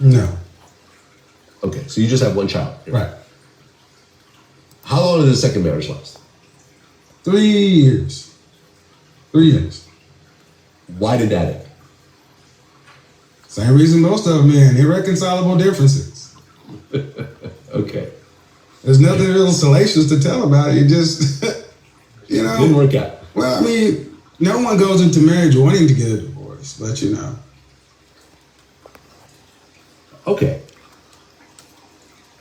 No. Okay, so you just have one child. Right. How long did the second marriage last? 3 years. 3 years. Why did that end? Same reason most of them end. Irreconcilable differences. Okay. There's nothing real salacious to tell about it. You just, you know. Didn't work out. Well, I mean, no one goes into marriage wanting to get a divorce, but you know. Okay.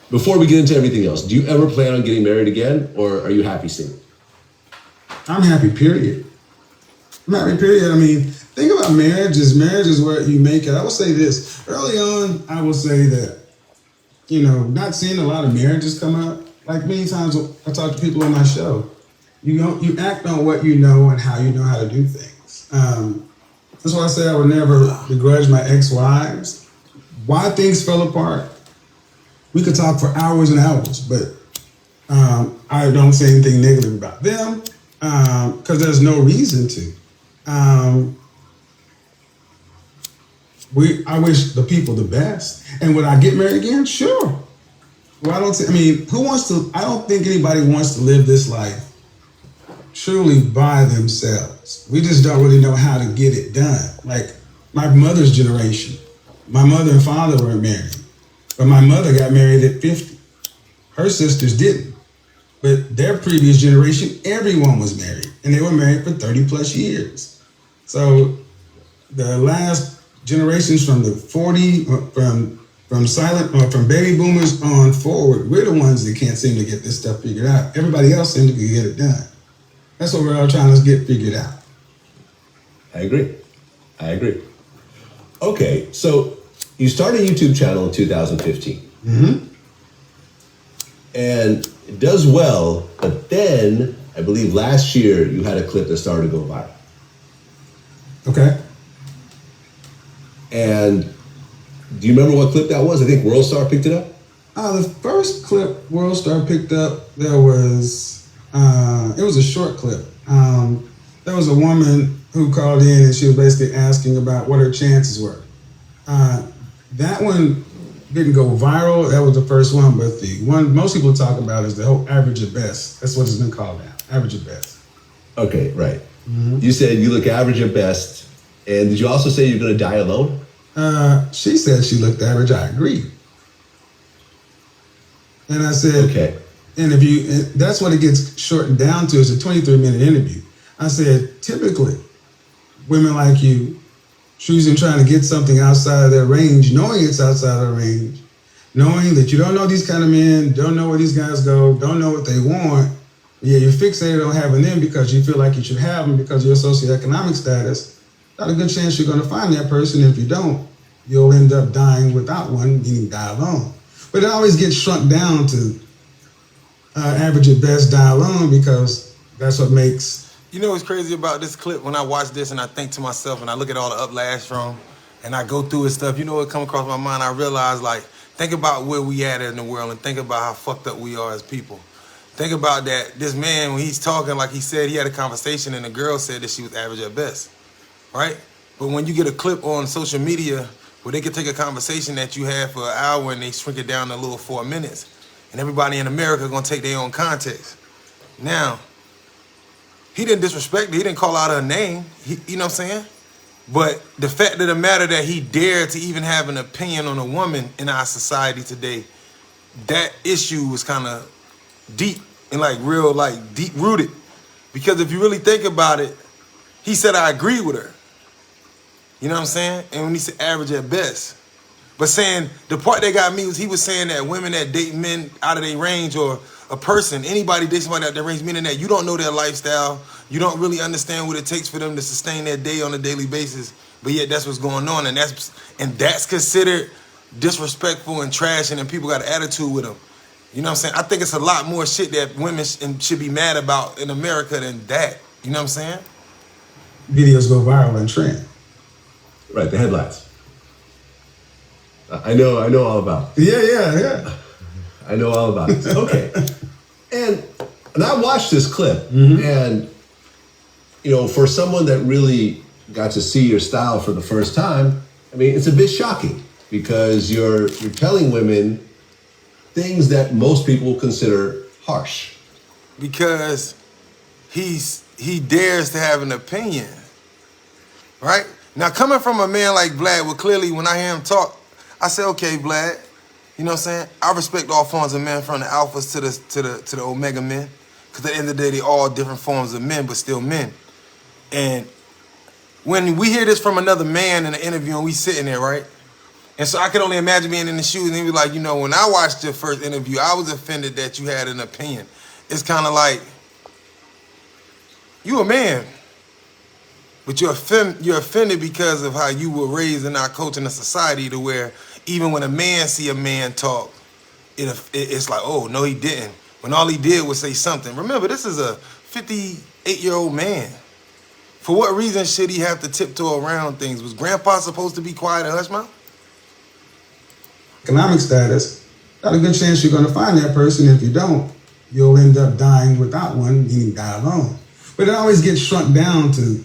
Before we get into everything else, do you ever plan on getting married again, or are you happy single? I'm happy, period. I'm happy, period. I mean, think about marriage is where you make it. I will say this. Early on, I will say that, you know, not seeing a lot of marriages come up. Like many times I talk to people on my show. You act on what you know and how you know how to do things. That's why I say I would never begrudge my ex-wives. Why things fell apart, we could talk for hours and hours, but I don't say anything negative about them because there's no reason to. I wish the people the best. And would I get married again? Sure. Well, who wants to? I don't think anybody wants to live this life truly by themselves. We just don't really know how to get it done. Like my mother's generation, my mother and father were married, but my mother got married at 50. Her sisters didn't. But their previous generation, everyone was married, and they were married for 30 plus years. So the last generations from the 40, from baby boomers on forward, we're the ones that can't seem to get this stuff figured out. Everybody else seems to get it done. That's what we're all trying to get figured out. I agree. Okay, so you started a YouTube channel in 2015. Mm-hmm. And it does well, but then I believe last year you had a clip that started to go viral. Okay. And do you remember what clip that was? I think World Star picked it up. The first clip World Star picked up, it was a short clip. There was a woman who called in and she was basically asking about what her chances were. That one didn't go viral. That was the first one, but the one most people talk about is the whole average at best. That's what it's been called now, average at best. Okay, right. Mm-hmm. You said you look average at best, and did you also say you're going to die alone? She said she looked average. I agree. And I said, okay. And that's what it gets shortened down to, is a 23-minute interview. I said, typically, women like you choosing trying to get something outside of their range, knowing it's outside of their range, knowing that you don't know these kind of men, don't know where these guys go, don't know what they want. Yeah, you're fixated on having them because you feel like you should have them because of your socioeconomic status. Not a good chance you're going to find that person. If you don't, you'll end up dying without one, meaning die alone. But it always gets shrunk down to average at best, die alone, because that's what makes... You know what's crazy about this clip? When I watch this and I think to myself and I look at all the uplash from and I go through his stuff, you know what come across my mind? I realize, like, think about where we at in the world and think about how fucked up we are as people. Think about that. This man, when he's talking, like he said, he had a conversation and the girl said that she was average at best, right? But when you get a clip on social media where they can take a conversation that you had for an hour and they shrink it down to a little 4 minutes, and everybody in America is going to take their own context. Now, he didn't disrespect her. He didn't call out her name. You know what I'm saying? But the fact of the matter that he dared to even have an opinion on a woman in our society today, that issue was kind of deep and like real, like deep rooted. Because if you really think about it, he said, I agree with her. You know what I'm saying? And when he said average at best. But saying, the part that got me was he was saying that women that date men out of their range, or a person, anybody dates somebody out of their range, meaning that you don't know their lifestyle, you don't really understand what it takes for them to sustain their day on a daily basis, but yet that's what's going on, and that's considered disrespectful and trash, and then people got an attitude with them. You know what I'm saying? I think it's a lot more shit that women should be mad about in America than that. You know what I'm saying? Videos go viral and trend. Right, the headlines. I know all about it. Yeah. I know all about it. Okay. And I watched this clip, and, you know, for someone that really got to see your style for the first time, I mean, it's a bit shocking. because you're telling women things that most people consider harsh. Because he dares to have an opinion, right? Now, coming from a man like Vlad, well, clearly when I hear him talk, I say, okay, Vlad, you know what I'm saying? I respect all forms of men, from the alphas to the omega men, because at the end of the day, they all different forms of men, but still men. And when we hear this from another man in an interview and we sitting there, right? And so I can only imagine being in the shoes and he be like, you know, when I watched your first interview, I was offended that you had an opinion. It's kind of like, you a man, but you're offended because of how you were raised in our culture and the society, to where even when a man see a man talk, it's like, oh, no, he didn't. When all he did was say something. Remember, this is a 58-year-old man. For what reason should he have to tiptoe around things? Was Grandpa supposed to be quiet and hush mouth? Economic status, got a good chance you're going to find that person. If you don't, you'll end up dying without one, meaning die alone. But it always gets shrunk down to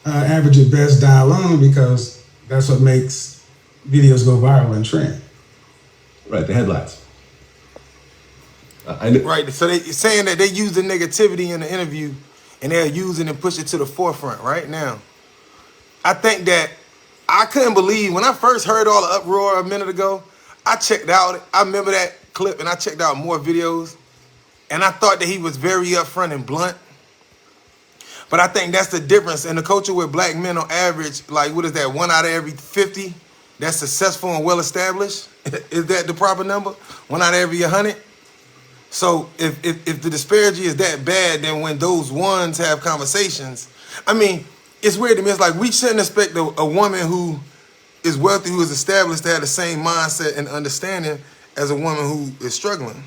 average at best, die alone, because that's what makes videos go viral and trend. Right, the headlines. Right, so they saying that they use the negativity in the interview and they're using and push it to the forefront right now. I think that I couldn't believe when I first heard all the uproar a minute ago, I checked out, I remember that clip and I checked out more videos, and I thought that he was very upfront and blunt. But I think that's the difference in the culture where black men on average, like, what is that, 1 out of every 50 that's successful and well established? Is that the proper number? 1 out of every 100? So if the disparity is that bad, then when those ones have conversations, I mean, it's weird to me. It's like we shouldn't expect a woman who is wealthy, who is established, to have the same mindset and understanding as a woman who is struggling.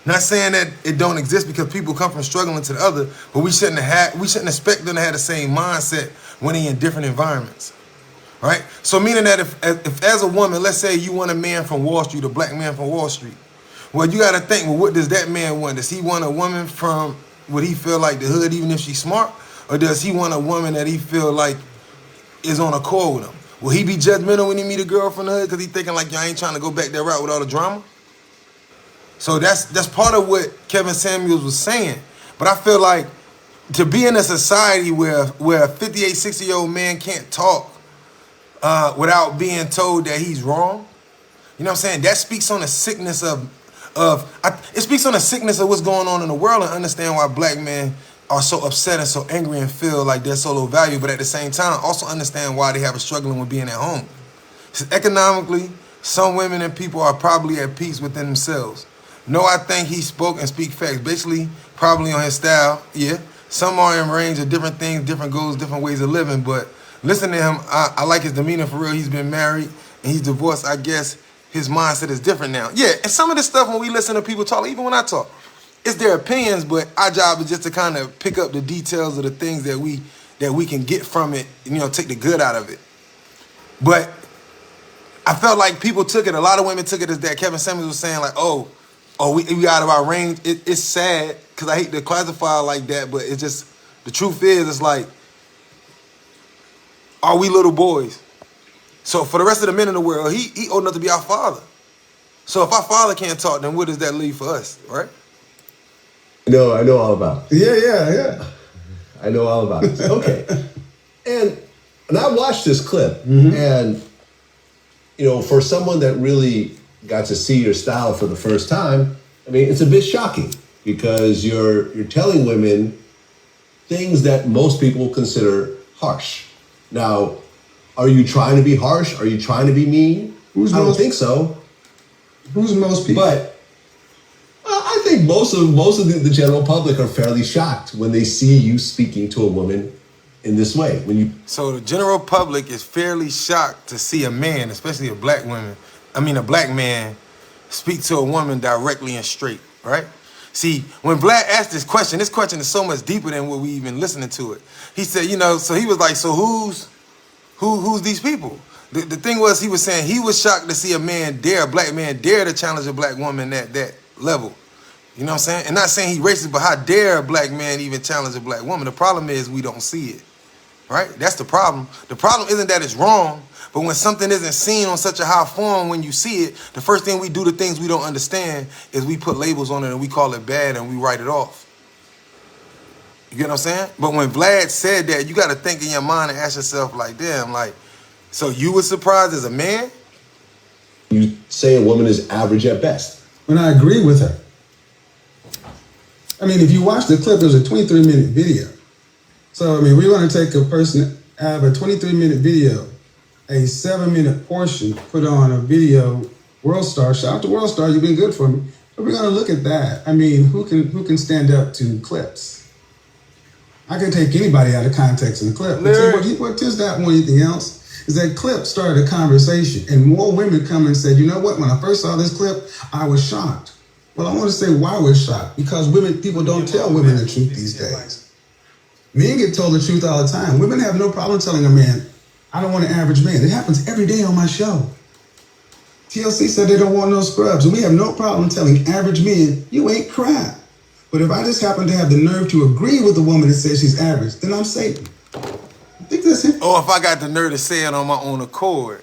Not saying that it don't exist, because people come from struggling to the other, but we shouldn't expect them to have the same mindset when they're in different environments, right? So meaning that if as a woman, let's say you want a man from Wall Street, a black man from Wall Street, well, you got to think, well, what does that man want? Does he want a woman from what he feel like the hood, even if she's smart, or does he want a woman that he feel like is on accord with him? Will he be judgmental when he meet a girl from the hood because he thinking like, y'all ain't trying to go back that route with all the drama? So that's part of what Keven Samuels was saying. But I feel like to be in a society where a 58, 60-year-old man can't talk without being told that he's wrong, you know what I'm saying? That speaks on the sickness it speaks on the sickness of what's going on in the world, and understand why black men are so upset and so angry and feel like they're so low value. But at the same time, also understand why they have a struggling with being at home. Economically, some women and people are probably at peace within themselves. No, I think he spoke and speak facts. Basically, probably on his style, yeah. Some are in range of different things, different goals, different ways of living. But listen to him. I like his demeanor for real. He's been married and he's divorced. I guess his mindset is different now. Yeah, and some of this stuff when we listen to people talk, even when I talk, it's their opinions, but our job is just to kind of pick up the details of the things that we can get from it, you know, take the good out of it. But I felt like people took it, a lot of women took it as that Keven Samuels was saying like, oh, we out of our range. It's sad because I hate to classify it like that, but it's just, the truth is, it's like, are we little boys? So for the rest of the men in the world, he old enough to be our father. So if our father can't talk, then what does that leave for us, right? No, I know all about it. Yeah. I know all about it. Okay. And I watched this clip, and, you know, for someone that really got to see your style for the first time, I mean, it's a bit shocking because you're telling women things that most people consider harsh. Now, are you trying to be harsh? Are you trying to be mean? I don't think so. Who's most people? But I think most of the general public are fairly shocked when they see you speaking to a woman in this way. So the general public is fairly shocked to see a man, especially a black man, speak to a woman directly and straight, right? See, when Vlad asked this question is so much deeper than what we even listening to it. He said, you know, so he was like, so who's these people? The thing was, he was saying he was shocked to see a black man dare to challenge a black woman at that level. You know what I'm saying? And not saying he racist, but how dare a black man even challenge a black woman? The problem is we don't see it, right? That's the problem. The problem isn't that it's wrong, But when something isn't seen on such a high form, when you see it, the first thing we do to things we don't understand is we put labels on it and we call it bad and we write it off. You get what I'm saying? But when Vlad said that, you got to think in your mind and ask yourself like, damn, like, so you were surprised as a man? You say a woman is average at best. And I agree with her. I mean, if you watch the clip, it was a 23-minute video. So, I mean, we're going to take a person out of a 23-minute video, a 7-minute portion, put on a video, World Star. Shout out to World Star, you've been good for me. But we're going to look at that. I mean, who can stand up to clips? I can take anybody out of context in the clip. What is that more than anything else is that clip started a conversation, and more women come and said, you know what, when I first saw this clip, I was shocked. Well, I want to say why we're shocked. Because people don't tell women the truth these days. Men get told the truth all the time. Women have no problem telling a man, I don't want an average man. It happens every day on my show. TLC said they don't want no scrubs, and we have no problem telling average men, you ain't crap. But if I just happen to have the nerve to agree with a woman that says she's average, then I'm Satan. I think that's it. Or if I got the nerve to say it on my own accord.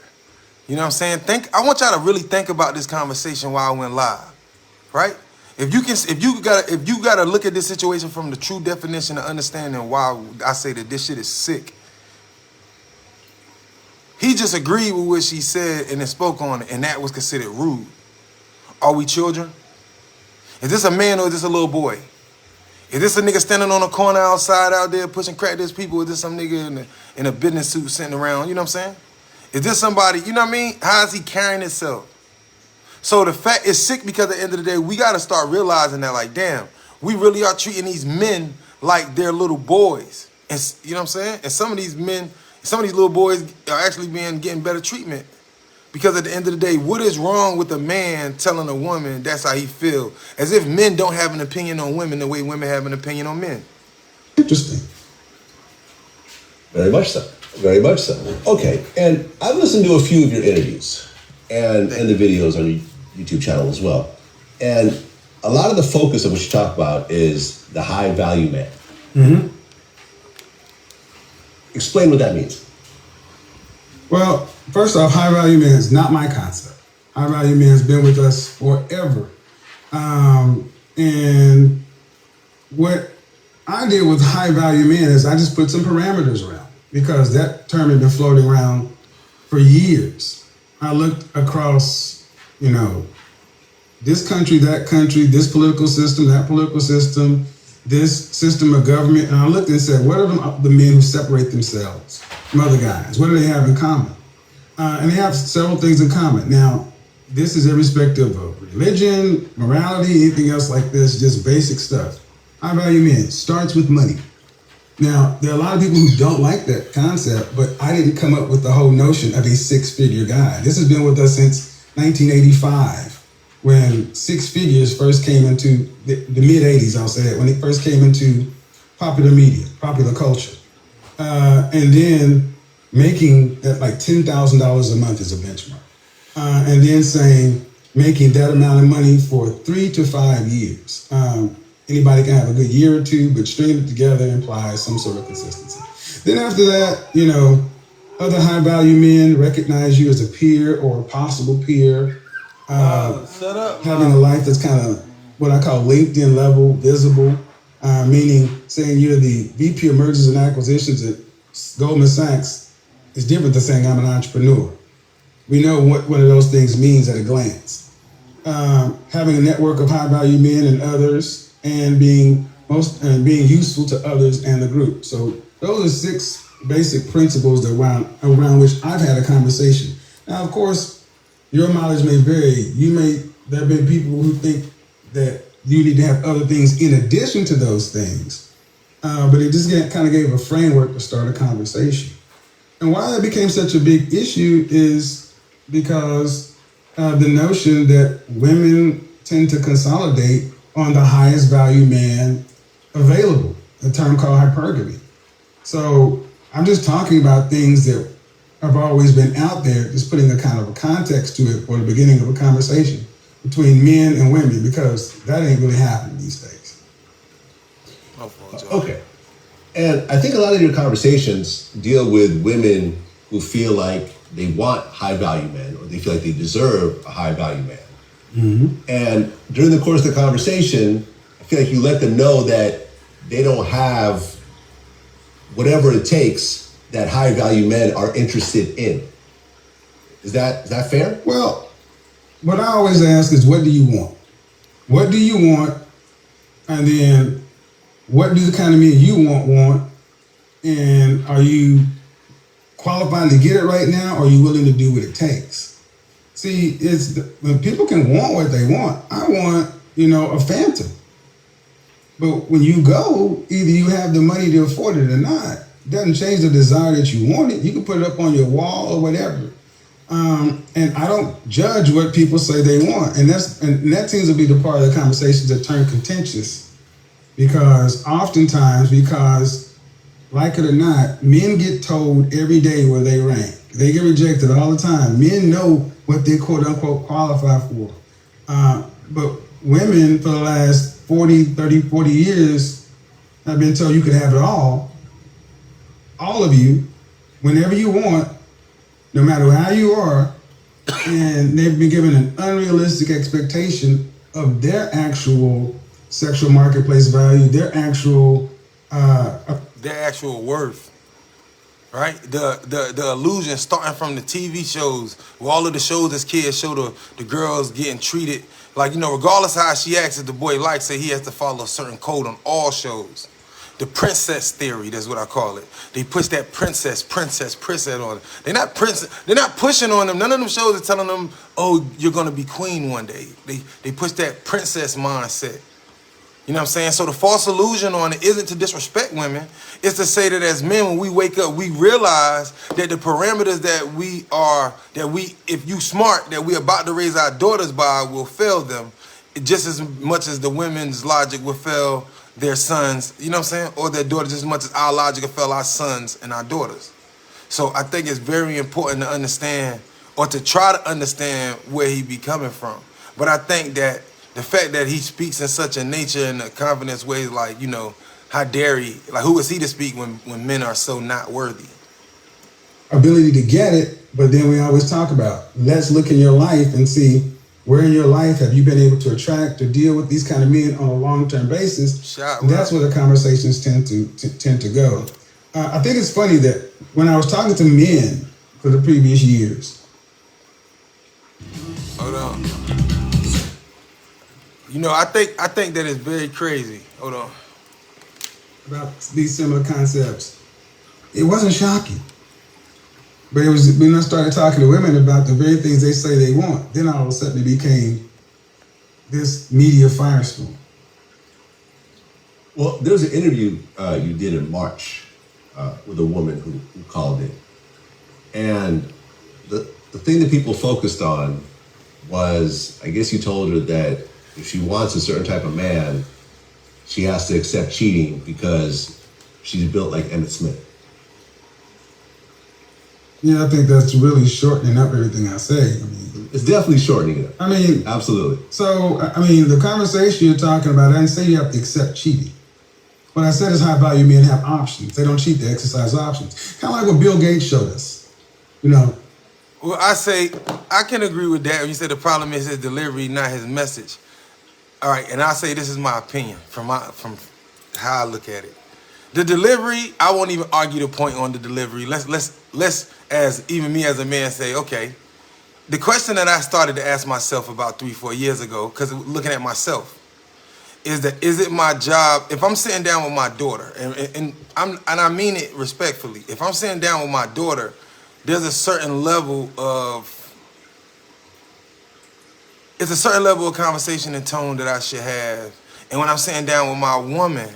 You know what I'm saying? I want y'all to really think about this conversation while I went live. Right? If you gotta look at this situation from the true definition of understanding why I say that this shit is sick. He just agreed with what she said and then spoke on it, and that was considered rude. Are we children? Is this a man or is this a little boy? Is this a nigga standing on a corner outside out there pushing crack to his people? Or is this some nigga in a business suit sitting around? You know what I'm saying? Is this somebody, you know what I mean? How is he carrying himself? So the fact is sick because at the end of the day, we got to start realizing that, like, damn, we really are treating these men like they're little boys. And you know what I'm saying? And some of these little boys are actually getting better treatment. Because at the end of the day, what is wrong with a man telling a woman that's how he feel? As if men don't have an opinion on women the way women have an opinion on men. Interesting. Very much so. Very much so. Okay, and I've listened to a few of your interviews and the videos on your YouTube channel as well. And a lot of the focus of what you talk about is the high value man. Mm-hmm. Explain what that means. Well, first off, high value man is not my concept. High value man has been with us forever. And what I did with high value man is I just put some parameters around because that term had been floating around for years. I looked across, this country, that country, this political system, that political system, this system of government, and I looked and said, what are the men who separate themselves from other guys? What do they have in common? And they have several things in common. Now, this is irrespective of religion, morality, anything else like this, just basic stuff. High value men starts with money. Now, there are a lot of people who don't like that concept, but I didn't come up with the whole notion of a six-figure guy. This has been with us since 1985. When six figures first came into the mid-'80s, I'll say that, when it first came into popular media, popular culture. And then making that like $10,000 a month is a benchmark. And then saying, making that amount of money for 3 to 5 years. Anybody can have a good year or two, but stringing it together implies some sort of consistency. Then after that, other high value men recognize you as a peer or a possible peer. Having a life that's kind of what I call LinkedIn level, visible, meaning saying you're the VP of Mergers and Acquisitions at Goldman Sachs is different than saying I'm an entrepreneur. We know what one of those things means at a glance. Having a network of high value men and others, and being useful to others and the group. So those are 6 basic principles around which I've had a conversation. Now, of course, your mileage may vary. There have been people who think that you need to have other things in addition to those things. But it just kind of gave a framework to start a conversation. And why that became such a big issue is because the notion that women tend to consolidate on the highest value man available, a term called hypergamy. So I'm just talking about things that have always been out there, just putting a kind of a context to it for the beginning of a conversation between men and women, because that ain't really happening these days. Okay. And I think a lot of your conversations deal with women who feel like they want high value men, or they feel like they deserve a high value man. And during the course of the conversation, I feel like you let them know that they don't have whatever it takes that high value men are interested in. Is that fair? Well, what I always ask is, what do you want? What do you want? And then, what do the kind of men you want? And are you qualified to get it right now, or are you willing to do what it takes? See, when people can want what they want. I want, a Phantom. But when you go, either you have the money to afford it or not. It doesn't change the desire that you want it. You can put it up on your wall or whatever. And I don't judge what people say they want. And that seems to be the part of the conversations that turn contentious. Because oftentimes, like it or not, men get told every day where they rank. They get rejected all the time. Men know what they quote unquote qualify for. But women for the last 40 years have been told you could have it all of you, whenever you want, no matter how you are, and they've been given an unrealistic expectation of their actual sexual marketplace value, their actual worth. Right? The illusion starting from the TV shows, where all of the shows as kids show the girls getting treated like, regardless of how she acts, if the boy likes it, he has to follow a certain code on all shows. The princess theory, that's what I call it. They push that princess on them. They're not pushing on them. None of them shows are telling them, oh, you're gonna be queen one day. They push that princess mindset. You know what I'm saying? So the false illusion on it isn't to disrespect women. It's to say that as men, when we wake up, we realize that the parameters if you smart, that we about to raise our daughters by will fail them just as much as the women's logic will fail their sons, you know what I'm saying? Or their daughters, just as much as our logic will fail our sons and our daughters. So I think it's very important to understand, or to try to understand, where he be coming from. But I think that the fact that he speaks in such a nature and a confidence way, like, how dare he? Like, who is he to speak when men are so not worthy? Ability to get it, but then we always talk about, let's look in your life and see where in your life have you been able to attract or deal with these kind of men on a long-term basis. That's where the conversations tend to go. I think it's funny that when I was talking to men for the previous years. Hold on. I think that is very crazy. Hold on. About these similar concepts. It wasn't shocking. But it was when I started talking to women about the very things they say they want, then all of a sudden it became this media firestorm. Well, there was an interview you did in March with a woman who called in. And the thing that people focused on was, I guess you told her that if she wants a certain type of man, she has to accept cheating because she's built like Emmett Smith. Yeah, I think that's really shortening up everything I say. It's definitely shortening it up. Absolutely. So, the conversation you're talking about, I didn't say you have to accept cheating. What I said is high value men have options. They don't cheat, they exercise options. Kind of like what Bill Gates showed us, Well, I say, I can agree with that. You said the problem is his delivery, not his message. All right, and I say this is my opinion from how I look at it. The delivery, I won't even argue the point on the delivery. Let's as even me as a man say, okay, the question that I started to ask myself about 3-4 years ago, because looking at myself, is it my job, if I'm sitting down with my daughter, and I mean it respectfully, if I'm sitting down with my daughter, there's a certain level of conversation and tone that I should have. And when I'm sitting down with my woman,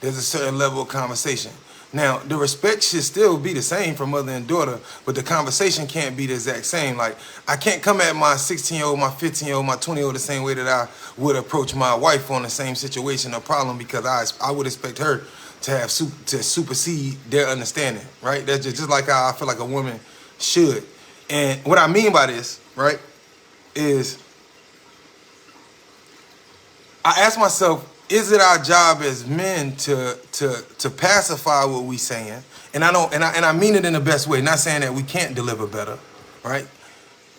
there's a certain level of conversation. Now, the respect should still be the same for mother and daughter, but the conversation can't be the exact same. Like, I can't come at my 16-year-old, my 15-year-old, my 20-year-old the same way that I would approach my wife on the same situation or problem, because I would expect her to supersede their understanding, right? That's just like how I feel like a woman should. And what I mean by this, right, is I ask myself, is it our job as men to pacify what we saying? And I mean it in the best way, not saying that we can't deliver better, right?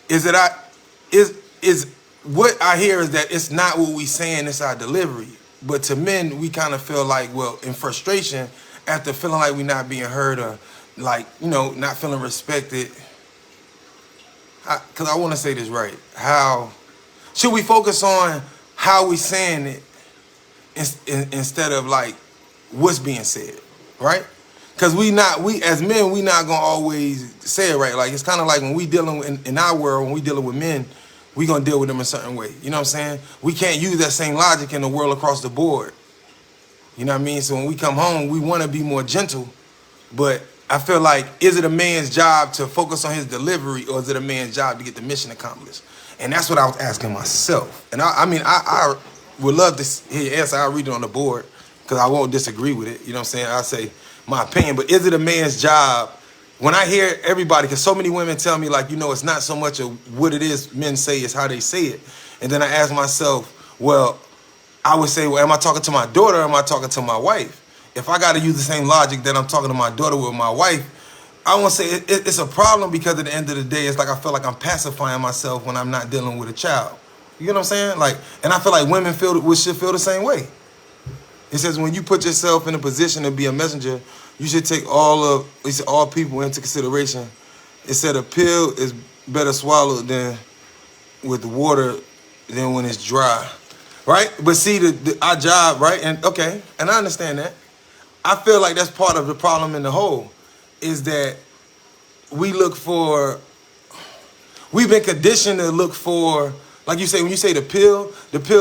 Is what I hear is that it's not what we saying, it's our delivery. But to men, we kind of feel like, well, in frustration, after feeling like we're not being heard or like, you know, not feeling respected. Because I want to say this right. How should we focus on how we saying it instead of like what's being said, right? Because we as men, we not gonna always say it right. Like it's kind of like when we dealing in our world, when we dealing with men, we gonna deal with them a certain way. You know what I'm saying? We can't use that same logic in the world across the board. You know what I mean? So when we come home, we want to be more gentle, but I feel like, is it a man's job to focus on his delivery, or is it a man's job to get the mission accomplished? And that's what I was asking myself. And I would love to hear your answer. I'll read it on the board because I won't disagree with it. You know what I'm saying? I'll say my opinion, but is it a man's job? When I hear everybody, because so many women tell me like, you know, it's not so much of what it is men say, it's how they say it. And then I ask myself, well, I would say, well, am I talking to my daughter or am I talking to my wife? If I got to use the same logic that I'm talking to my daughter with my wife, I won't say it's a problem, because at the end of the day, it's like I feel like I'm pacifying myself when I'm not dealing with a child. You know what I'm saying? Like, and I feel like women should feel the same way. It says when you put yourself in a position to be a messenger, you should take all people into consideration. It said a pill is better swallowed than with water than when it's dry. Right? But see, our job, right? And okay, and I understand that. I feel like that's part of the problem in the whole, is that we've been conditioned to look for, like you say, when you say the pill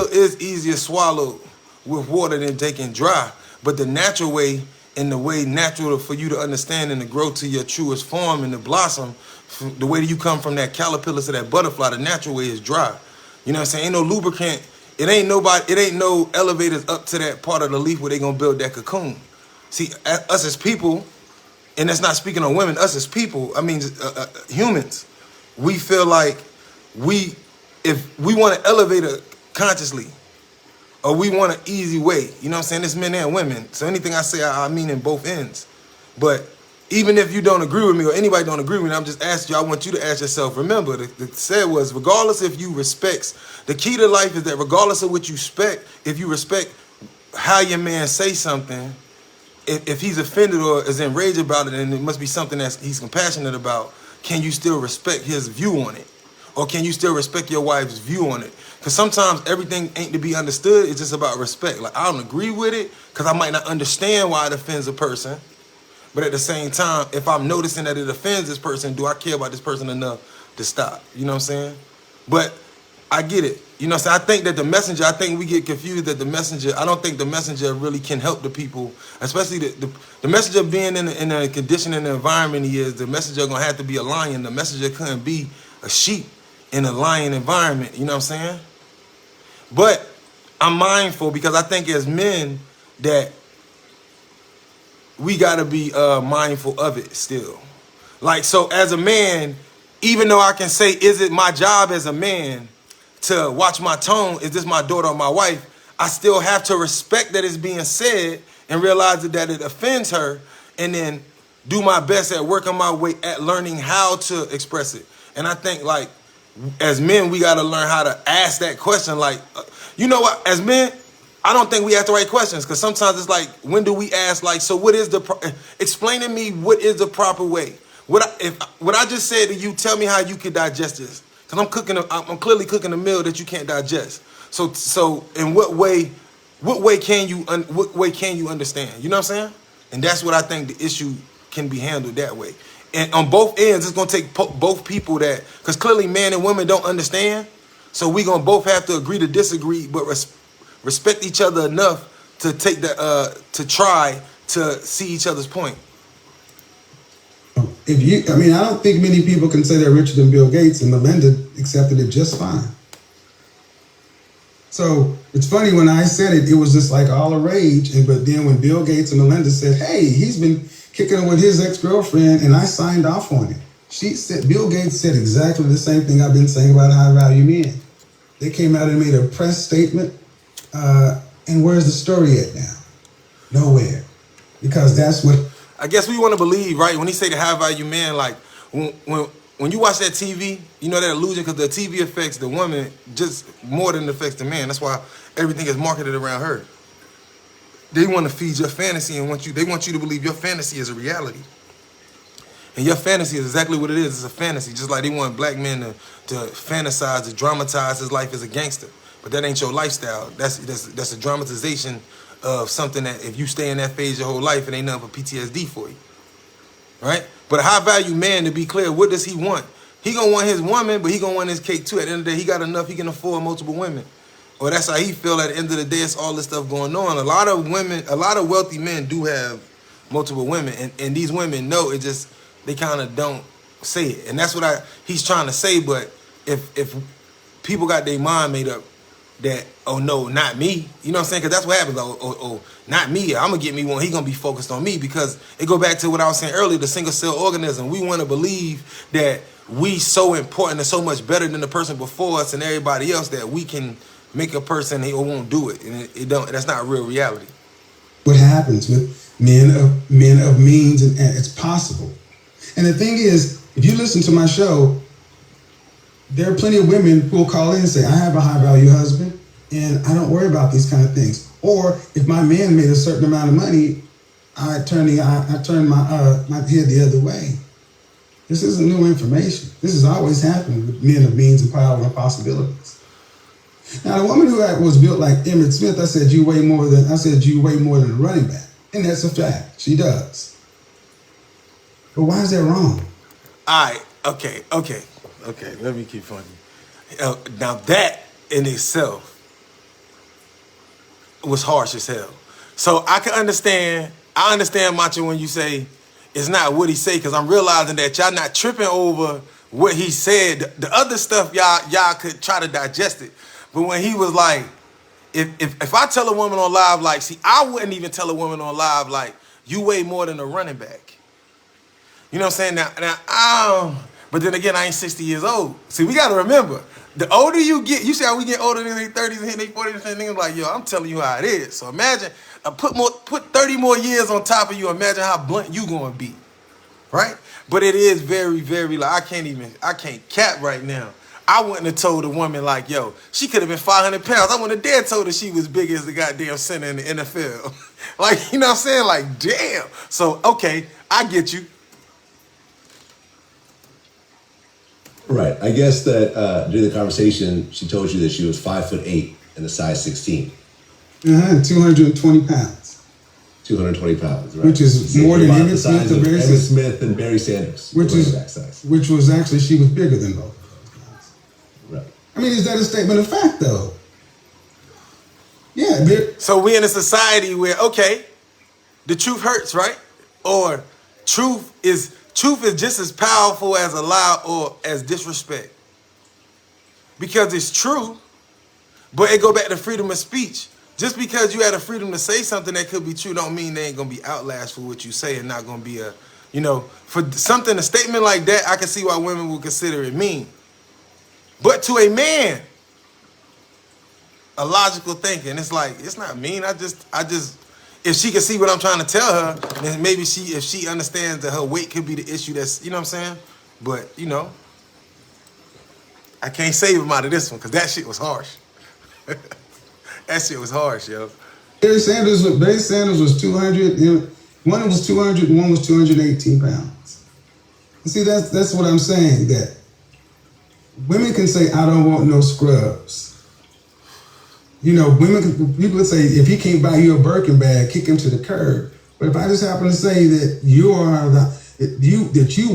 is easier swallowed with water than taken dry. But the natural way, and the way natural for you to understand and to grow to your truest form and to blossom, the way that you come from that caterpillar to that butterfly, the natural way is dry. You know what I'm saying? Ain't no lubricant. It ain't no elevators up to that part of the leaf where they gonna build that cocoon. See, us as people, and that's not speaking on women, us as people, I mean, humans, we feel like if we want an elevator consciously, or we want an easy way, you know what I'm saying? It's men and women. So anything I say, I mean in both ends. But even if you don't agree with me, or anybody don't agree with me, I'm just asking you, I want you to ask yourself, remember, the said was, regardless if you respect, the key to life is that regardless of what you respect, if you respect how your man say something, if he's offended or is enraged about it, and it must be something that he's compassionate about, can you still respect his view on it? Or can you still respect your wife's view on it? Because sometimes everything ain't to be understood. It's just about respect. Like, I don't agree with it because I might not understand why it offends a person. But at the same time, if I'm noticing that it offends this person, do I care about this person enough to stop? You know what I'm saying? But I get it. You know what I'm saying? I think that the messenger, I think we get confused that the messenger, I don't think the messenger really can help the people, especially the messenger being in a condition, in the environment he is, the messenger going to have to be a lion. The messenger couldn't be a sheep in a lion environment. You know what I'm saying? But I'm mindful, because I think as men that we got to be mindful of it still. Like, so as a man, even though I can say, is it my job as a man to watch my tone? Is this my daughter or my wife? I still have to respect that it's being said and realize that it offends her, and then do my best at working my way at learning how to express it. And I think, like, as men, we got to learn how to ask that question. Like, you know what? As men, I don't think we ask the right questions, because sometimes it's like, when do we ask, like, so what is explain to me what is the proper way? What I just said to you, tell me how you can digest this. Because I'm clearly cooking a meal that you can't digest. So in what way can you understand? You know what I'm saying? And that's what I think the issue can be handled that way. And on both ends, it's gonna take both people because clearly men and women don't understand. So we gonna both have to agree to disagree, but respect each other enough to take to try to see each other's point. I don't think many people can say they're richer than Bill Gates, and Melinda accepted it just fine. So it's funny, when I said it, it was just like all a rage. But then when Bill Gates and Melinda said, hey, he's been kicking it with his ex-girlfriend, and I signed off on it. Bill Gates said exactly the same thing I've been saying about high value men. They came out and made a press statement. And where's the story at now? Nowhere. Because that's what... I guess we want to believe, right? When he say the high value man, like when when you watch that TV, you know that illusion because the TV affects the woman just more than it affects the man. That's why everything is marketed around her. They want to feed your fantasy and they want you to believe your fantasy is a reality. And your fantasy is exactly what it is. It's a fantasy. Just like they want black men to fantasize, to dramatize his life as a gangster. But that ain't your lifestyle. That's a dramatization of something that if you stay in that phase your whole life, it ain't nothing but PTSD for you. Right? But a high value man, to be clear, what does he want? He gonna want his woman, but he gonna want his cake too. At the end of the day, he got enough, he can afford multiple women. Or that's how he feel at the end of the day. It's all this stuff going on. A lot of wealthy men do have multiple women. And these women know it, just they kind of don't say it. And that's what he's trying to say. But if people got their mind made up that, oh no, not me, you know what I'm saying? Because that's what happens. Oh, not me. I'm gonna get me one. He gonna be focused on me, because it go back to what I was saying earlier, the single cell organism. We want to believe that we so important and so much better than the person before us and everybody else that we can make a person who won't do it, and it don't. That's not real reality. What happens with men of means, and it's possible. And the thing is, if you listen to my show, there are plenty of women who will call in and say, I have a high value husband and I don't worry about these kind of things. Or if my man made a certain amount of money, I turn my head the other way. This isn't new information. This has always happened with men of means and power and possibilities. Now, the woman who was built like Emmitt Smith, I said you weigh more than a running back. And that's a fact. She does. But why is that wrong? All right. Okay. Let me keep funny. Now that in itself was harsh as hell. So I can understand. I understand, Macho, when you say it's not what he say, because I'm realizing that y'all not tripping over what he said. The other stuff y'all could try to digest it. But when he was like, if I tell a woman on live, like, see, I wouldn't even tell a woman on live, like, you weigh more than a running back. You know what I'm saying? But then again, I ain't 60 years old. See, we got to remember, the older you get, you see how we get older than their 30s and hitting their 40s and niggas like, yo, I'm telling you how it is. So imagine, put 30 more years on top of you. Imagine how blunt you going to be, right? But it is very, very, like, I can't cap right now. I wouldn't have told a woman like, yo, she could have been 500 pounds. I wouldn't have dared told her she was big as the goddamn center in the NFL. Like, you know what I'm saying? Like, damn. So, okay, I get you. Right. I guess that during the conversation, she told you that she was 5'8" and a size 16. 220 pounds. 220 pounds, right? Which is more than Emmitt Smith and Barry Sanders. Emmitt Smith and Barry Sanders. Which was actually, she was bigger than both of those guys. Right. I mean, is that a statement of fact, though? Yeah. So we in a society where, okay, the truth hurts, right? Or truth is just as powerful as a lie or as disrespect. Because it's true, but it go back to freedom of speech. Just because you had the freedom to say something that could be true don't mean they ain't going to be outlashed for what you say and not going to be for something, a statement like that, I can see why women would consider it mean. But to a man, a logical thinking, it's like, it's not mean. I just, if she can see what I'm trying to tell her, then maybe if she understands that her weight could be the issue, that's, you know what I'm saying? But, I can't save him out of this one because that shit was harsh. That shit was harsh, yo. Barry Sanders was 200, one was 200 and one was 218 pounds. You see, that's what I'm saying, that women can say, I don't want no scrubs. People say, if he can't buy you a Birkin bag, kick him to the curb. But if I just happen to say that you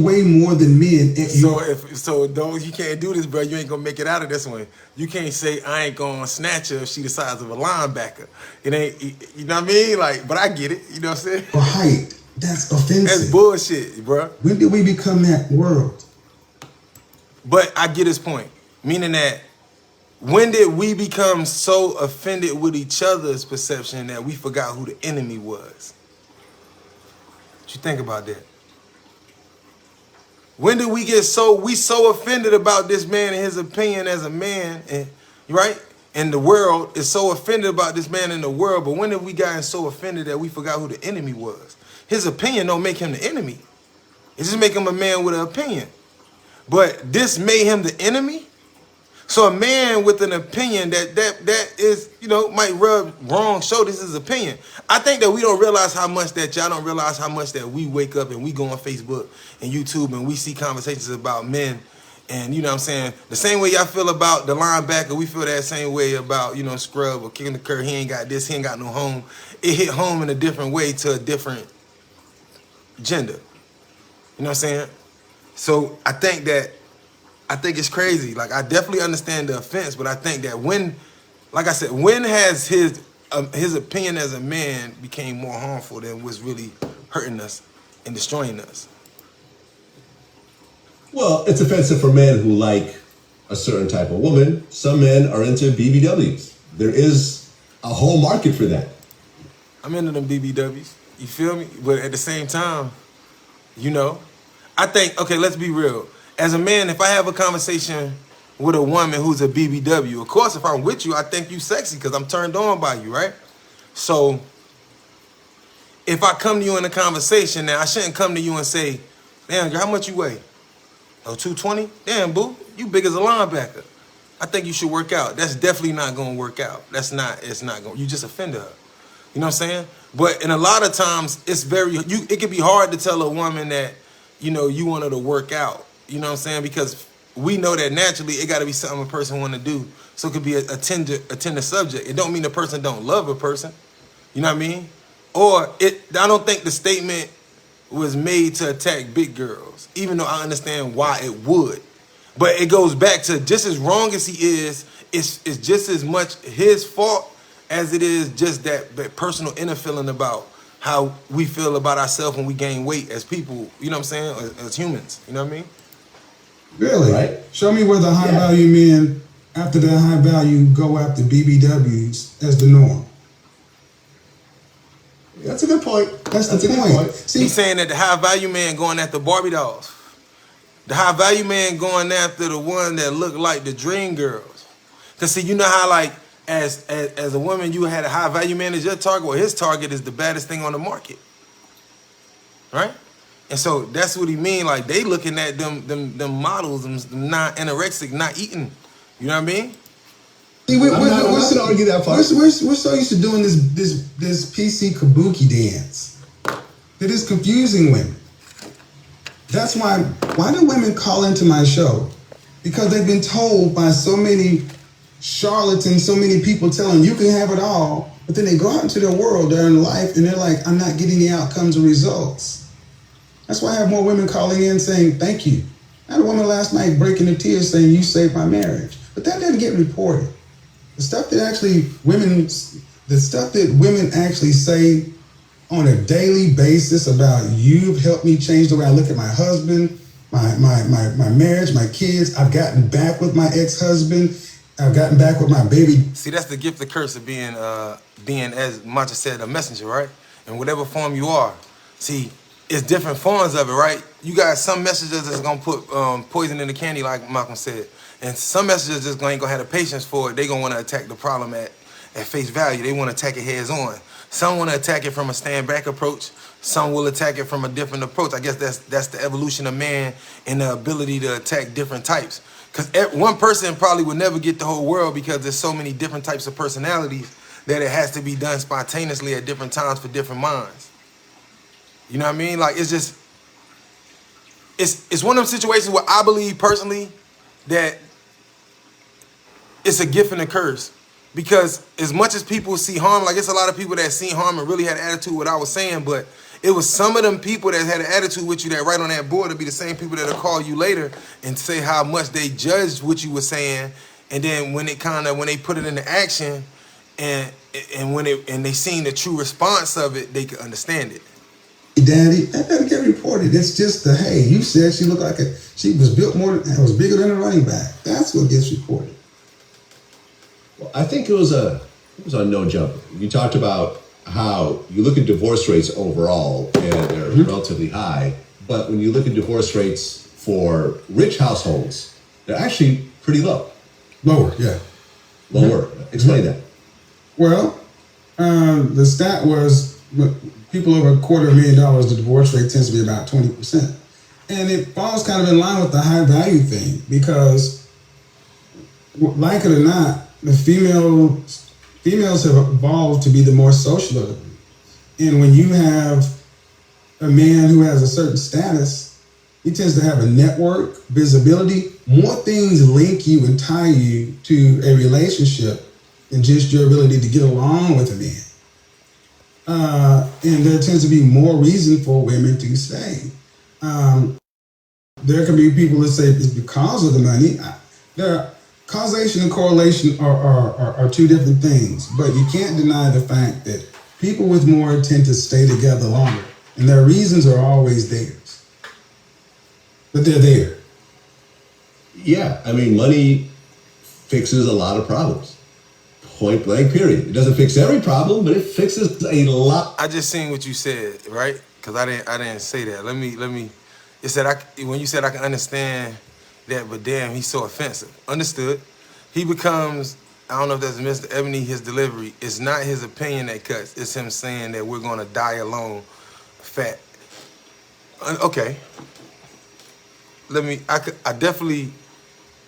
weigh more than men, you can't do this, bro. You ain't gonna make it out of this one. You can't say I ain't gonna snatch her if she the size of a linebacker. It ain't, you know what I mean? Like, but I get it. You know what I'm saying? For height, that's offensive. That's bullshit, bro. When did we become that world? But I get his point, meaning that. When did we become so offended with each other's perception that we forgot who the enemy was? What you think about that? When did we get so offended about this man and his opinion as a man, and right? And the world is so offended about this man in the world, but when did we gotten so offended that we forgot who the enemy was? His opinion don't make him the enemy. It just make him a man with an opinion. But this made him the enemy. So a man with an opinion that is, you know, might rub wrong shoulders his opinion. I think that we don't realize how much that y'all don't realize how much that we wake up and we go on Facebook and YouTube and we see conversations about men. And you know what I'm saying? The same way y'all feel about the linebacker, we feel that same way about, you know, scrub or kicking the curl. He ain't got this, he ain't got no home. It hit home in a different way to a different gender. You know what I'm saying? So I think it's crazy. Like, I definitely understand the offense, but I think that when, like I said, when has his opinion as a man became more harmful than what's really hurting us and destroying us? Well, it's offensive for men who like a certain type of woman. Some men are into BBWs. There is a whole market for that. I'm into them BBWs. You feel me? But at the same time, you know, I think, okay, let's be real. As a man, if I have a conversation with a woman who's a BBW, of course, if I'm with you, I think you sexy because I'm turned on by you, right? So if I come to you in a conversation, now I shouldn't come to you and say, damn, girl, how much you weigh? Oh, 220? Damn, boo, you big as a linebacker. I think you should work out. That's definitely not going to work out. It's not going. You just offended her. You know what I'm saying? But in a lot of times, it can be hard to tell a woman that, you know, you want her to work out. You know what I'm saying? Because we know that naturally it got to be something a person want to do. So it could be a tender subject. It don't mean the person don't love a person. You know what I mean? Or I don't think the statement was made to attack big girls, even though I understand why it would. But it goes back to just as wrong as he is, it's just as much his fault as it is just that personal inner feeling about how we feel about ourselves when we gain weight as people, you know what I'm saying, as humans, you know what I mean? Really? Right. Show me where the high value men, after that high value, go after BBWs as the norm. That's a good point. That's the point. See, He's saying that the high value man going after Barbie dolls. The high value man going after the one that look like the dream girls. Cause see, you know how like as a woman you had a high value man as your target, well his target is the baddest thing on the market. Right? And so that's what he mean. Like they looking at them models, them not anorexic, not eating. You know what I mean? see, I'm not going to argue that part. we're so used to doing this PC kabuki dance that is confusing women. That's why do women call into my show? Because they've been told by so many charlatans, so many people telling you can have it all, but then they go out into their world, they're in life, and they're like, I'm not getting the outcomes or results. That's why I have more women calling in saying, thank you. I had a woman last night breaking into tears saying, you saved my marriage. But that didn't get reported. The stuff that women actually say on a daily basis about you've helped me change the way I look at my husband, my marriage, my kids. I've gotten back with my ex-husband. I've gotten back with my baby. See, that's the gift, the curse of being, as Macha said, a messenger, right? In whatever form you are. See, it's different forms of it, right? You got some messengers that's gonna put poison in the candy, like Malcolm said, and some messengers just ain't gonna have the patience for it. They gonna want to attack the problem at face value. They want to attack it heads on. Some want to attack it from a stand back approach. Some will attack it from a different approach. I guess that's the evolution of man and the ability to attack different types. Because one person probably would never get the whole world because there's so many different types of personalities that it has to be done spontaneously at different times for different minds. You know what I mean? Like, it's just, it's one of those situations where I believe personally that it's a gift and a curse. Because as much as people see harm, like it's a lot of people that see harm and really had an attitude with what I was saying, but it was some of them people that had an attitude with you that right on that board to be the same people that'll call you later and say how much they judged what you were saying. And then when they put it into action and they seen the true response of it, they could understand it. Daddy, that doesn't get reported. It's just the, hey, you said she looked like she was built was bigger than a running back. That's what gets reported. Well, I think it was a no jumper. You talked about how you look at divorce rates overall and they're relatively high, but when you look at divorce rates for rich households, they're actually pretty low. Lower, yeah. Lower. Explain that. Well, the stat was people over $250,000, the divorce rate tends to be about 20%. And it falls kind of in line with the high value thing because, like it or not, the females have evolved to be the more social. And when you have a man who has a certain status, he tends to have a network, visibility. More things link you and tie you to a relationship than just your ability to get along with a man. And there tends to be more reason for women to stay. There can be people that say it's because of the money. Causation and correlation are two different things, but you can't deny the fact that people with more tend to stay together longer, and their reasons are always theirs. But they're there. Yeah, I mean, money fixes a lot of problems. Point blank, period. It doesn't fix every problem, but it fixes a lot. I just seen what you said, right? Because I didn't say that. Let me. It said when you said I can understand that, but damn, he's so offensive. Understood. He becomes. I don't know if that's Mr. Ebony. His delivery. It's not his opinion that cuts. It's him saying that we're gonna die alone, fat. Okay. I definitely.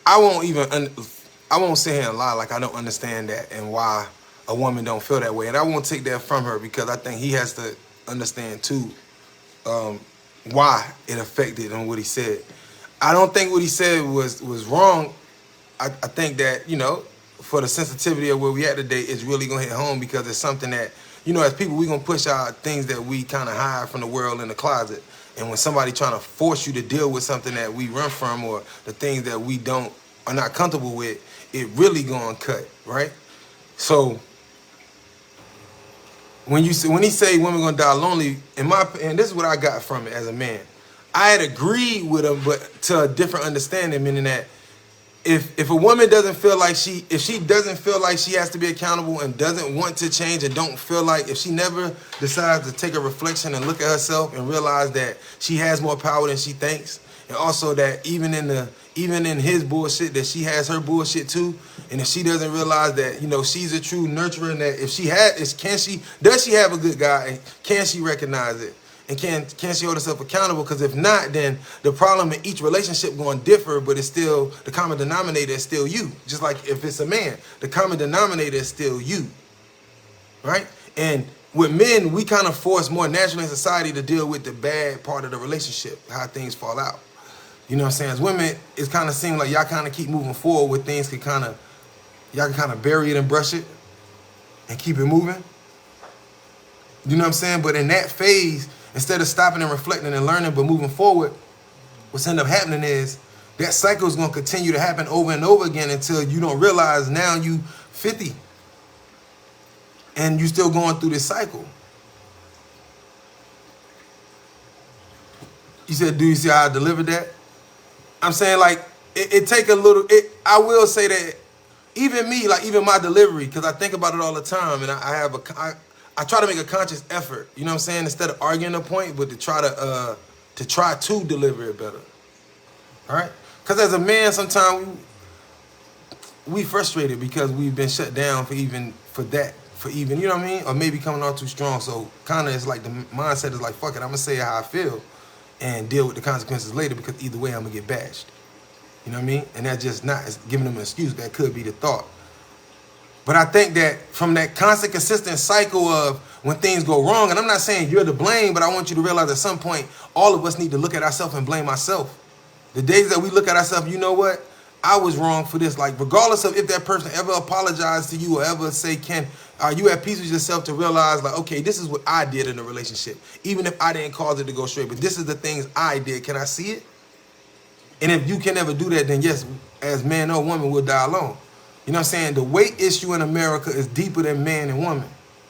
I won't sit here and lie like I don't understand that and why a woman don't feel that way. And I won't take that from her because I think he has to understand too why it affected him what he said. I don't think what he said was wrong. I think that, for the sensitivity of where we at today, it's really going to hit home because it's something that, as people, we're going to push out things that we kind of hide from the world in the closet. And when somebody trying to force you to deal with something that we run from or the things that we are not comfortable with, it really going to cut, right? So when he say women gonna die lonely, and this is what I got from it as a man. I had agreed with him, but to a different understanding, meaning that if a woman doesn't feel like if she doesn't feel like she has to be accountable and doesn't want to change and don't feel like, if she never decides to take a reflection and look at herself and realize that she has more power than she thinks, and also that even in his bullshit that she has her bullshit too, and if she doesn't realize that she's a true nurturer, and that if she does she have a good guy, and can she recognize it, and can she hold herself accountable? Because if not, then the problem in each relationship going to differ, but it's still the common denominator is still you. Just like if it's a man, the common denominator is still you, right? And with men, we kind of force more naturally in society to deal with the bad part of the relationship, how things fall out. You know what I'm saying? As women, it's kind of seems like y'all kind of keep moving forward with things y'all can kind of bury it and brush it and keep it moving. You know what I'm saying? But in that phase, instead of stopping and reflecting and learning but moving forward, what's end up happening is that cycle is going to continue to happen over and over again until you don't realize now you 50 and you still going through this cycle. You said, do you see how I delivered that? I'm saying, like, it take a little, I will say that even me, like even my delivery, because I think about it all the time, and I try to make a conscious effort, you know what I'm saying, instead of arguing a point, but to try to deliver it better. All right? Because as a man, sometimes we frustrated because we've been shut down for even, you know what I mean? Or maybe coming on too strong. So kind of it's like the mindset is like, fuck it, I'm going to say how I feel and deal with the consequences later because either way I'm going to get bashed. You know what I mean? And that's just not giving them an excuse. That could be the thought. But I think that from that constant, consistent cycle of when things go wrong, and I'm not saying you're to blame, but I want you to realize at some point, all of us need to look at ourselves and blame ourselves. The days that we look at ourselves, you know what? I was wrong for this. Like, regardless of if that person ever apologized to you or ever say, are you at peace with yourself to realize, like, okay, this is what I did in a relationship. Even if I didn't cause it to go straight, but this is the things I did. Can I see it? And if you can never do that, then yes, as man or woman, we'll die alone. You know what I'm saying? The weight issue in America is deeper than man and woman,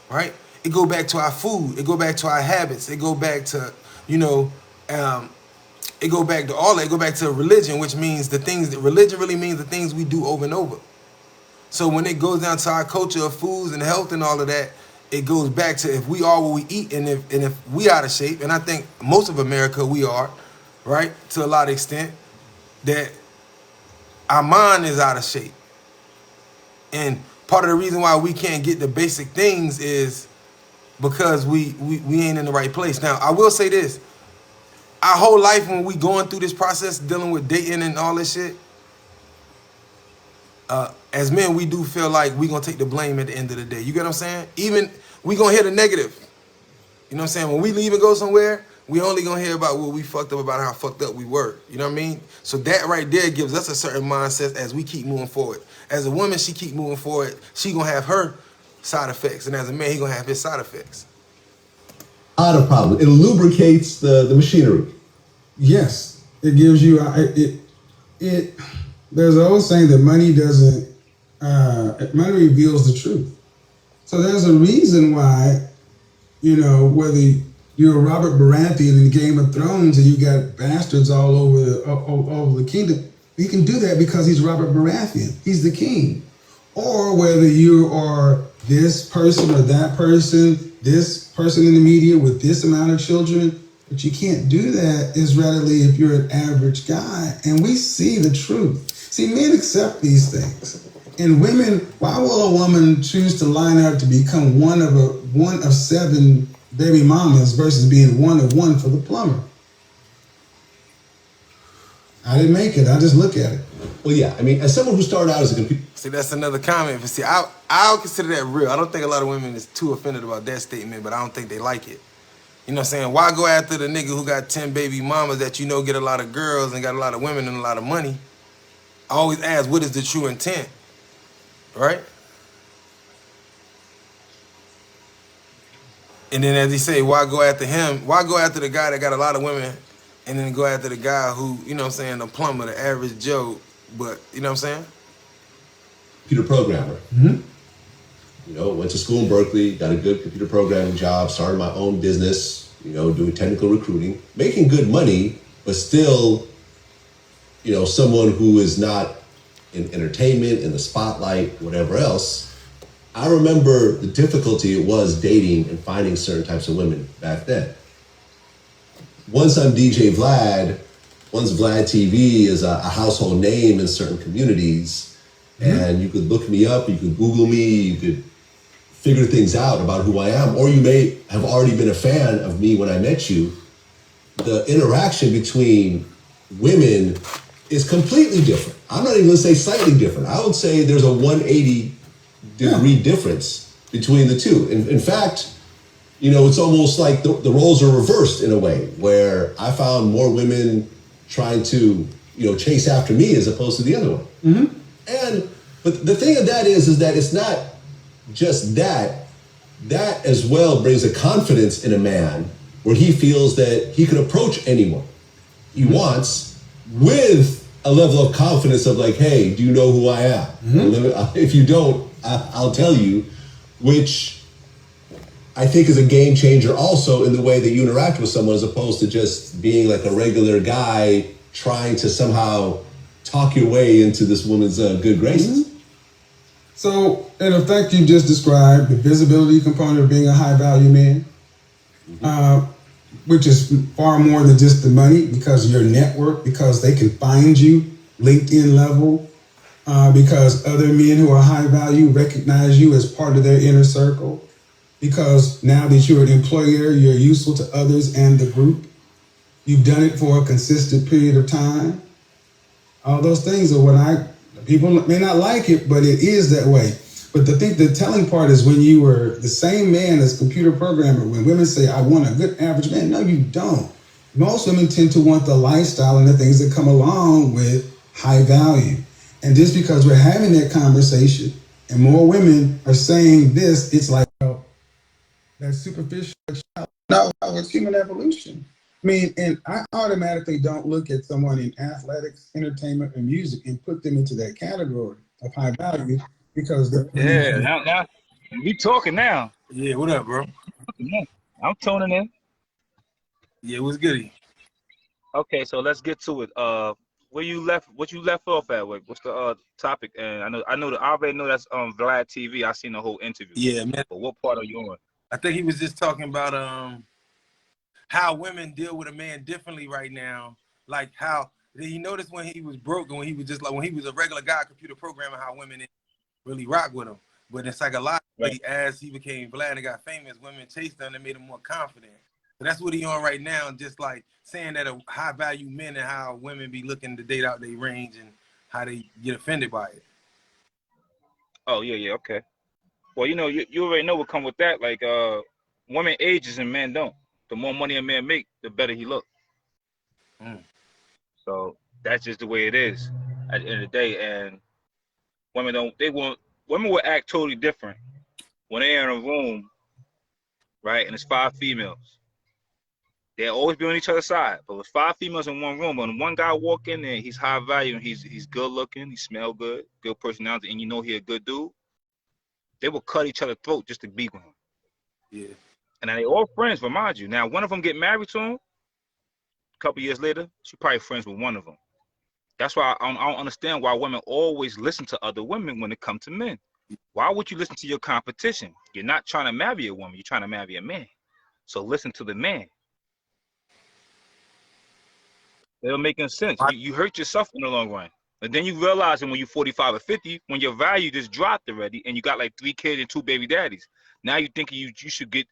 right? It go back to our food. It go back to our habits. It go back to, it go back to all that. It go back to religion, which means religion really means the things we do over and over. So when it goes down to our culture of foods and health and all of that, it goes back to if we are what we eat and if we out of shape, and I think most of America we are, right, to a lot of extent, that our mind is out of shape. And part of the reason why we can't get the basic things is because we ain't in the right place. Now, I will say this. our whole life when we going through this process, dealing with dating and all this shit, as men, we do feel like we gonna take the blame at the end of the day. You get what I'm saying? Even we gonna hear the negative. You know what I'm saying? When we leave and go somewhere, we only gonna hear about what we fucked up, about how fucked up we were. You know what I mean? So that right there gives us a certain mindset as we keep moving forward. As a woman, she keep moving forward. She gonna have her side effects, and as a man, he gonna have his side effects. Not a problem. It lubricates the machinery. Yes, it gives you it. There's an old saying that money doesn't. Money reveals the truth. So there's a reason why, whether you're Robert Baratheon in Game of Thrones and you got bastards all over the kingdom, he can do that because he's Robert Baratheon. He's the king. Or whether you are this person or that person, this person in the media with this amount of children, but you can't do that as readily if you're an average guy. And we see the truth. See, men accept these things. And women, why will a woman choose to line up to become one of 7 baby mamas versus being one of 1 for the plumber? I didn't make it. I just look at it. Well, yeah. I mean, as someone who started out as a computer. See, that's another comment. But see, I'll consider that real. I don't think a lot of women is too offended about that statement, but I don't think they like it. You know what I'm saying? Why go after the nigga who got 10 baby mamas that get a lot of girls and got a lot of women and a lot of money? I always ask, what is the true intent? Right? And then as he say, why go after him? Why go after the guy that got a lot of women and then go after the guy who, you know what I'm saying, the plumber, the average Joe, but, you know what I'm saying? Computer programmer. Mm-hmm. Went to school in Berkeley, got a good computer programming job, started my own business, doing technical recruiting, making good money, but still, someone who is not in entertainment, in the spotlight, whatever else. I remember the difficulty it was dating and finding certain types of women back then. Once I'm DJ Vlad, once Vlad TV is a household name in certain communities, and you could look me up, you could Google me, you could figure things out about who I am, or you may have already been a fan of me when I met you. The interaction between women is completely different. I'm not even gonna say slightly different. I would say there's a 180-degree difference between the two. In fact, it's almost like the roles are reversed in a way, where I found more women trying to, chase after me as opposed to the other one. Mm-hmm. But the thing of that is that it's not just that. That as well brings a confidence in a man where he feels that he can approach anyone he wants with a level of confidence of like, hey, do you know who I am? Mm-hmm. If you don't, I'll tell you, which I think is a game changer also in the way that you interact with someone as opposed to just being like a regular guy trying to somehow talk your way into this woman's good graces. Mm-hmm. So, in effect, you just described the visibility component of being a high-value man, which is far more than just the money, because of your network, because they can find you, LinkedIn level, because other men who are high-value recognize you as part of their inner circle, because now that you're an employer, you're useful to others and the group. You've done it for a consistent period of time. All those things are what people may not like it, but it is that way. But the telling part is when you were the same man as computer programmer, when women say, I want a good average man. No, you don't. Most women tend to want the lifestyle and the things that come along with high value. And just because we're having that conversation and more women are saying this, it's like, oh, that's superficial. No, it's human evolution. I mean, and I automatically don't look at someone in athletics, entertainment, and music and put them into that category of high value because they're now we talking now. Yeah, what up, bro? I'm tuning in. Yeah, what's goody? Okay, so let's get to it. What you left off at? What's the topic? And I already know that's Vlad TV. I seen the whole interview. Yeah, man. But what part are you on? I think he was just talking about how women deal with a man differently right now. Like how he noticed when he was broke and when he was just like when he was a regular guy, computer programmer, how women really rock with him. But it's psychologically, as he became Vlad and got famous, women chased him and made him more confident. So that's what he on right now, just like saying that a high value men and how women be looking to date out their range and how they get offended by it. Oh yeah, okay. Well, you know, you already know what come with that. Like, women ages and men don't. The more money a man make, the better he look. Mm. So that's just the way it is at the end of the day. And women don't. Women will act totally different when they're in a room, right? And it's 5 females. They'll always be on each other's side. But with 5 females in one room, when one guy walk in there, he's high value and he's good looking, he smell good, good personality, and you know he a good dude. They will cut each other's throat just to be with him. Yeah. And now they all friends, but mind you, now one of them get married to him. A couple years later, she probably friends with one of them. That's why I don't understand why women always listen to other women when it comes to men. Why would you listen to your competition? You're not trying to marry a woman. You're trying to marry a man. So listen to the man. It'll make sense. You hurt yourself in the long run. And then you realize that when you're 45 or 50, when your value just dropped already and you got like 3 kids and 2 baby daddies, now you think you should get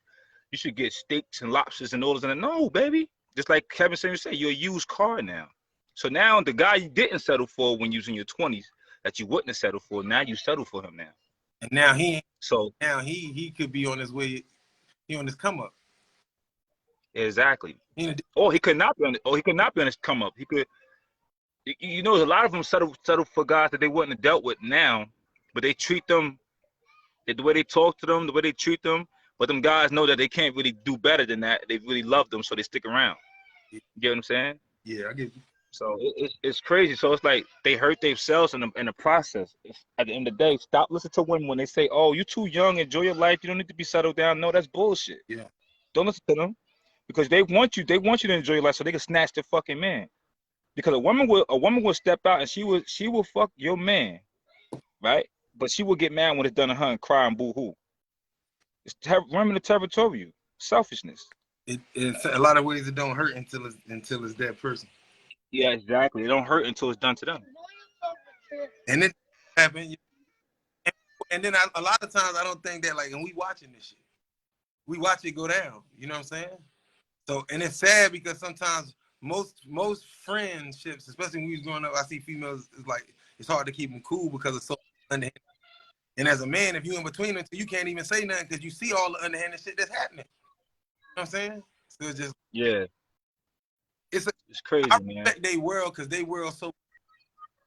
steaks and lobsters and oils. And no, baby. Just like Kevin said, you're a used car now. So now the guy you didn't settle for when you was in your 20s that you wouldn't have settled for, now you settle for him now. And now he could be on his way, he on his come up. Exactly. He could not be on his come up. He could, you know, a lot of them settle for guys that they wouldn't have dealt with now, but they treat them the way they talk to them, the way they treat them. But them guys know that they can't really do better than that. They really love them, so they stick around. You get what I'm saying? Yeah, I get you. So it's crazy. So it's like they hurt themselves in the process. At the end of the day, stop listening to women when they say, "Oh, you're too young. Enjoy your life. You don't need to be settled down." No, that's bullshit. Yeah. Don't listen to them because they want you. They want you to enjoy your life so they can snatch their fucking man. Because a woman will step out and she will fuck your man, right? But she will get mad when it's done to her and cry and boo hoo. It's women are territorial, selfishness. It's a lot of ways it don't hurt until it's that person. Yeah, exactly. It don't hurt until it's done to them. And it happen. And then a lot of times I don't think that, like, and we watching this shit, we watch it go down. You know what I'm saying? So, and it's sad because sometimes most friendships, especially when we was growing up, I see females, it's like it's hard to keep them cool because it's so underhanded. And as a man, if you in between them, you can't even say nothing because you see all the underhanded shit that's happening. You know what I'm saying? So it's just it's crazy, I man. respect their world because they world so.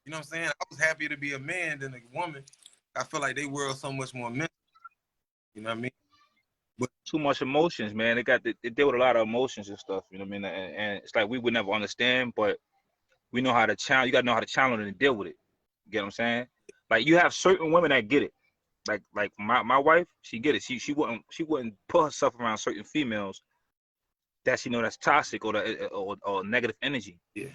You know what I'm saying? I was happier to be a man than a woman. I feel like they world so much more mental. You know what I mean? But too much emotions, man. They deal with a lot of emotions and stuff. You know what I mean? And it's like we would never understand, but we know how to challenge. You gotta know how to challenge and deal with it. You get what I'm saying? Like you have certain women that get it. Like my wife, she get it. She wouldn't put herself around certain females that she know that's toxic or negative energy. Yeah.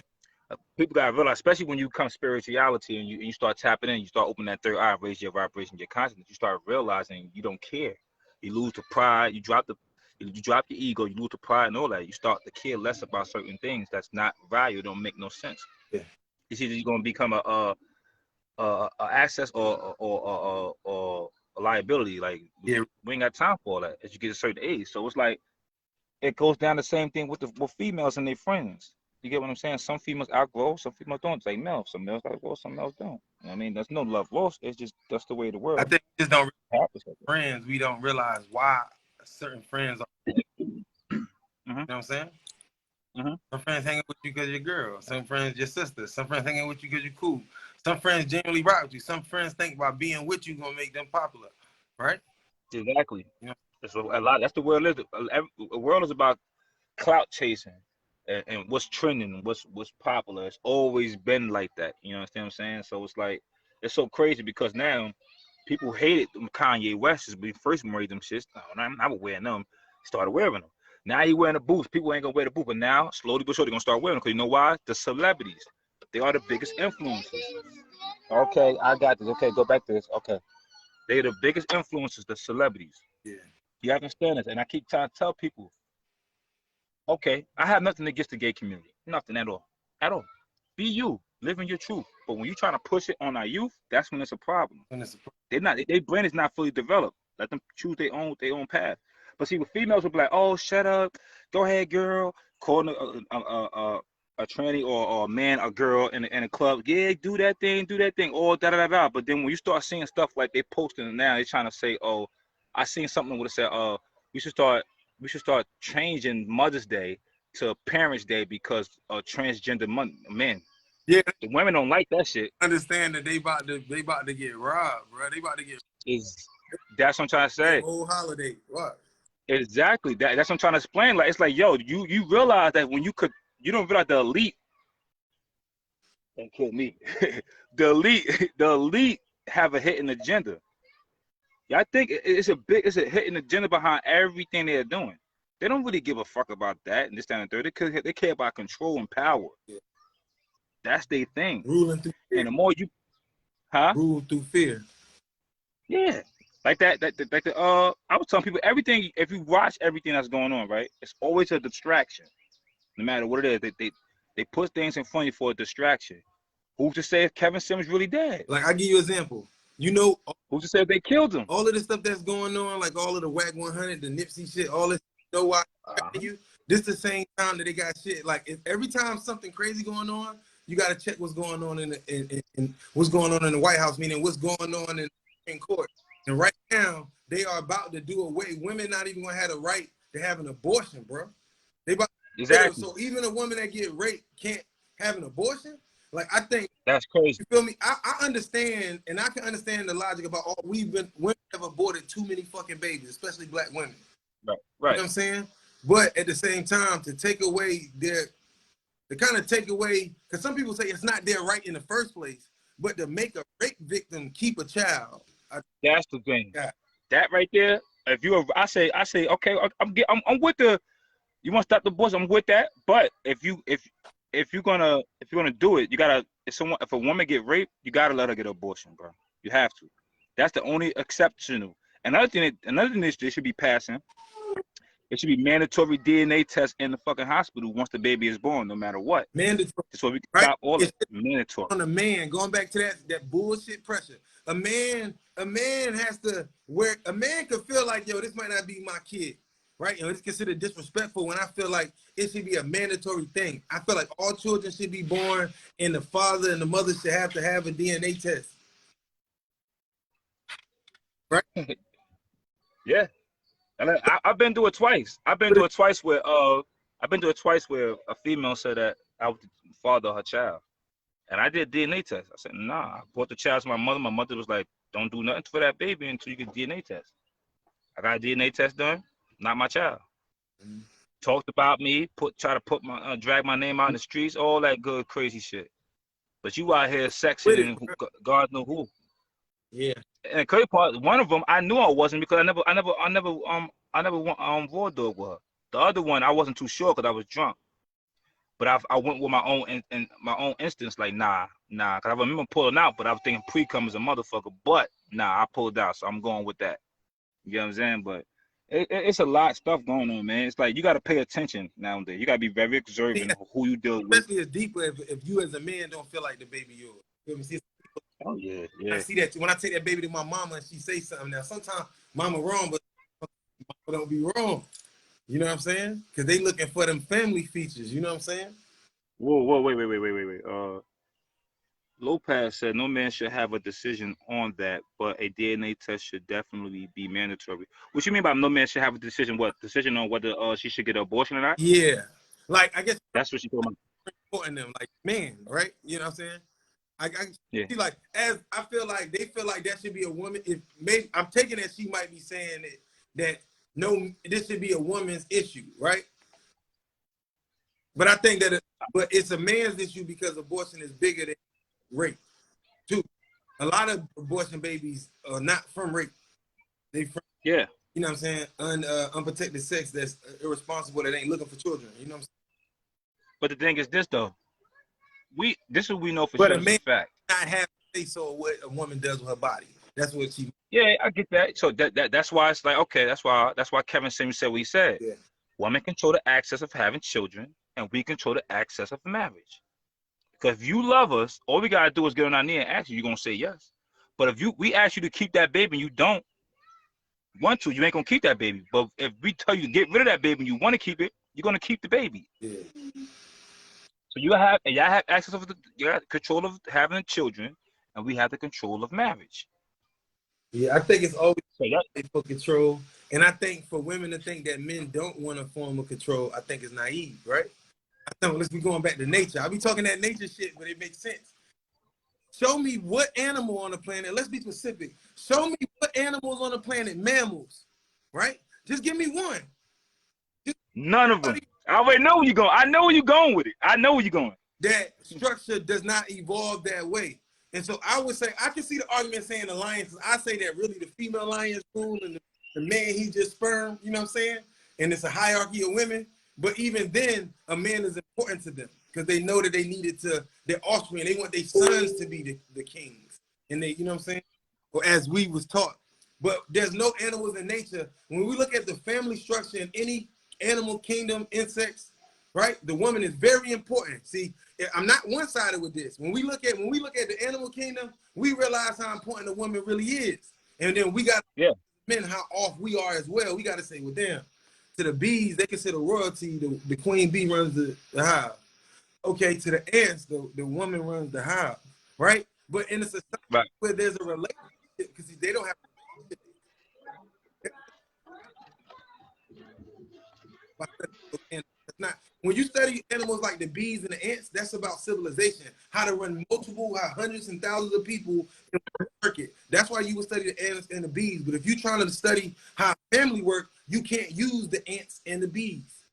People gotta realize, especially when you come spirituality and you start tapping in, you start opening that third eye, raise your vibration, your consciousness. You start realizing you don't care. You lose the pride. You drop your ego. You lose the pride and all that. You start to care less about certain things that's not value. Don't make no sense. Yeah. It's either you're gonna become a access or a liability. Like we ain't got time for all that as you get a certain age. So it's like it goes down the same thing with females and their friends. You get what I'm saying? Some females outgrow, some females don't. It's like males. Some males outgrow, some males don't. You know what I mean? There's no love lost. It's just that's the way of the world. I think we just don't friends. We don't realize why certain friends are. You know what I'm saying? Some friends hanging with you because you're a girl. Some friends your sister. Some friends hanging with you because you're cool. Some friends genuinely rock with you. Some friends think by being with you gonna make them popular, right? Exactly. You know? That's a lot. That's the world. The world is about clout chasing and what's trending, what's popular. It's always been like that. You know what I'm saying? So it's like it's so crazy because now people hated Kanye West when he first married them shits. I was wearing them. Started wearing them. Now he wearing the boots. People ain't gonna wear the boot, but now slowly but surely they're gonna start wearing them because you know why? The celebrities. They are the biggest influencers. Okay, I got this. Okay, go back to this. Okay. They're the biggest influencers, the celebrities. Yeah. You understand this? And I keep trying to tell people, okay, I have nothing against the gay community. Nothing at all. At all. Be you. Live in your truth. But when you're trying to push it on our youth, that's when it's a problem. Their brain is not fully developed. Let them choose their own path. But see, with females will be like, "Oh, shut up, go ahead, girl," calling a tranny or a man a girl in a club. Yeah, do that thing, all da da da da. But then when you start seeing stuff like they posting now, they trying to say, "Oh, I seen something where it said, we should start changing Mother's Day to Parents' Day because of transgender men." Yeah, The women don't like that shit. understand that they about to get robbed, bro. They about to get Is That's what I'm trying to their say. whole holiday. What? Exactly. That's what I'm trying to explain. Like, it's like, yo, you realize that when you don't realize the elite, don't kill me. The elite have a hidden agenda. Yeah, I think it's a hidden agenda behind everything they're doing. They don't really give a fuck about that and this, that, and the third. They care about control and power. Yeah. That's their thing. Ruling through fear. And the more you, huh? Rule through fear. Yeah. Like that, I was telling people everything. If you watch everything that's going on, right, it's always a distraction. No matter what it is, they put things in front of you for a distraction. Who's to say if Kevin Simmons really dead? Like, I give you an example. You know, Who's to say if they killed him? all of the stuff that's going on, like all of the WAC 100, the Nipsey shit, all this. You know why? This the same time that they got shit. Like, every time something crazy going on, you got to check what's going on in what's going on in the White House, meaning what's going on in court. And right now, they are about to do away. Women not even gonna have the right to have an abortion, bro. They about Exactly. So even a woman that get raped can't have an abortion. Like, I think That's crazy. you feel me? I understand, and I can understand the logic about women have aborted too many fucking babies, especially black women. Right. You know what I'm saying? But at the same time, to take away because some people say it's not their right in the first place, but to make a rape victim keep a child. That's the thing. Yeah. That right there. If I say, okay, I'm with the. You want to stop the abortion? I'm with that. But if you're gonna do it, you gotta. If a woman get raped, you gotta let her get an abortion, bro. You have to. That's the only exceptional. Another thing they should be passing. It should be mandatory DNA tests in the fucking hospital once the baby is born, no matter what. Mandatory. So we can stop all of it. Mandatory. On a man, going back to that bullshit pressure. A man has to wear. A man could feel like, yo, this might not be my kid, right? It's considered disrespectful when I feel like it should be a mandatory thing. I feel like all children should be born, and the father and the mother should have to have a DNA test, right? Yeah. And I've been through it twice. I've been through it twice where a female said that I was the father of her child. And I did DNA test. I said, nah. I brought the child to my mother. My mother was like, don't do nothing for that baby until you get DNA test. I got a DNA test done, not my child. Mm-hmm. Talked about me, try to drag my name out in the streets, all that good crazy shit. But you out here sexing and God know who. Yeah. And the crazy part, one of them I knew I wasn't because I never raw dog with her. The other one I wasn't too sure because I was drunk. But I went with my own instincts, like nah, because I remember pulling out, but I was thinking pre-cum is a motherfucker. But nah, I pulled out, so I'm going with that. You know what I'm saying? But it's a lot of stuff going on, man. It's like you got to pay attention nowadays. You got to be very observant of who you deal with. Especially as deeper if you as a man don't feel like the baby yours. You see, oh yeah. I see that when I take that baby to my mama and she say something. Now sometimes mama wrong, but mama don't be wrong. You know what I'm saying? Because they looking for them family features. You know what I'm saying? Whoa, wait. Lopez said no man should have a decision on that, but a DNA test should definitely be mandatory. What you mean by no man should have a decision? What decision on whether she should get an abortion or not? Yeah, like I guess that's what she told me. Important them, like man, right? You know what I'm saying? I see, like as I feel like they feel like that should be a woman. If maybe I'm taking that she might be saying that no, this should be a woman's issue, right? But I think that it's a man's issue because abortion is bigger than rape. Too, a lot of abortion babies are not from rape. They from you know what I'm saying, unprotected sex that's irresponsible, that ain't looking for children. You know what I'm saying? But the thing is this though, this is what we know for sure. But a man fact. Not have to say so what a woman does with her body. That's what she. Yeah, I get that. So that's why it's like okay, that's why Kevin Simmons said what he said. Yeah. Women control the access of having children, and we control the access of marriage. Because if you love us, all we gotta do is get on our knee and ask you. You're gonna say yes. But if we ask you to keep that baby and you don't, want to, you ain't gonna keep that baby. But if we tell you to get rid of that baby and you want to keep it, you're gonna keep the baby. Yeah. So y'all have access of you have control of having children, and we have the control of marriage. Yeah, I think it's always So that, for control. And I think for women to think that men don't want a form of control, I think is naive, right? I think let's be going back to nature. I be talking that nature shit, but it makes sense. Show me what animal on the planet, let's be specific. Show me what animals on the planet, mammals, right? Just give me one. none of them. I already know where you're going. I know where you're going with it. I know where you're going. That structure does not evolve that way. And so I would say, I can see the argument saying the lions, I say that really the female lions rule and the man, he just sperm, you know what I'm saying? And it's a hierarchy of women. But even then, a man is important to them because they know that they needed to, their offspring, they want their sons to be the kings. And they, you know what I'm saying? Or as we was taught. But there's no animals in nature. When we look at the family structure in any animal kingdom, insects, right? The woman is very important. See, I'm not one-sided with this. When we look at the animal kingdom, we realize how important the woman really is. And then we got men how off we are as well. We got to say, well, damn, to the bees, they consider royalty. The queen bee runs the hive. Okay, to the ants, the woman runs the hive, right? But in a society where there's a relationship, because they don't have it's not when you study animals like the bees and the ants, that's about civilization, how to run how hundreds and thousands of people in one circuit. That's why you would study the ants and the bees. But if you're trying to study how family work, you can't use the ants and the bees.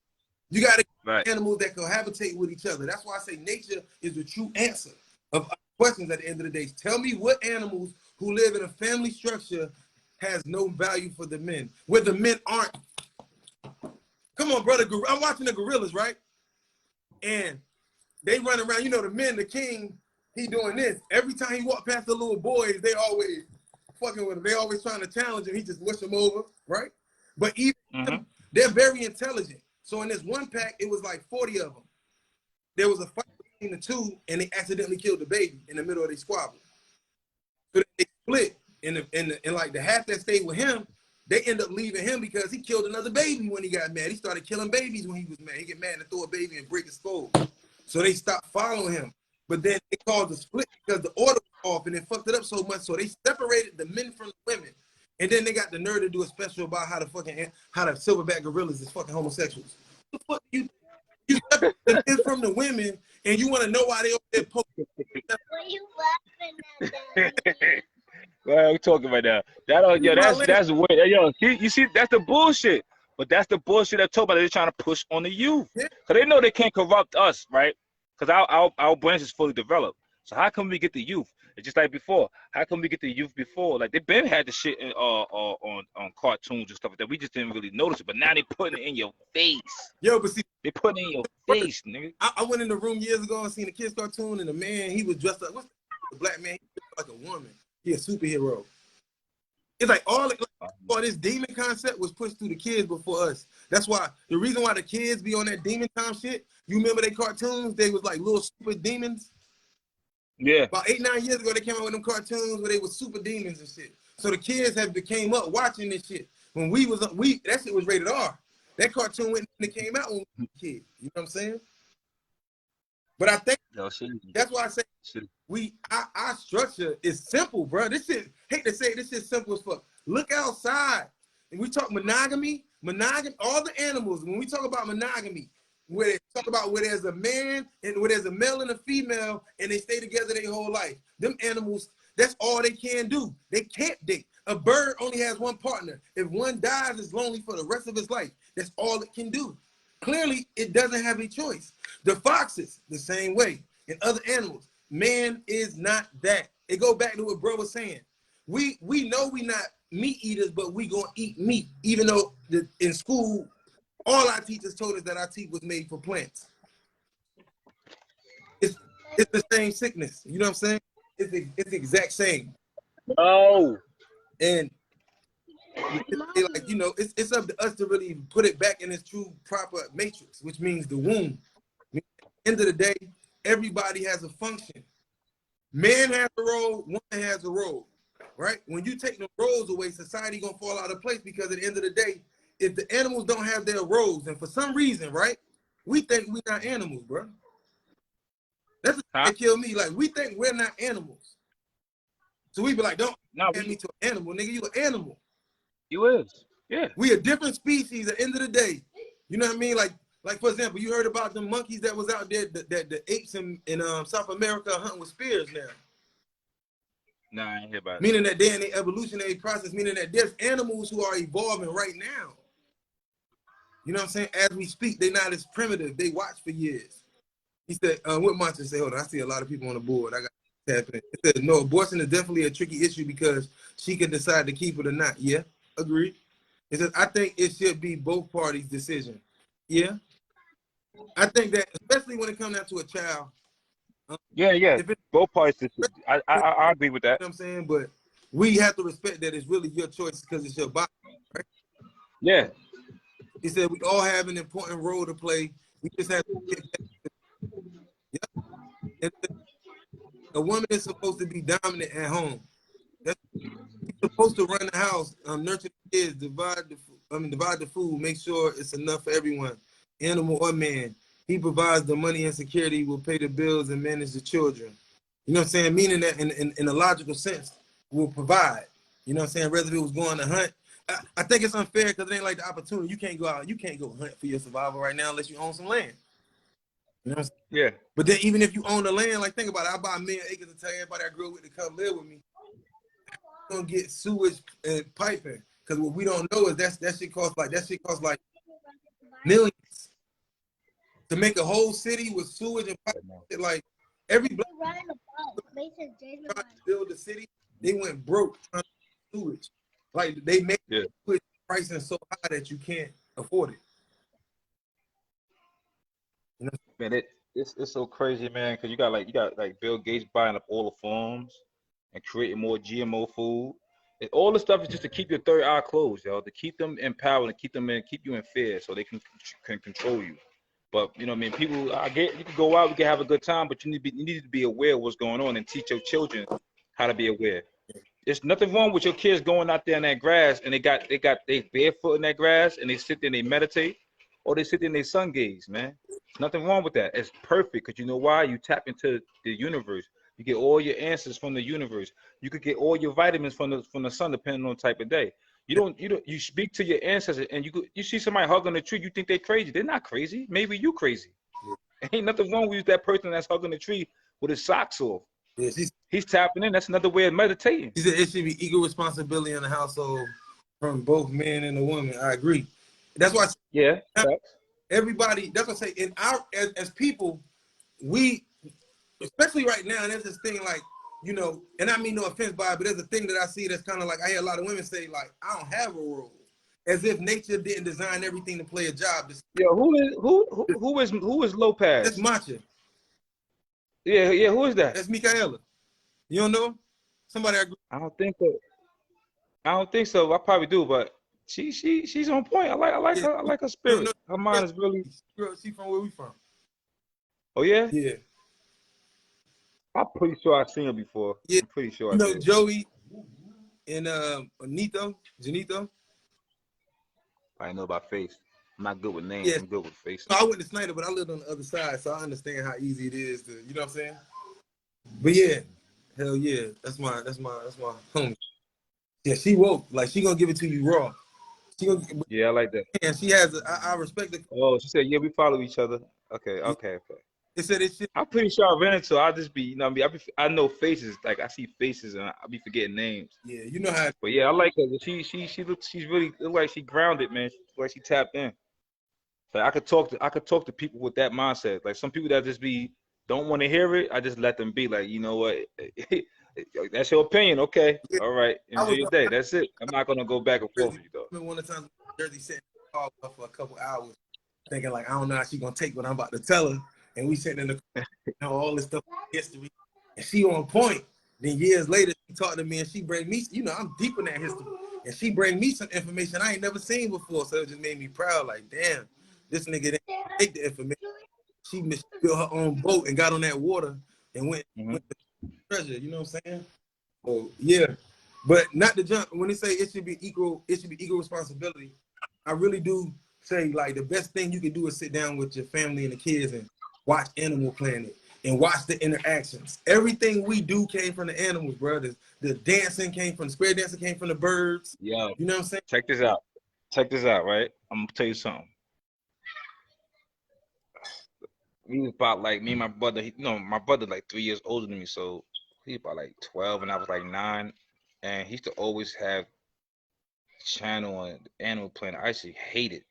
You got to get animals that cohabitate with each other. That's why I say nature is the true answer of questions at the end of the day. Tell me what animals who live in a family structure has no value for the men, where the men aren't. Come on, brother. I'm watching the gorillas, right? And they run around. You know, the men, the king, he doing this. Every time he walk past the little boys, they always fucking with him. They always trying to challenge him. He just mush them over, right? But even them, they're very intelligent. So in this one pack, it was like 40 of them. There was a fight between the two, and they accidentally killed the baby in the middle of their squabble. So they split, and like the half that stayed with him, they end up leaving him because he killed another baby when he got mad. He started killing babies when he was mad. He get mad and throw a baby and break his skull. So they stopped following him. But then they caused a split because the order was off and it fucked it up so much. So they separated the men from the women. And then they got the nerve to do a special about how the silverback gorillas is fucking homosexuals. What the fuck you separate the men from the women and you want to know why they over there poking? What are you laughing at? Well, we're talking right now. That's weird. Yo, you see, that's the bullshit. But that's the bullshit that talk about they're trying to push on the youth. Because they know they can't corrupt us, right? Because our branch is fully developed. So how come we get the youth? It's just like before. How come we get the youth before? Like, they been had the shit on cartoons and stuff like that. We just didn't really notice it. But now they putting it in your face. Yo, but see, they putting it in your face, nigga. I went in the room years ago and seen a kid's cartoon, and the man, he was dressed up. What's the black man? He dressed like a woman. He a superhero. It's like all this demon concept was pushed through the kids before us. That's why the reason why the kids be on that demon time shit. You remember they cartoons? They was like little super demons. Yeah. About 8-9 years ago, they came out with them cartoons where they were super demons and shit. So the kids came up watching this shit. When that shit was rated R. That cartoon went and it came out when we were kids. You know what I'm saying? But I think that's why I say our structure is simple, bro. This shit, hate to say it, this shit simple as fuck. Look outside. And we talk monogamy, all the animals, when we talk about monogamy, where they talk about where there's a man and where there's a male and a female and they stay together their whole life. Them animals, that's all they can do. They can't date. A bird only has one partner. If one dies, it's lonely for the rest of his life. That's all it can do. Clearly, it doesn't have a choice. The foxes, the same way, and other animals. Man is not that. It go back to what bro was saying. We know we not meat eaters, but we gonna eat meat, even though in school, all our teachers told us that our teeth was made for plants. It's the same sickness. You know what I'm saying? It's the exact same. Oh. And like, you know, it's up to us to really put it back in its true proper matrix, which means the womb. At the end of the day, everybody has a function. Man has a role, woman has a role. right? When you take the roles away, society gonna fall out of place because at the end of the day, if the animals don't have their roles, and for some reason, right, we think we're not animals, bro. That's the thing that killed me. Like, we think we're not animals. So we be like, don't add me to an animal, nigga. You an animal. You is. Yeah. We a different species at the end of the day. You know what I mean? Like for example, you heard about the monkeys that was out there, the apes in South America hunting with spears now. Nah, I ain't hear about it. Meaning that they're in the evolutionary process, meaning that there's animals who are evolving right now. You know what I'm saying? As we speak, they're not as primitive. They watch for years. He said, what Monster said, hold on, I see a lot of people on the board. I got tapping. He said, no, abortion is definitely a tricky issue because she can decide to keep it or not. Yeah, agreed. He says, I think it should be both parties' decision. Yeah. I think that, especially when it comes down to a child. Yeah. Both parties. I agree with that. You know what I'm saying? But we have to respect that it's really your choice because it's your body, right? Yeah. He said, we all have an important role to play. We just have to get back. Yep. A woman is supposed to be dominant at home. She's supposed to run the house, nurture the kids, divide the food, make sure it's enough for everyone, animal or man. He provides the money and security, will pay the bills and manage the children. You know what I'm saying? Meaning that in a logical sense, will provide. You know what I'm saying? Whether it was going to hunt. I think it's unfair because it ain't like the opportunity. You can't go out, you can't go hunt for your survival right now unless you own some land. You know what I'm saying? Yeah. But then even if you own the land, like think about it, I buy a million acres to tell everybody I grew up with to come live with me. We're gonna get sewage and piping. Because what we don't know is that shit costs like millions. To make a whole city with sewage and piping, like every block to build the city, they went broke trying to sewage. Like they made sewage pricing so high that you can't afford it. You know? Man, it's so crazy, man, because you got like Bill Gates buying up all the farms and creating more GMO food. And all the stuff is just to keep your third eye closed, yo, to keep them in power and keep you in fear so they can control you. But you know what I mean, people, you can go out, we can have a good time, but you need to be aware of what's going on and teach your children how to be aware. There's nothing wrong with your kids going out there in that grass and they barefoot in that grass and they sit there and they meditate, or they sit there and they sun gaze, man. There's nothing wrong with that. It's perfect because you know why? You tap into the universe. You get all your answers from the universe. You could get all your vitamins from the sun, depending on the type of day. You speak to your ancestors, and you see somebody hugging a tree, you think they're crazy. They're not crazy. Maybe you crazy. Ain't nothing wrong with that person that's hugging a tree with his socks off. Yes, he's tapping in. That's another way of meditating. He said it should be equal responsibility in the household from both men and the woman. I agree. That's why. Everybody. That's what I say. In our as people, we, especially right now, there's this thing like, you know, and I mean no offense by it, but there's a thing that I see that's kind of like I hear a lot of women say like, I don't have a role, as if nature didn't design everything to play a job. Yo, who is Lopez? That's Matcha. Yeah. Who is that? That's Michaela. You don't know? Somebody agree? I don't think so. I probably do, but she's on point. I like her. I like her spirit. Her mind is really. She from where we from? Oh yeah. Yeah. I'm pretty sure I've seen her before. Yeah. I'm pretty sure. You know Joey and Janito. I know about face. I'm not good with names. Yeah. I'm good with faces. I went to Snyder, but I lived on the other side, so I understand how easy it is to, you know what I'm saying? But yeah, hell yeah, that's my homie. Yeah, she woke. Like she gonna give it to you raw. Yeah, I like that. And she has I respect it. Oh, she said, yeah, we follow each other. Okay. It said it shit. I'm pretty sure I ran into her. I'll just be, you know what I mean? I know faces. Like I see faces and I'll be forgetting names. Yeah, you know how. But yeah, I like her. She's really look like she grounded, man. She look like she tapped in. So I could talk to people with that mindset. Like some people that just don't want to hear it. I just let them be. Like, you know what? That's your opinion. Okay. Yeah. All right. Enjoy your day. That's it. I'm not gonna go back and forth with you though. One of the times Jersey sat for a couple hours, thinking like, I don't know how she gonna take what I'm about to tell her. And we sitting in the you know, all this stuff history. And she on point. Then years later, she talked to me and she bring me, you know, I'm deep in that history. And she bring me some information I ain't never seen before. So it just made me proud. Like, damn, this nigga didn't take the information. She built her own boat and got on that water and went to treasure. You know what I'm saying? So yeah. But not to jump. When they say it should be equal responsibility, I really do say like the best thing you can do is sit down with your family and the kids and watch Animal Planet and watch the interactions. Everything we do came from the animals, bro. The dancing came from the square dancing came from the birds. Yo, You know what I'm saying? check this out. Check this out, right? I'm gonna tell you something. We was about like me and my brother. My brother like 3 years older than me, so he about like 12 and I was like 9. And he used to always have channel on Animal Planet. I actually hate it.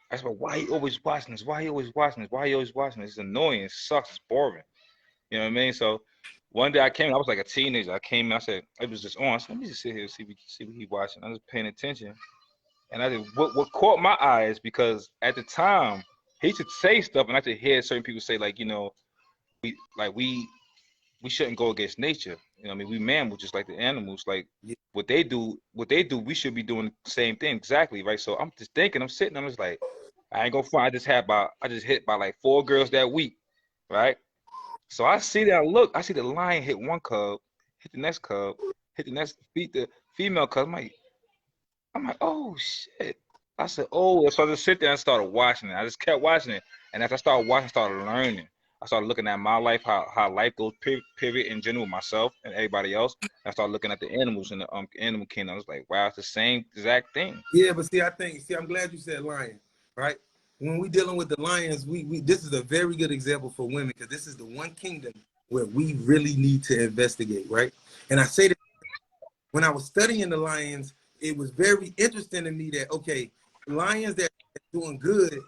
I said, why he always watching this? Why he always watching this? Why he always watching this? It's annoying. It sucks. It's boring. You know what I mean? So one day I came. I was like a teenager. I came. I said it was just on. I said, let me just sit here and see what he watching. I was paying attention, and I said, what caught my eye is because at the time he should say stuff, and I could hear certain people say like, we shouldn't go against nature. You know what I mean? We mammals just like the animals. Like Yeah. what they do, we should be doing the same thing exactly, right? So I'm just thinking, I'm sitting, I'm just like, I ain't gonna front. I just hit by like 4 girls that week, right? So I see that I see the lion hit one cub, hit the next cub, hit the next, beat the female cub. I'm like, oh shit. I said, oh, so I just sit there and started watching it. I just kept watching it. And as I started watching, I started learning. I started looking at my life, how life goes, period, in general, myself and everybody else. I started looking at the animals in the animal kingdom. I was like, wow, it's the same exact thing. Yeah, but see, I'm glad you said lion, right? When we dealing with the lions, we this is a very good example for women because this is the one kingdom where we really need to investigate, right? And I say that when I was studying the lions, it was very interesting to me that okay, lions that are doing good,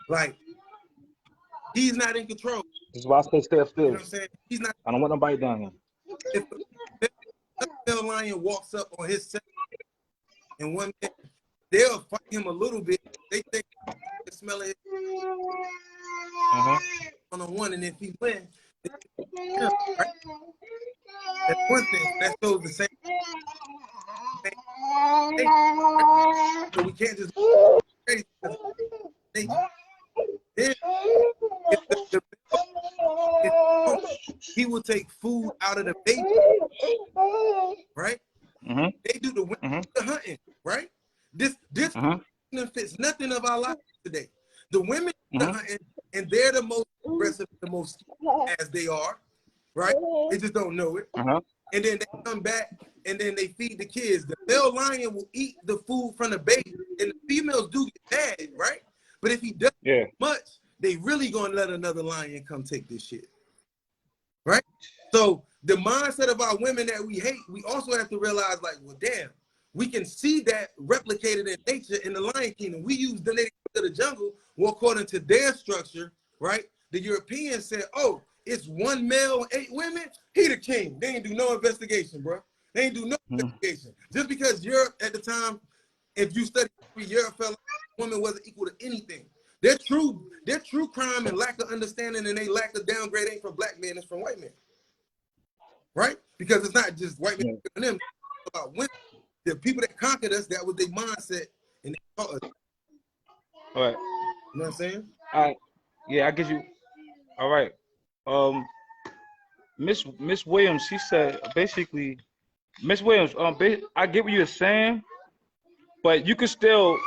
like he's not in control. This is why I stay You know upstairs. what I'm saying? He's not. I don't want nobody down here. If a male lion walks up on his set and one man, they'll fight him a little bit. They think they smell it one-on-one, and if he wins, right? That's one thing. That shows the same thing. Right? So we can't just crazy. Then he will take food out of the baby, right? They do the hunting, right? This fits nothing of our life today. The women do the hunting, and they're the most aggressive, the most as they are, right? They just don't know it. And then they come back and then they feed the kids. The male lion will eat the food from the baby, and the females do get mad, right? But if he doesn't much, they really gonna let another lion come take this shit, right? So the mindset of our women that we hate, we also have to realize, like, well, damn, we can see that replicated in nature in the Lion Kingdom. We use the native of the jungle, well, according to their structure, right? The Europeans said, oh, it's 1 male and 8 women. He the king. They ain't do no investigation, bro. They ain't do no investigation. Just because Europe at the time, if you study Europe, felt like women wasn't equal to anything. Their true crime and lack of understanding and they lack of downgrade ain't from black men, it's from white men. Right? Because it's not just white men and them, it's about women. The people that conquered us, that was their mindset, and they taught us. All right. You know what I'm saying? All right. Yeah, I get you. All right. Miss Williams, she said basically, Miss Williams, I get what you're saying, but you could still,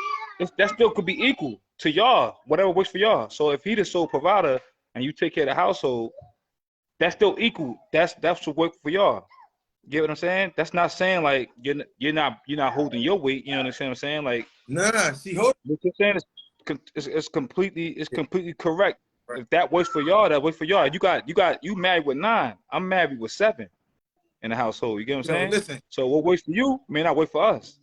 that still could be equal to y'all, whatever works for y'all. So if he the sole provider and you take care of the household, that's still equal. That's what work for y'all. Get what I'm saying? That's not saying like you're not holding your weight. You know what I'm saying? Like, nah, she hold. What you're saying is completely correct. Right. If that works for y'all, that works for y'all. You married with 9. I'm married with 7 in the household. You get what I'm saying? Listen. So what works for you may not work for us.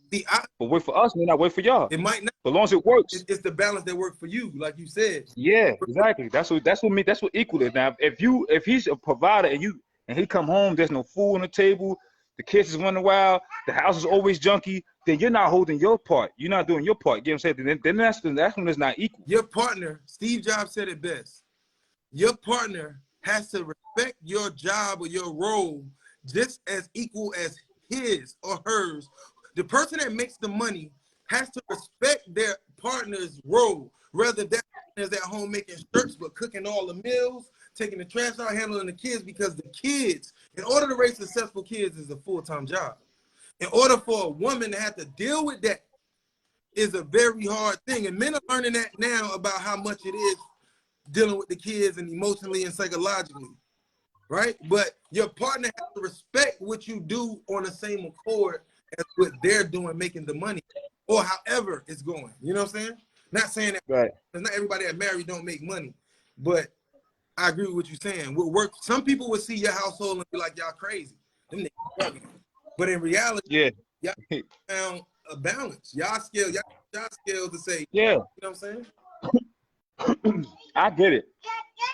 But work for us may not work for y'all. It might not. As long as it works. It's the balance that works for you, like you said. Yeah, exactly. That's what equal is. Now, if he's a provider and he come home, there's no food on the table, the kids is running wild, the house is always junky, then you're not holding your part. You're not doing your part. You know what I'm saying? Then that's when it's not equal. Your partner, Steve Jobs said it best. Your partner has to respect your job or your role just as equal as his or hers. The person that makes the money has to respect their partner's role, whether that is at home making shirts but cooking all the meals, taking the trash out, handling the kids, because the kids, in order to raise successful kids, is a full-time job. In order for a woman to have to deal with that is a very hard thing. And men are learning that now about how much it is dealing with the kids and emotionally and psychologically, right? But your partner has to respect what you do on the same accord as what they're doing, making the money, or however it's going. You know what I'm saying? Not saying that Right. not everybody that married don't make money, but I agree with what you're saying. What work? Some people would see your household and be like, "Y'all crazy." Them niggas struggling. But in reality, Yeah. y'all found a balance. Y'all scale to say, Yeah. you know what I'm saying? I get it.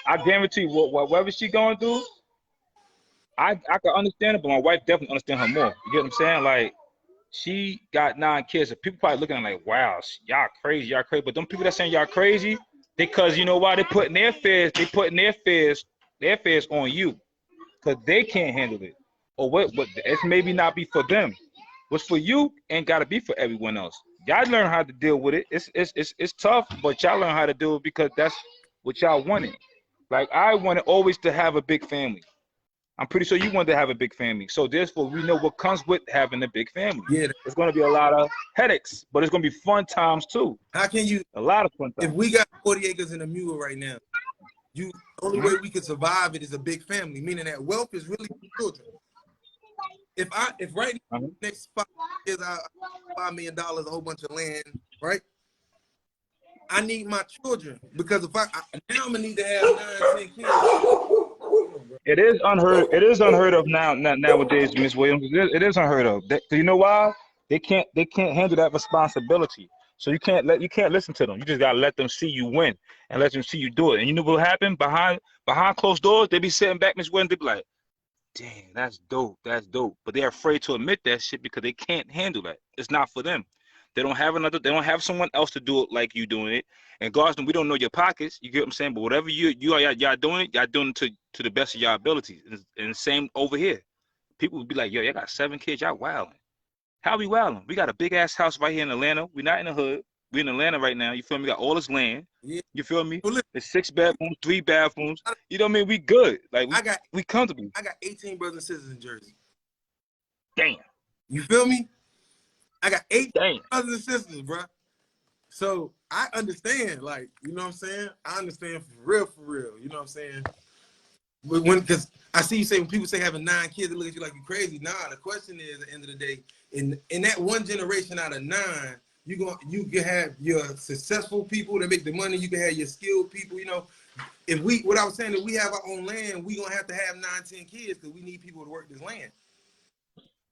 I guarantee you, whatever she going through, I can understand it, but my wife definitely understand her more. You get what I'm saying? Like, she got 9 kids, and people probably looking at her like, wow, y'all crazy, y'all crazy. But them people that saying y'all crazy, because you know why? They putting their fears on you, because they can't handle it. Or what it's maybe not be for them. What's for you ain't gotta be for everyone else. Y'all learn how to deal with it. It's tough, but y'all learn how to do it because that's what y'all wanted. Like, I wanted always to have a big family. I'm pretty sure you wanted to have a big family. So therefore, we know what comes with having a big family. Yeah. It's going to be a lot of headaches, but it's going to be fun times too. How can you? A lot of fun times. If we got 40 acres in a mule right now, the only way we could survive it is a big family, meaning that wealth is really children. If right now, next 5 years, $5 million, a whole bunch of land, right? I need my children, because if now I'm gonna need to have 9, 10 kids. It is unheard. It is unheard of nowadays, Miss Williams. It is unheard of. You know why? They can't handle that responsibility. So you can't listen to them. You just gotta let them see you win and let them see you do it. And you know what happened behind closed doors? They be sitting back, Miss Williams. They be like, "Dang, that's dope. That's dope." But they're afraid to admit that shit because they can't handle that. It's not for them. They don't have someone else to do it like you doing it. And guys, we don't know your pockets. You get what I'm saying? But whatever y'all doing it, y'all doing it to the best of your abilities. And same over here. People would be like, "Yo, y'all got 7 kids. Y'all wilding." How we wilding? We got a big ass house right here in Atlanta. We're not in the hood. We're in Atlanta right now. You feel me? We got all this land. Yeah. You feel me? Well, It's 6 bedrooms, 3 bathrooms. You know what I mean? We good. Like, we comfortable. I got 18 brothers and sisters in Jersey. Damn. You feel me? I got 8 Damn. brothers and sisters, bro. So I understand, like, you know what I'm saying? I understand for real. You know what I'm saying? Because I see you say, when people say having 9 kids, they look at you like you're crazy. Nah, the question is, at the end of the day, in that one generation out of 9, you can have your successful people that make the money. You can have your skilled people. You know, if we have our own land, we gonna have to have 9, 10 kids because we need people to work this land.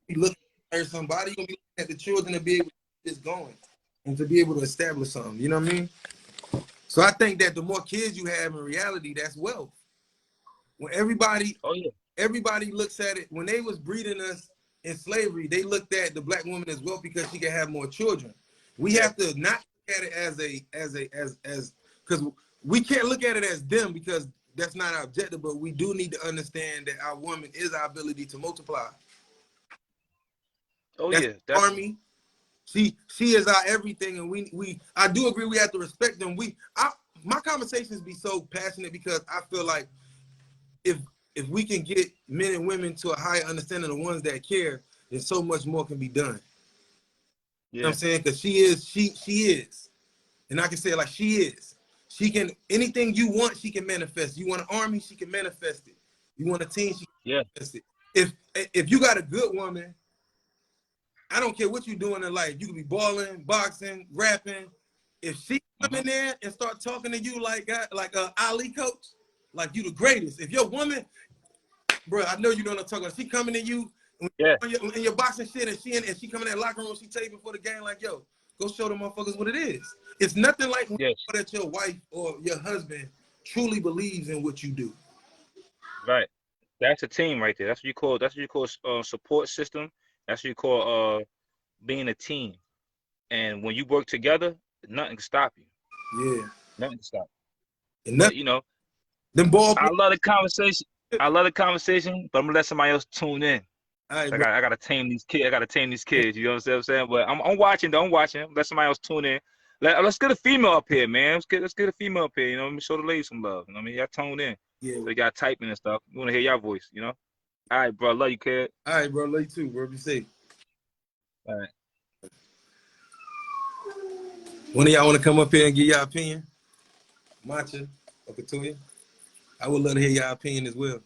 You look at somebody, you're gonna be looking at the children to be able to get this going and to be able to establish something. You know what I mean? So I think that the more kids you have, in reality, that's wealth. When everybody looks at it, when they was breeding us in slavery, they looked at the black woman as wealth because she could have more children. We have to not look at it as because we can't look at it as them, because that's not our objective, but we do need to understand that our woman is our ability to multiply. Oh, that's yeah. That's army. She is our everything, and I do agree we have to respect them. My conversations be so passionate because I feel like if we can get men and women to a higher understanding of the ones that care, then so much more can be done. Yeah. You know what I'm saying? Because she is. And I can say it like she is. She can, anything you want, she can manifest. You want an army, she can manifest it. You want a team, she can manifest it. If you got a good woman, I don't care what you're doing in life. You can be balling, boxing, rapping. If she come in there and start talking to you like a Ali coach, like you the greatest. If your woman, bro, I know you know what I'm talking about. She coming to you in your boxing shit, and she coming in that locker room, she tell you before the game, like, yo, go show them motherfuckers what it is. It's nothing like when you know that your wife or your husband truly believes in what you do. right. That's a team right there. That's what you call support system. That's what you call being a team. And when you work together, nothing can stop you. Yeah. Nothing can stop you. And But, you know, I love the conversation. But I'm gonna let somebody else tune in. Right, I gotta tame these kids. You know what I'm saying? But I'm watching. Let somebody else tune in. Let's get a female up here, man. Let's get a female up here. You know, let me show the ladies some love. You know what I mean? Y'all tune in. Yeah. So y'all typing and stuff. We wanna hear your voice. You know. All right, bro. Love you, kid. All right, bro. Love you too, bro. Be safe. All right. One of y'all want to come up here and give y'all opinion? Matcha or Katuya? I would love to hear y'all opinion as well.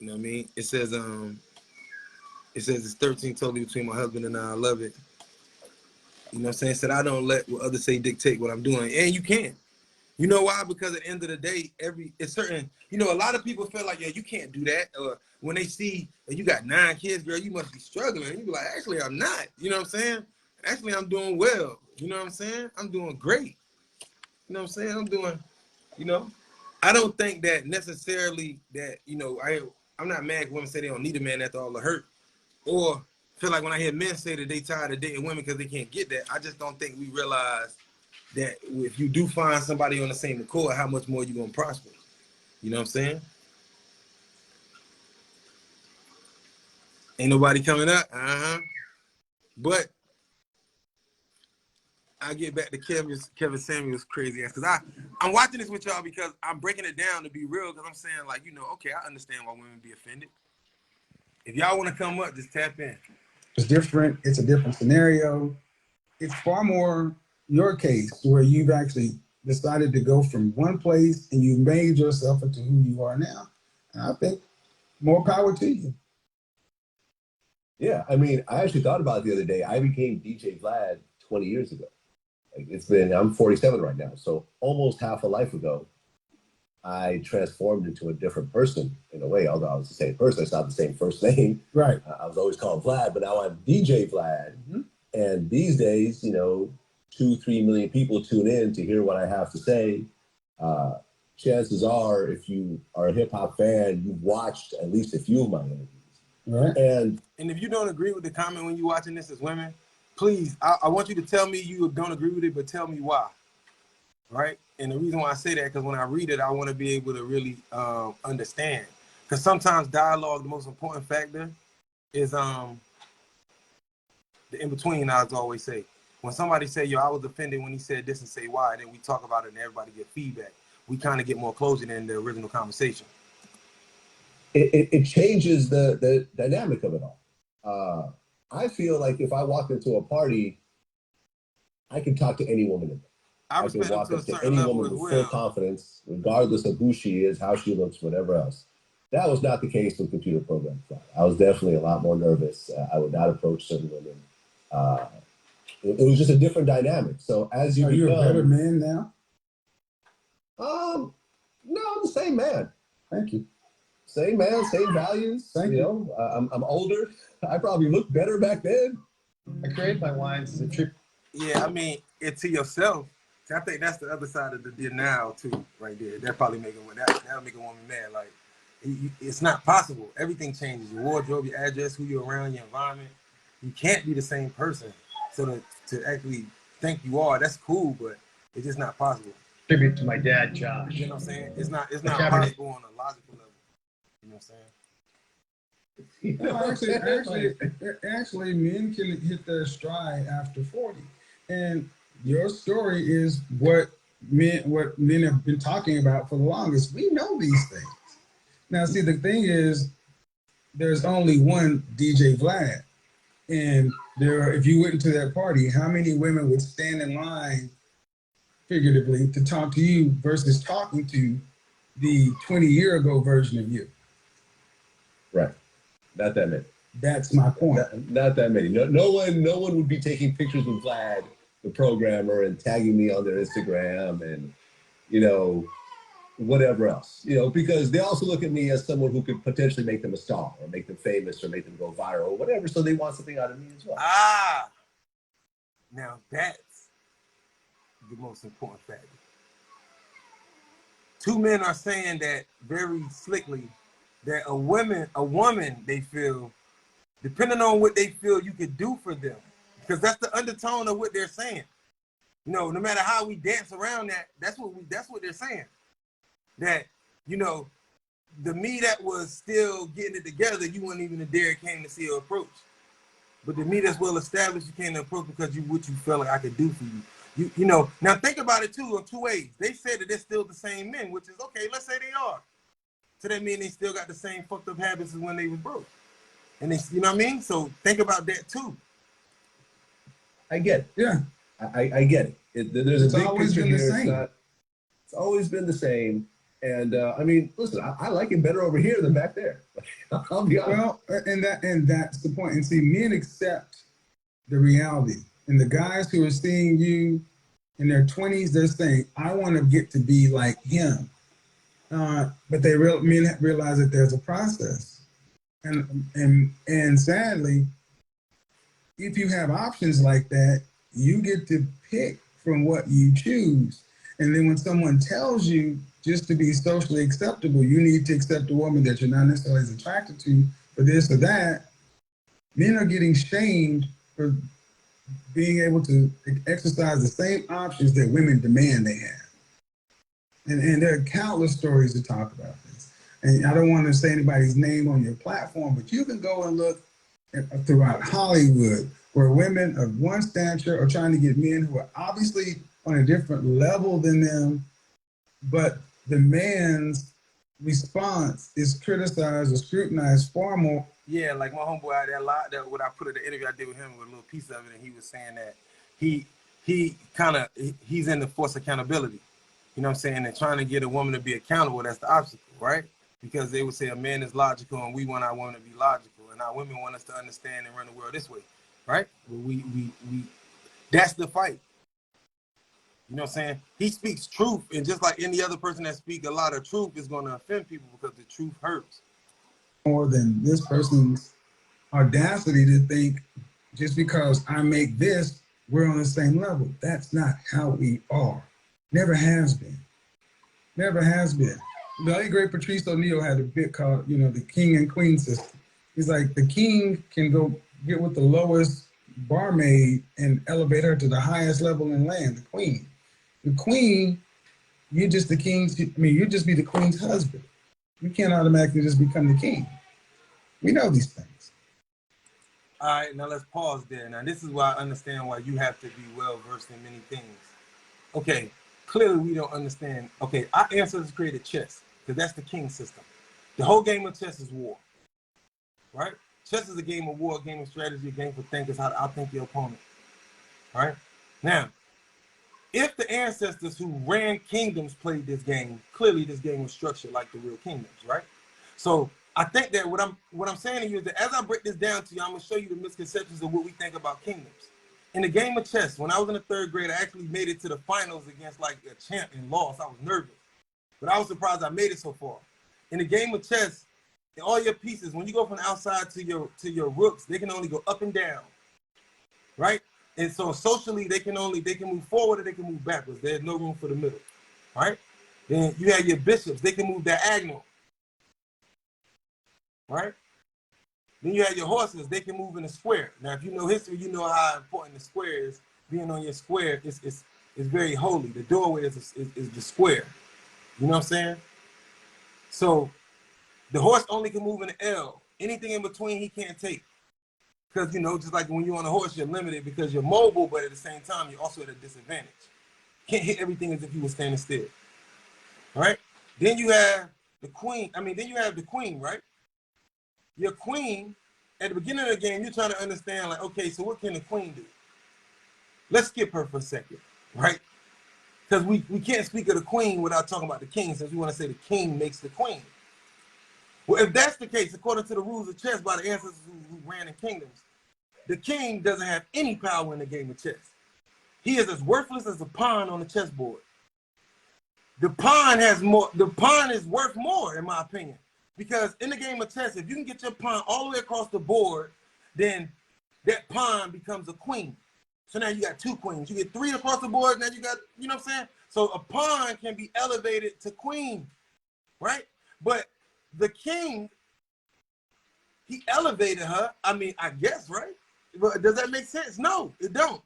You know what I mean? It says it's 13 totally between my husband and I love it. You know what I'm saying? It said I don't let what others say dictate what I'm doing. And you can't. You know why? Because at the end of the day, it's certain, you know, a lot of people feel like, yeah, you can't do that. Or when they see that you got 9 kids, girl, you must be struggling. You be like, actually, I'm not. You know what I'm saying? Actually, I'm doing well. You know what I'm saying? I'm doing great. You know what I'm saying? I'm doing, you know, I don't think that necessarily that, you know, I'm not mad when women say they don't need a man after all the hurt. Or feel like when I hear men say that they tired of dating women because they can't get that, I just don't think we realize that if you do find somebody on the same accord, how much more you gonna prosper. You know what I'm saying? Ain't nobody coming up. But I get back to Kevin Samuel's crazy ass. Because I'm watching this with y'all because I'm breaking it down to be real, because I'm saying, like, you know, okay, I understand why women be offended. If y'all want to come up, just tap in. It's different. It's a different scenario. It's far more your case where you've actually decided to go from one place and you made yourself into who you are now. And I think more power to you. Yeah, I mean, I actually thought about it the other day. I became DJ Vlad 20 years ago. Like I'm 47 right now, so almost half a life ago, I transformed into a different person in a way. Although I was the same person, it's not the same first name. Right. I was always called Vlad, but now I'm DJ Vlad. Mm-hmm. And these days, you know, 2-3 million people tune in to hear what I have to say. Chances are, if you are a hip hop fan, you've watched at least a few of my interviews. Right. And if you don't agree with the comment when you're watching this as women, please, I want you to tell me you don't agree with it, but tell me why. Right? And the reason why I say that, because when I read it, I want to be able to really understand. Because sometimes dialogue, the most important factor is the in-between, I always say. When somebody say, yo, I was offended when he said this and say why, then we talk about it and everybody get feedback. We kind of get more closure than the original conversation. It changes the dynamic of it all. I feel like if I walk into a party, I can talk to any woman in there. I can walk up to any woman with full confidence, regardless of who she is, how she looks, whatever else. That was not the case with computer program fly. I was definitely a lot more nervous. I would not approach certain women. It was just a different dynamic. So as you Are you a better man now? No, I'm the same man. Thank you. Same man, same values. Thank you. I'm older. I probably looked better back then. I create my wines as a trip. Yeah, I mean, it to yourself. I think that's the other side of the denial too, right there. That probably that'll make a woman mad. Like, it's not possible. Everything changes. Your wardrobe, your address, who you're around, your environment. You can't be the same person. So to actually think you are, that's cool, but it's just not possible. Tribute to my dad, Josh. You know what I'm saying? It's not possible on a logical level. You know what I'm saying? Actually, men can hit their stride after 40. And your story is what men have been talking about for the longest. We know these things. Now, see, the thing is, there's only one DJ Vlad. And if you went into that party, how many women would stand in line, figuratively, to talk to you versus talking to the 20-year-ago version of you? Right. Not that many. That's my point. Not that many. No one would be taking pictures with Vlad, the programmer, and tagging me on their Instagram and, whatever else. Because they also look at me as someone who could potentially make them a star or make them famous or make them go viral or whatever. So they want something out of me as well. Now that's the most important factor. 2 men are saying that very slickly, that a woman, they feel, depending on what they feel you could do for them, because that's the undertone of what they're saying. No matter how we dance around that, that's what they're saying. That, the me that was still getting it together, you weren't even a dare came to see or approach. But the me that's well established, you came to approach because what you felt like I could do for you. Now think about it too in 2 ways. They said that they're still the same men, which is okay, let's say they are. So that means they still got the same fucked up habits as when they was broke. And they, you know what I mean? So think about that too. I get it. Yeah. I get it. There's It's a big always picture been the here. It's same. not. It's always been the same. And I mean, listen, I like it better over here than back there. I'll be honest. Well, and that's the point. And see, men accept the reality. And the guys who are seeing you in their 20s, they're saying, I want to get to be like him. But men realize that there's a process. And sadly, if you have options like that, you get to pick from what you choose. And then when someone tells you just to be socially acceptable, you need to accept a woman that you're not necessarily as attracted to for this or that, men are getting shamed for being able to exercise the same options that women demand they have. And there are countless stories to talk about this. And I don't want to say anybody's name on your platform, but you can go and look throughout Hollywood where women of one stature are trying to get men who are obviously on a different level than them, but the man's response is criticized or scrutinized far more. Yeah, like my homeboy out there, that what I put in the interview I did with him with a little piece of it, and he was saying that he's in the force accountability. You know what I'm saying? And trying to get a woman to be accountable, that's the obstacle, right? Because they would say a man is logical and we want our women to be logical, and our women want us to understand and run the world this way, right? But we that's the fight. You know what I'm saying? He speaks truth, and just like any other person that speaks a lot of truth is going to offend people because the truth hurts. More than this person's audacity to think just because I make this, we're on the same level. That's not how we are. Never has been. Never has been. The late great Patrice O'Neal had a bit called, the king and queen system. He's like, the king can go get with the lowest barmaid and elevate her to the highest level in land, the queen. The queen, you just be the queen's husband. You can't automatically just become the king. We know these things. All right, now let's pause there. Now, this is why I understand why you have to be well versed in many things. Okay, clearly we don't understand. Okay, our ancestors created chess because that's the king system. The whole game of chess is war, right? Chess is a game of war, a game of strategy, a game for thinkers, how to outthink your opponent, right? Now, if the ancestors who ran kingdoms played this game, clearly this game was structured like the real kingdoms, right? So I think that what I'm saying to you is that as I break this down to you, I'm gonna show you the misconceptions of what we think about kingdoms. In the game of chess, when I was in the 3rd grade, I actually made it to the finals against like a champ and lost. I was nervous, but I was surprised I made it so far. In the game of chess, all your pieces, when you go from the outside to your rooks, they can only go up and down, right? And so socially, they can move forward or they can move backwards. There's no room for the middle, right? Then you have your bishops, they can move diagonal, right? Then you have your horses, they can move in a square. Now, if you know history, you know how important the square is. Being on your square is very holy. The doorway is the square. You know what I'm saying? So the horse only can move in the L. Anything in between, he can't take. Because, just like when you're on a horse, you're limited because you're mobile, but at the same time, you're also at a disadvantage. Can't hit everything as if you were standing still. All right? Then you have the queen. Then you have the queen, right? Your queen, at the beginning of the game, you're trying to understand, like, okay, so what can the queen do? Let's skip her for a second, right? Because we can't speak of the queen without talking about the king, since we want to say the king makes the queen. Well, if that's the case, according to the rules of chess by the ancestors who ran in kingdoms, the king doesn't have any power in the game of chess. He is as worthless as a pawn on the chessboard. The pawn is worth more, in my opinion. Because in the game of chess, if you can get your pawn all the way across the board, then that pawn becomes a queen. So now you got 2 queens. You get 3 across the board, now you got, you know what I'm saying? So a pawn can be elevated to queen, right? But the king, he elevated her. I guess, right? But does that make sense? No, it don't.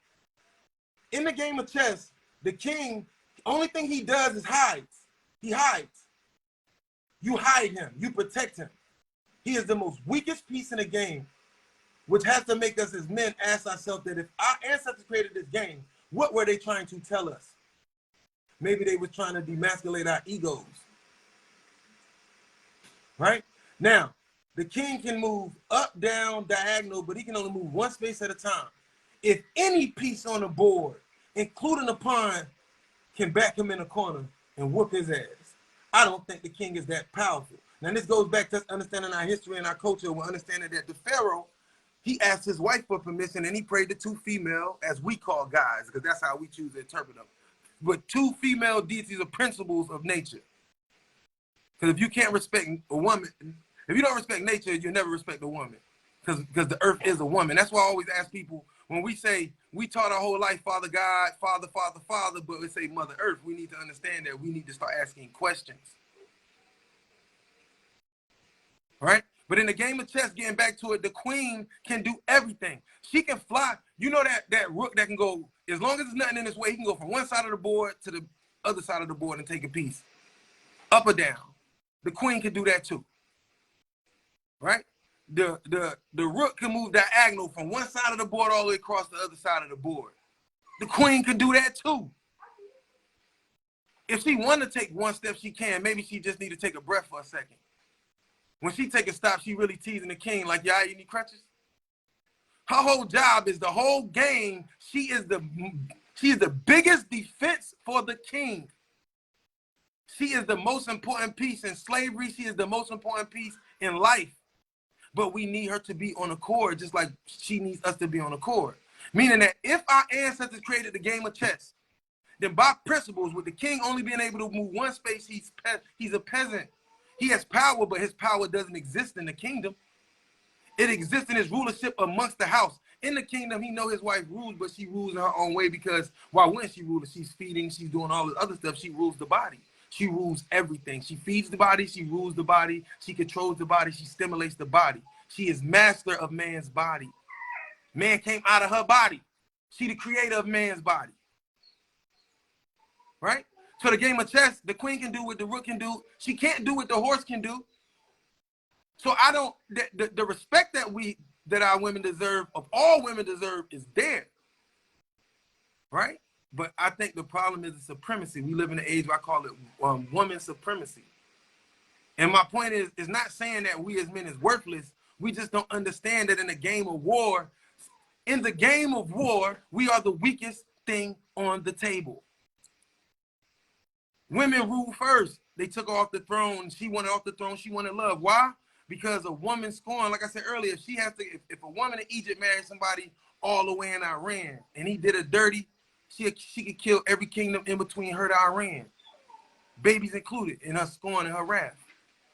In the game of chess, the king, the only thing he does is hides. He hides. You hide him. You protect him. He is the most weakest piece in the game, which has to make us as men ask ourselves that if our ancestors created this game, what were they trying to tell us? Maybe they were trying to demasculate our egos. right? Now, the king can move up, down, diagonal, but he can only move one space at a time. If any piece on the board, including the pawn, can back him in the corner and whoop his ass, I don't think the king is that powerful. Now, this goes back to understanding our history and our culture. We're understanding that the pharaoh, he asked his wife for permission and he prayed to two female, as we call guys, because that's how we choose to interpret them. But two female deities are principles of nature. Because if you can't respect a woman, if you don't respect nature, you'll never respect a woman. Because the earth is a woman. That's why I always ask people, when we say we taught our whole life, Father God, Father, Father, Father, but we say Mother Earth, we need to understand that we need to start asking questions. All right? But in the game of chess, getting back to it, the queen can do everything. She can fly. You know that rook that can go, as long as there's nothing in his way, he can go from one side of the board to the other side of the board and take a piece, up or down. The queen can do that too, right? The rook can move diagonal from one side of the board all the way across the other side of the board. The queen can do that too. If she want to take one step, she can. Maybe she just need to take a breath for a second. When she take a stop, she really teasing the king like, y'all, you need crutches? Her whole job is the whole game. She is the biggest defense for the king. She is the most important piece in slavery. She is the most important piece in life. But we need her to be on accord, just like she needs us to be on accord. Meaning that if our ancestors created the game of chess, then by principles, with the king only being able to move one space, he's a peasant. He has power, but his power doesn't exist in the kingdom. It exists in his rulership amongst the house. In the kingdom, he knows his wife rules, but she rules in her own way because why wouldn't she rule? She's feeding, she's doing all this other stuff. She rules the body. She rules everything. She feeds the body, she rules the body, she controls the body, she stimulates the body. She is master of man's body. Man came out of her body. She the creator of man's body. Right? So the game of chess, the queen can do what the rook can do. She can't do what the horse can do. So I don't, the respect that our women deserve, of all women deserve, is there. Right? But I think the problem is the supremacy. We live in an age where I call it woman supremacy. And my point is not saying that we as men is worthless. We just don't understand that in the game of war, we are the weakest thing on the table. Women rule first. They took her off the throne. She wanted off the throne. She wanted love. Why? Because a woman scorned, like I said earlier, if a woman in Egypt married somebody all the way in Iran and he did her dirty, she could kill every kingdom in between her to Iran, babies included, in her scorn and her wrath.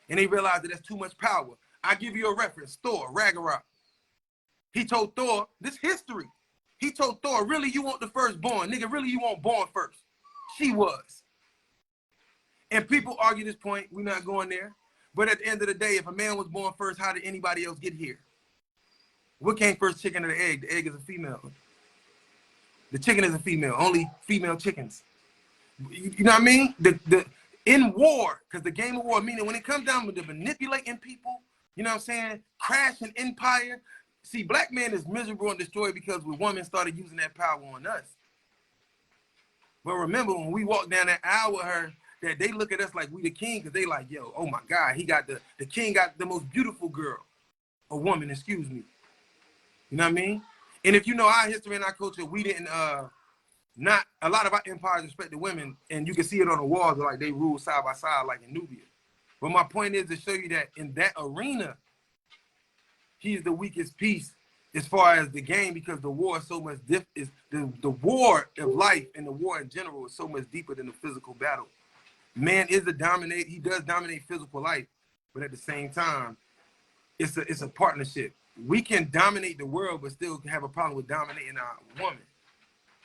And they realized that that's too much power. I give you a reference, Thor, Ragnarok. He told Thor, this history. He told Thor, really, you want the firstborn. Nigga, really, you want born first. She was. And people argue this point. We're not going there. But at the end of the day, if a man was born first, how did anybody else get here? What came first, chicken or the egg? The egg is a female. The chicken is a female. Only female chickens. You know what I mean? In war, because the game of war, meaning when it comes down to manipulating people, you know what I'm saying? Crash an empire. See, black man is miserable and destroyed because we women started using that power on us. But remember, when we walk down that aisle with her, that they look at us like we the king, because they like, yo, oh my God, the king got the most beautiful girl, or woman, excuse me. You know what I mean? And if you know our history and our culture, we didn't, not a lot of our empires respected women, and you can see it on the walls, like they rule side by side, like in Nubia. But my point is to show you that in that arena, he's the weakest piece as far as the game, because the war is so much the war of life and the war in general is so much deeper than the physical battle. Man is he does dominate physical life, but at the same time, it's a partnership. We can dominate the world, but still have a problem with dominating our woman.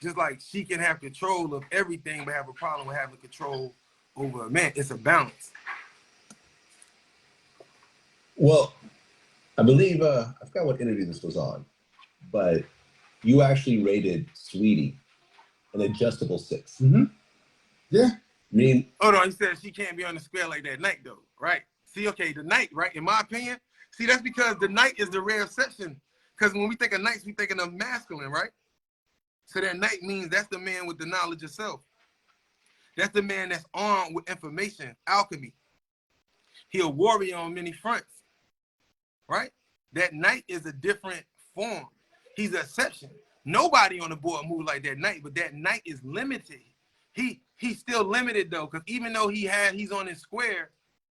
Just like she can have control of everything, but have a problem with having control over a man. It's a balance. Well, I believe, I forgot what interview this was on, but you actually rated Sweetie an adjustable 6. Mm-hmm. Yeah. I mean, hold on, he said she can't be on the square like that knight, though, right? See, okay, the knight, right? In my opinion, see, that's because the knight is the rare exception. Because when we think of knights, we thinking of masculine, right? So that knight means that's the man with the knowledge of self. That's the man that's armed with information, alchemy. He a warrior on many fronts, right? That knight is a different form. He's an exception. Nobody on the board move like that knight, but that knight is limited. He's still limited though, because even though he's on his square,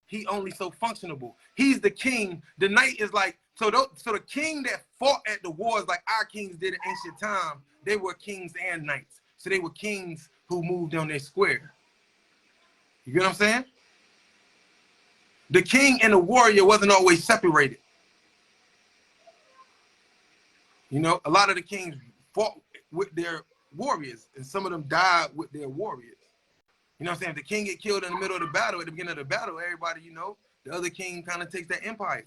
he only so functionable. He's the king. The knight is like, so the king that fought at the wars like our kings did in ancient time, they were kings and knights. So they were kings who moved on their square. You get what I'm saying? The king and the warrior wasn't always separated. You know, a lot of the kings fought with their warriors, and some of them died with their warriors. You know what I'm saying? If the king get killed in the middle of the battle, at the beginning of the battle, everybody, you know, the other king kind of takes that empire.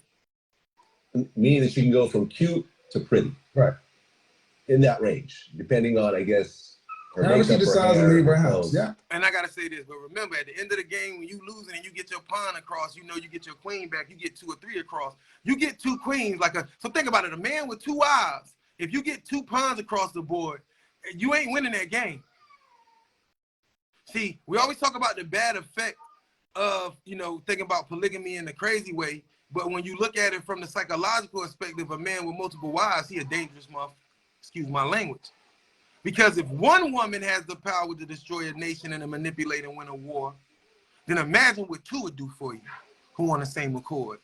Meaning that you can go from cute to pretty. Right. In that range, depending on, I guess, her However she makeup, her decides to hair, leave her her house. clothes. Yeah. And I gotta say this, but remember, at the end of the game, when you losing and you get your pawn across, you know you get your queen back, you get 2 or 3 across. You get 2 queens, so think about it, a man with 2 wives, if you get 2 pawns across the board, you ain't winning that game. See, we always talk about the bad effect of, you know, thinking about polygamy in the crazy way, but when you look at it from the psychological perspective, a man with multiple wives, he a dangerous motherfucker, excuse my language. Because if one woman has the power to destroy a nation and to manipulate and win a war, then imagine what 2 would do for you, who on the same accord.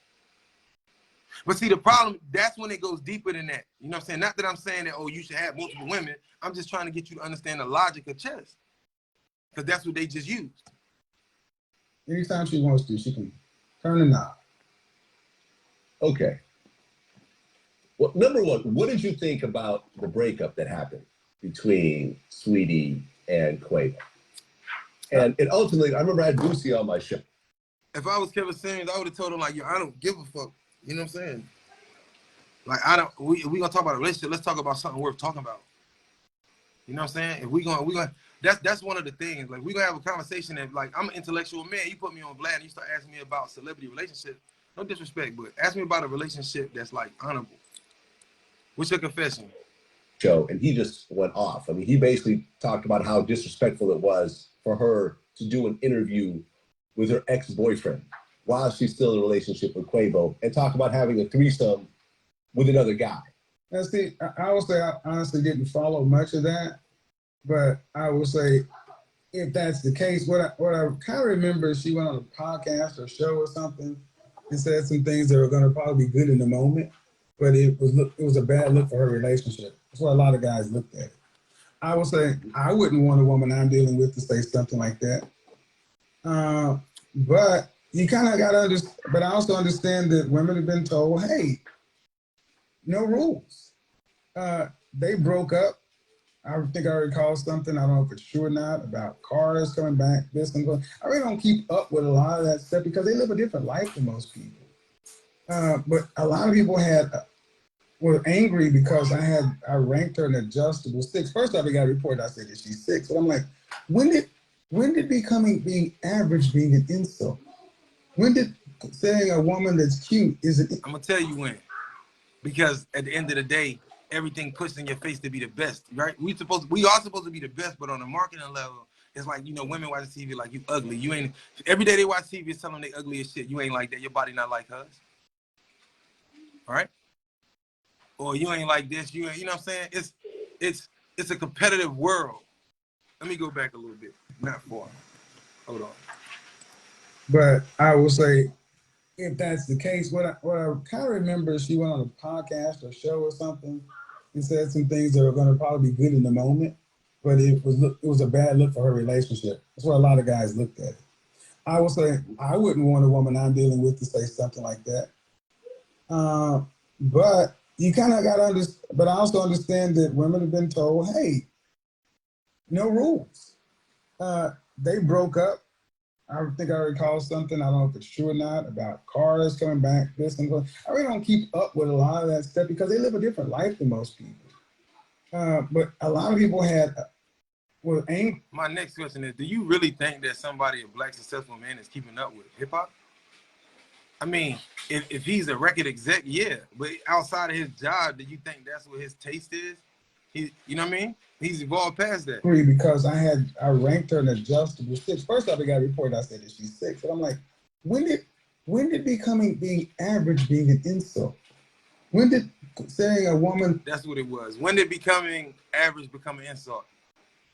But see, the problem, that's when it goes deeper than that. You know what I'm saying? Not that I'm saying that, oh, you should have multiple women. I'm just trying to get you to understand the logic of chess. Because that's what they just used. Anytime she wants to, she can turn the knob. Okay. Well, number one, what did you think about the breakup that happened between Sweetie and Quavo? And ultimately, I remember I had Boosie on my show. If I was Kevin Samuels, I would have told him, like, yo, I don't give a fuck. You know what I'm saying? Like, we gonna talk about a relationship, let's talk about something worth talking about. You know what I'm saying? If we gonna that's one of the things. Like, we gonna have a conversation that, like, I'm an intellectual man. You put me on Vlad and you start asking me about celebrity relationships. No disrespect, but ask me about a relationship that's like honorable. What's your confession? Show, and he just went off. I mean, he basically talked about how disrespectful it was for her to do an interview with her ex-boyfriend while she's still in a relationship with Quavo and talk about having a threesome with another guy. Now, see, I would say I honestly didn't follow much of that, but I would say if that's the case, what I kind of remember, she went on a podcast or show or something and said some things that were going to probably be good in the moment, but it was a bad look for her relationship. That's why a lot of guys looked at it. I would say I wouldn't want a woman I'm dealing with to say something like that. But you kind of got to understand, but I also understand that women have been told, hey, no rules. They broke up. I think I recall something, I don't know if it's true or not, about cars coming back, this and that. I really don't keep up with a lot of that stuff because they live a different life than most people. But a lot of people were angry because I ranked her an adjustable 6. First off, I got a report, I said that she's 6. But I'm like, when did being average being an insult? When did saying a woman that's cute is it? I'm gonna tell you when. Because at the end of the day, everything pushed in your face to be the best, right? We are supposed to be the best, but on the marketing level, it's like, you know, women watch TV like, you ugly. You ain't, every day they watch TV, it's telling them they ugly as shit. You ain't like that. Your body not like hers. All right? Or you ain't like this. You ain't, you know what I'm saying? It's a competitive world. Let me go back a little bit. Not far. Hold on. But I will say, if that's the case, what I kind of remember, she went on a podcast or show or something and said some things that are going to probably be good in the moment, but it was a bad look for her relationship. That's why a lot of guys looked at it. I will say I wouldn't want a woman I'm dealing with to say something like that. But you kind of got to understand, but I also understand that women have been told, hey, no rules. They broke up. I think I recall something, I don't know if it's true or not, about cars coming back, this and that. I really don't keep up with a lot of that stuff because they live a different life than most people. But a lot of people were angry. My next question is, do you really think that somebody, a black successful man, is keeping up with hip hop? I mean, if he's a record exec, yeah. But outside of his job, do you think that's what his taste is? You know what I mean? He's evolved past that. Because I ranked her an adjustable 6. First off, I got a report, I said that she's 6. And I'm like, when did When did being average being an insult? When did saying a woman? That's what it was. When did becoming average become an insult?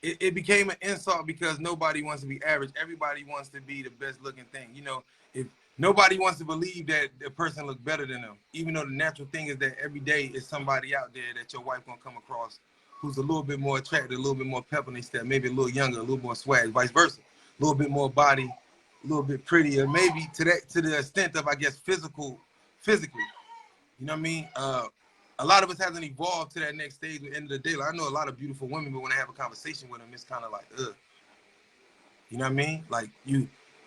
It became an insult because nobody wants to be average. Everybody wants to be the best looking thing. You know, if nobody wants to believe that the person looks better than them, even though the natural thing is that every day is somebody out there that your wife gonna come across who's a little bit more attractive, a little bit more pep in their step, maybe a little younger, a little more swag, vice versa, a little bit more body, a little bit prettier, maybe to the extent of I guess physically. You know what I mean? A lot of us hasn't evolved to that next stage. At the end of the day, like, I know a lot of beautiful women, but when I have a conversation with them, it's kind of like, ugh. You know what I mean? Like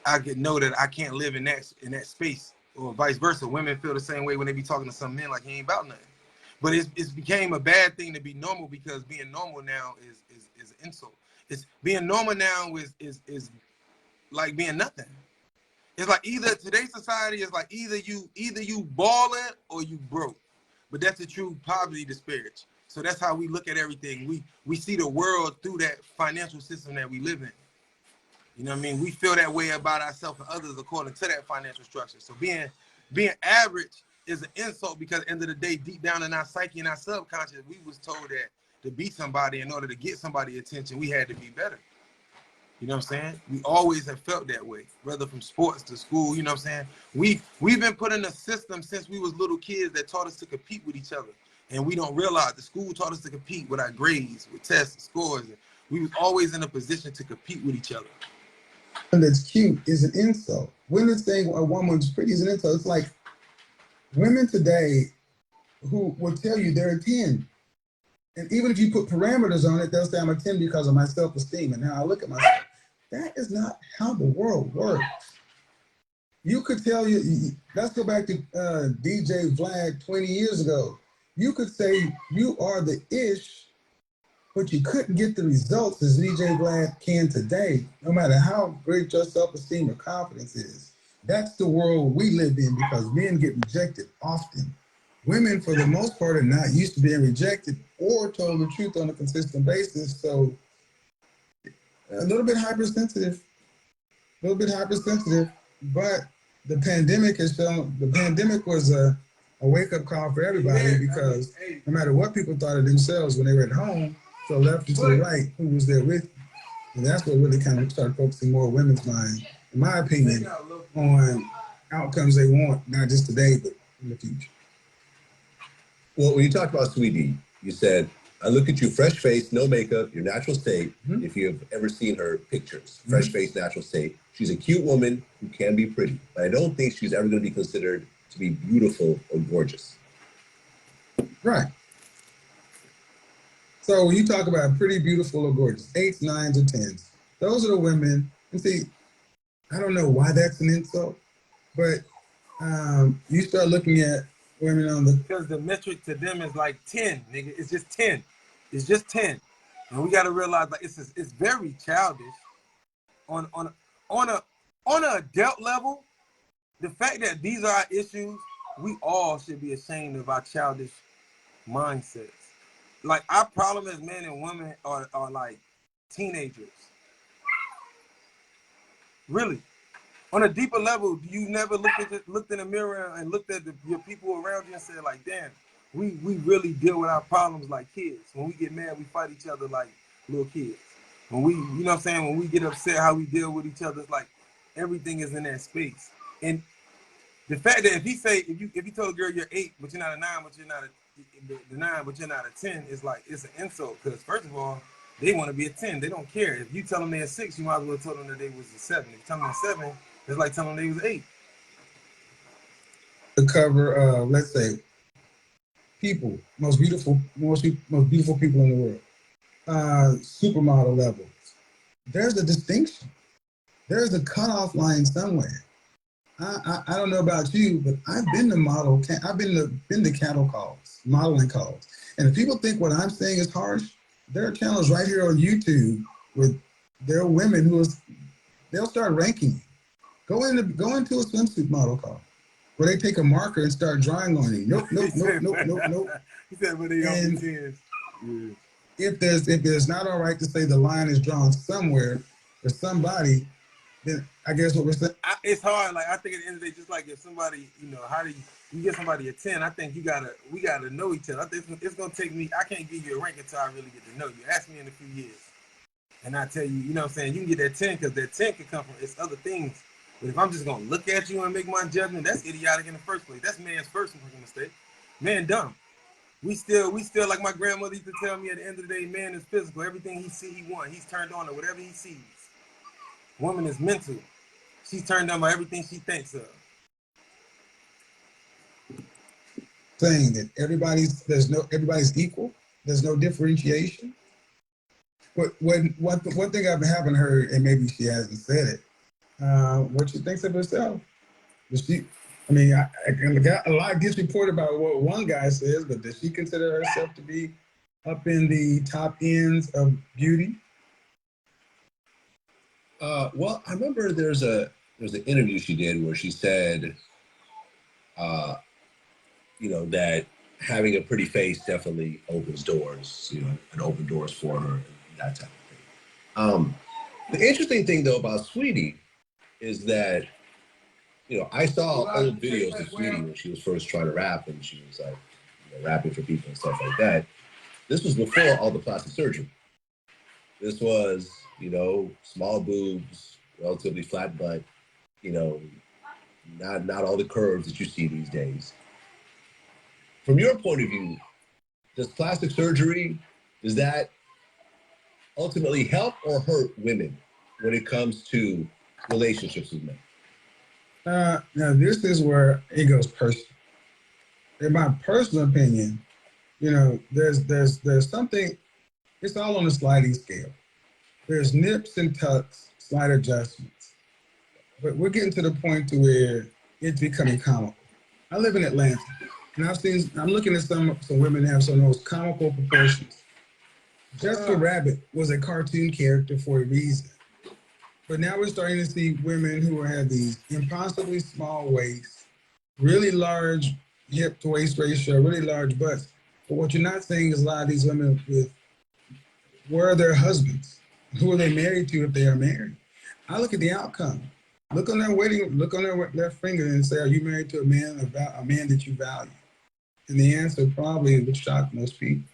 I could know that I can't live in that space, or vice versa. Women feel the same way when they be talking to some men, like he ain't about nothing. But it's became a bad thing to be normal because being normal now is an insult. It's being normal now is like being nothing. It's like either today's society is like either you balling or you broke, but that's the true poverty disparage. So that's how we look at everything. We see the world through that financial system that we live in. You know what I mean? We feel that way about ourselves and others according to that financial structure. So being average is an insult because at the end of the day, deep down in our psyche and our subconscious, we was told that to be somebody in order to get somebody attention, we had to be better. You know what I'm saying? We always have felt that way, whether from sports to school. You know what I'm saying? We've been put in a system since we was little kids that taught us to compete with each other, and we don't realize the school taught us to compete with our grades, with tests, and scores. And we was always in a position to compete with each other. And that's cute is an insult. Women saying a woman's pretty is an insult. It's like women today who will tell you they're a 10. And even if you put parameters on it, they'll say I'm a 10 because of my self-esteem and how I look at myself. That is not how the world works. You could tell let's go back to DJ Vlad 20 years ago. You could say you are the ish, but you couldn't get the results as DJ Vlad can today, no matter how great your self-esteem or confidence is. That's the world we live in because men get rejected often. Women, for the most part, are not used to being rejected or told the truth on a consistent basis. So a little bit hypersensitive, but the pandemic has shown, the pandemic was a wake-up call for everybody because no matter what people thought of themselves when they were at home, so left and to the right, who was there with you? And that's what really kind of started focusing more women's mind, in my opinion, on outcomes they want, not just today, but in the future. Well, when you talked about Sweetie, you said, I look at you fresh faced, no makeup, your natural state. Mm-hmm. If you've ever seen her pictures, fresh faced, natural state. She's a cute woman who can be pretty, but I don't think she's ever going to be considered to be beautiful or gorgeous. Right. So when you talk about pretty, beautiful, or gorgeous, 8s, 9s, or 10s, those are the women. And see, I don't know why that's an insult, but you start looking at women on the... Because the metric to them is like 10, nigga. It's just 10. It's just 10. And we got to realize like it's very childish. On a adult level, the fact that these are our issues, we all should be ashamed of our childish mindsets. Like our problem as men and women are like teenagers. Really. On a deeper level, you never looked in the mirror and looked at your people around you and said like, damn, we really deal with our problems like kids. When we get mad, we fight each other like little kids. When we, you know what I'm saying, when we get upset, how we deal with each other, it's like everything is in that space. And the fact that if you told a girl you're 8, but you're not a 9, but you're not the 9, but you're not a 10, it's like it's an insult. Because first of all, they want to be a 10. They don't care. If you tell them they're a 6, you might as well tell them that they was a 7. If you tell them they're 7, it's like telling them they was 8. The cover, let's say, people, most beautiful people in the world, supermodel levels. There's a distinction. There's a cutoff line somewhere. I don't know about you, but I've been to I've been to cattle calls, modeling calls. And if people think what I'm saying is harsh, there are channels right here on YouTube with there are women they'll start ranking you. Go into a swimsuit model call where they take a marker and start drawing on you. Nope. He said, but they and if there's not all right to say the line is drawn somewhere for somebody, then I guess what we're saying. It's hard. Like I think at the end of the day, just like if somebody, how do you get somebody a 10? I think we gotta know each other. I think it's gonna take me. I can't give you a rank until I really get to know you. Ask me in a few years, and I tell you, you know what I'm saying. You can get that 10 because that 10 can come from it's other things. But if I'm just gonna look at you and make my judgment, that's idiotic in the first place. That's man's first mistake. Man, dumb. We still like my grandmother used to tell me. At the end of the day, man is physical. Everything he see, he wants. He's turned on to whatever he sees. Woman is mental. She's turned on by everything she thinks of. Saying that everybody's equal. There's no differentiation. But one thing I haven't heard, and maybe she hasn't said it, what she thinks of herself. Does she? I mean, a lot gets reported about what one guy says, but does she consider herself to be up in the top ends of beauty? Well, I remember there's an interview she did where she said, that having a pretty face definitely opens doors, and open doors for her, and that type of thing. The interesting thing though about Sweetie is that, I saw old videos of Sweetie when she was first trying to rap, and she was like, rapping for people and stuff like that. This was before all the plastic surgery. This was, small boobs, relatively flat butt, not all the curves that you see these days. From your point of view, does plastic surgery, does that ultimately help or hurt women when it comes to relationships with men? Now this is where it goes personal. In my personal opinion, there's something. It's all on a sliding scale. There's nips and tucks, slight adjustments, but we're getting to the point to where it's becoming comical. I live in Atlanta, and I'm looking at some women have some of those comical proportions. Jessica Rabbit was a cartoon character for a reason. But now we're starting to see women who have these impossibly small waists, really large hip to waist ratio, really large butts. But what you're not saying is a lot of these women where are their husbands? Who are they married to if they are married? I look at the outcome. Look on their left finger and say, are you married to a man that you value? And the answer probably would shock most people.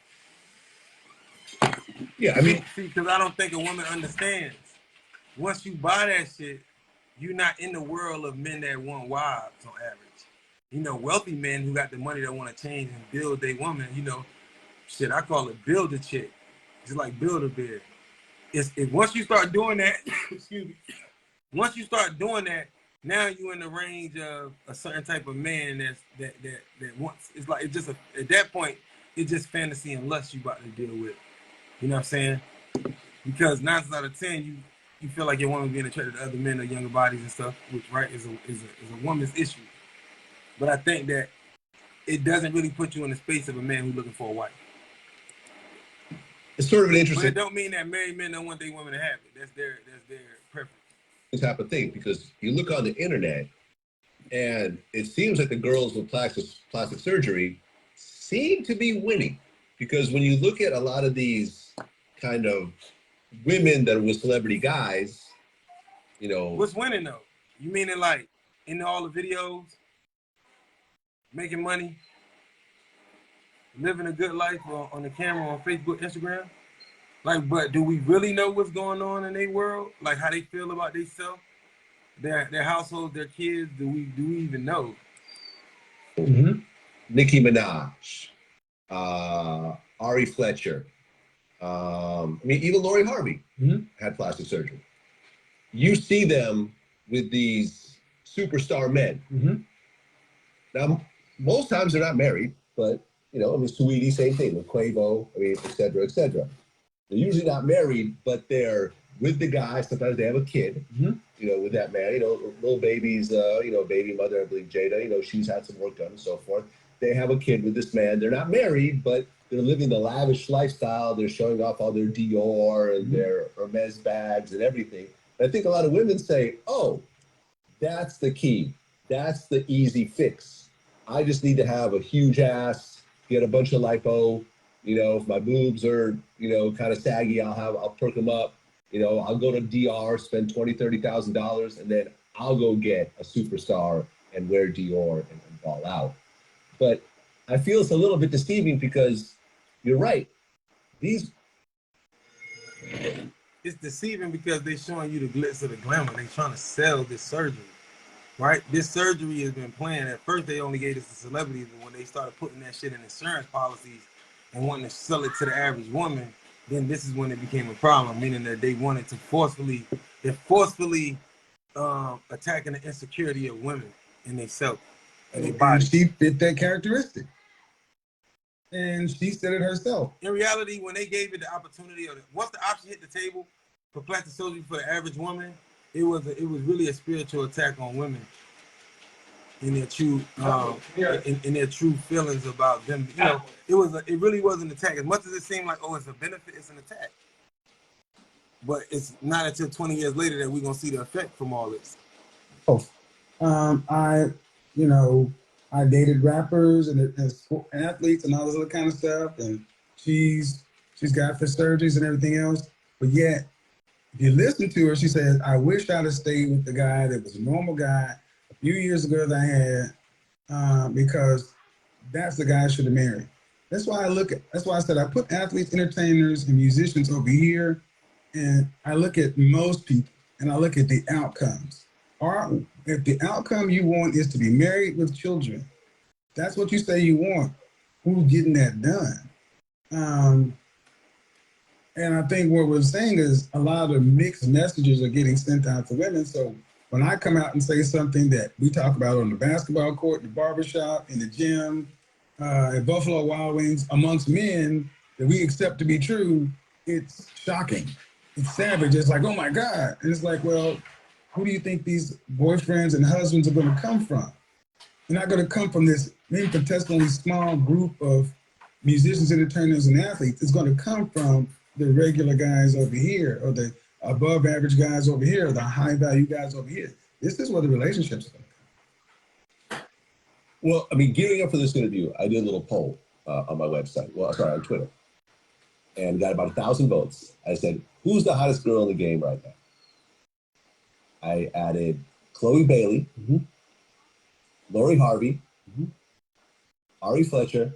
Yeah, I mean, because I don't think a woman understands. Once you buy that shit, you're not in the world of men that want wives on average. Wealthy men who got the money that want to change and build their woman, shit, I call it build a chick. It's like build a bear. Once you start doing that, excuse me, once you start doing that, now you're in the range of a certain type of man that wants. It's like at that point, it's just fantasy and lust you about to deal with. You know what I'm saying? Because 9 out of 10, you feel like your woman being attracted to other men or younger bodies and stuff, which is a woman's issue. But I think that it doesn't really put you in the space of a man who's looking for a wife. It's sort of an interesting. But it don't mean that married men don't want their women to have it. That's their preference. Type of thing, because you look on the internet, and it seems like the girls with plastic surgery seem to be winning, because when you look at a lot of these kind of women that are with celebrity guys, What's winning though? You mean it like in all the videos, making money, living a good life on the camera, on Facebook, Instagram? Like, but do we really know what's going on in their world? Like how they feel about themselves, their household, their kids? Do we even know? Mm-hmm. Nicki Minaj, Ari Fletcher. Even Lori Harvey had plastic surgery. You see them with these superstar men. Mm-hmm. Now, most times they're not married, but Saweetie, same thing with Quavo, et cetera, et cetera. They're usually not married, but they're with the guy. Sometimes they have a kid, with that man. Little baby's, baby mother, I believe Jada. She's had some work done and so forth. They have a kid with this man. They're not married, but they're living the lavish lifestyle. They're showing off all their Dior and their Hermes bags and everything. And I think a lot of women say, oh, that's the key. That's the easy fix. I just need to have a huge ass, get a bunch of lipo. If my boobs are, kind of saggy, I'll perk them up. You know, I'll go to DR, spend $20,000, $30,000, and then I'll go get a superstar and wear Dior and ball out. But I feel it's a little bit deceiving because you're right. These It's deceiving because they're showing you the glitz of the glamour. They're trying to sell this surgery, right? This surgery has been planned. At first, they only gave this to celebrities, but when they started putting that shit in insurance policies and wanting to sell it to the average woman, then this is when it became a problem, meaning that they wanted to forcefully attacking the insecurity of women in themselves and their And body. she fit that characteristic. And she said it herself. In reality, when they gave it the opportunity, once the option hit the table for plastic surgery for the average woman, it was really a spiritual attack on women in their true in their true feelings about them. You know, it really was an attack. As much as it seemed like, oh, it's a benefit, it's an attack. But it's not until 20 years later that we're gonna see the effect from all this. I dated rappers and athletes and all this other kind of stuff, and she's got the surgeries and everything else. But yet, if you listen to her, she says, "I wish I'd have stayed with the guy that was a normal guy a few years ago that I had, because that's the guy I should have married." That's why I said I put athletes, entertainers, and musicians over here, and I look at most people and I look at the outcomes. Or if the outcome you want is to be married with children, that's what you say you want. Who's getting that done? And I think what we're saying is a lot of mixed messages are getting sent out to women. So when I come out and say something that we talk about on the basketball court, the barbershop, in the gym, at Buffalo Wild Wings, amongst men that we accept to be true, it's shocking. It's savage. It's like, oh my God. And it's like, well, who do you think these boyfriends and husbands are going to come from? They're not going to come from this infinitesimally small group of musicians, entertainers, and athletes. It's going to come from the regular guys over here, or the above average guys over here, or the high value guys over here. This is where the relationships are going to come. Well, I mean, gearing up for this interview, I did a little poll on my website. Well, sorry, on Twitter, and got about 1,000 votes. I said, "Who's the hottest girl in the game right now?" I added Chloe Bailey, Lori Harvey, Ari Fletcher,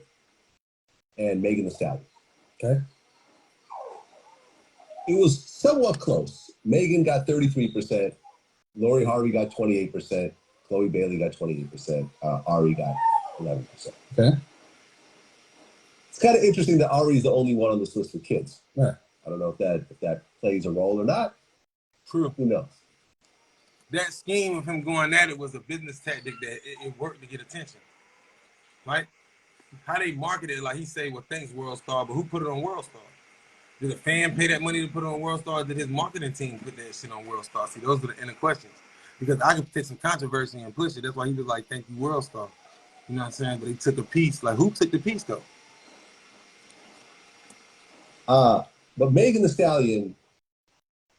and Megan Thee Stallion. Okay. It was somewhat close. Megan got 33%, Lori Harvey got 28%, Chloe Bailey got 28%, Ari got 11%. Okay. It's kind of interesting that Ari is the only one on this list with kids. Right. I don't know if that plays a role or not. True. Who knows? That scheme of him going at it was a business tactic that it worked to get attention, right? How they market it, like he say, well, thanks World Star, but who put it on World Star? Did a fan pay that money to put it on World Star? Or did his marketing team put that shit on World Star? See, those are the inner questions. Because I could take some controversy and push it. That's why he was like, thank you, World Star. You know what I'm saying? But he took a piece. Like, who took the piece, though? But Megan Thee Stallion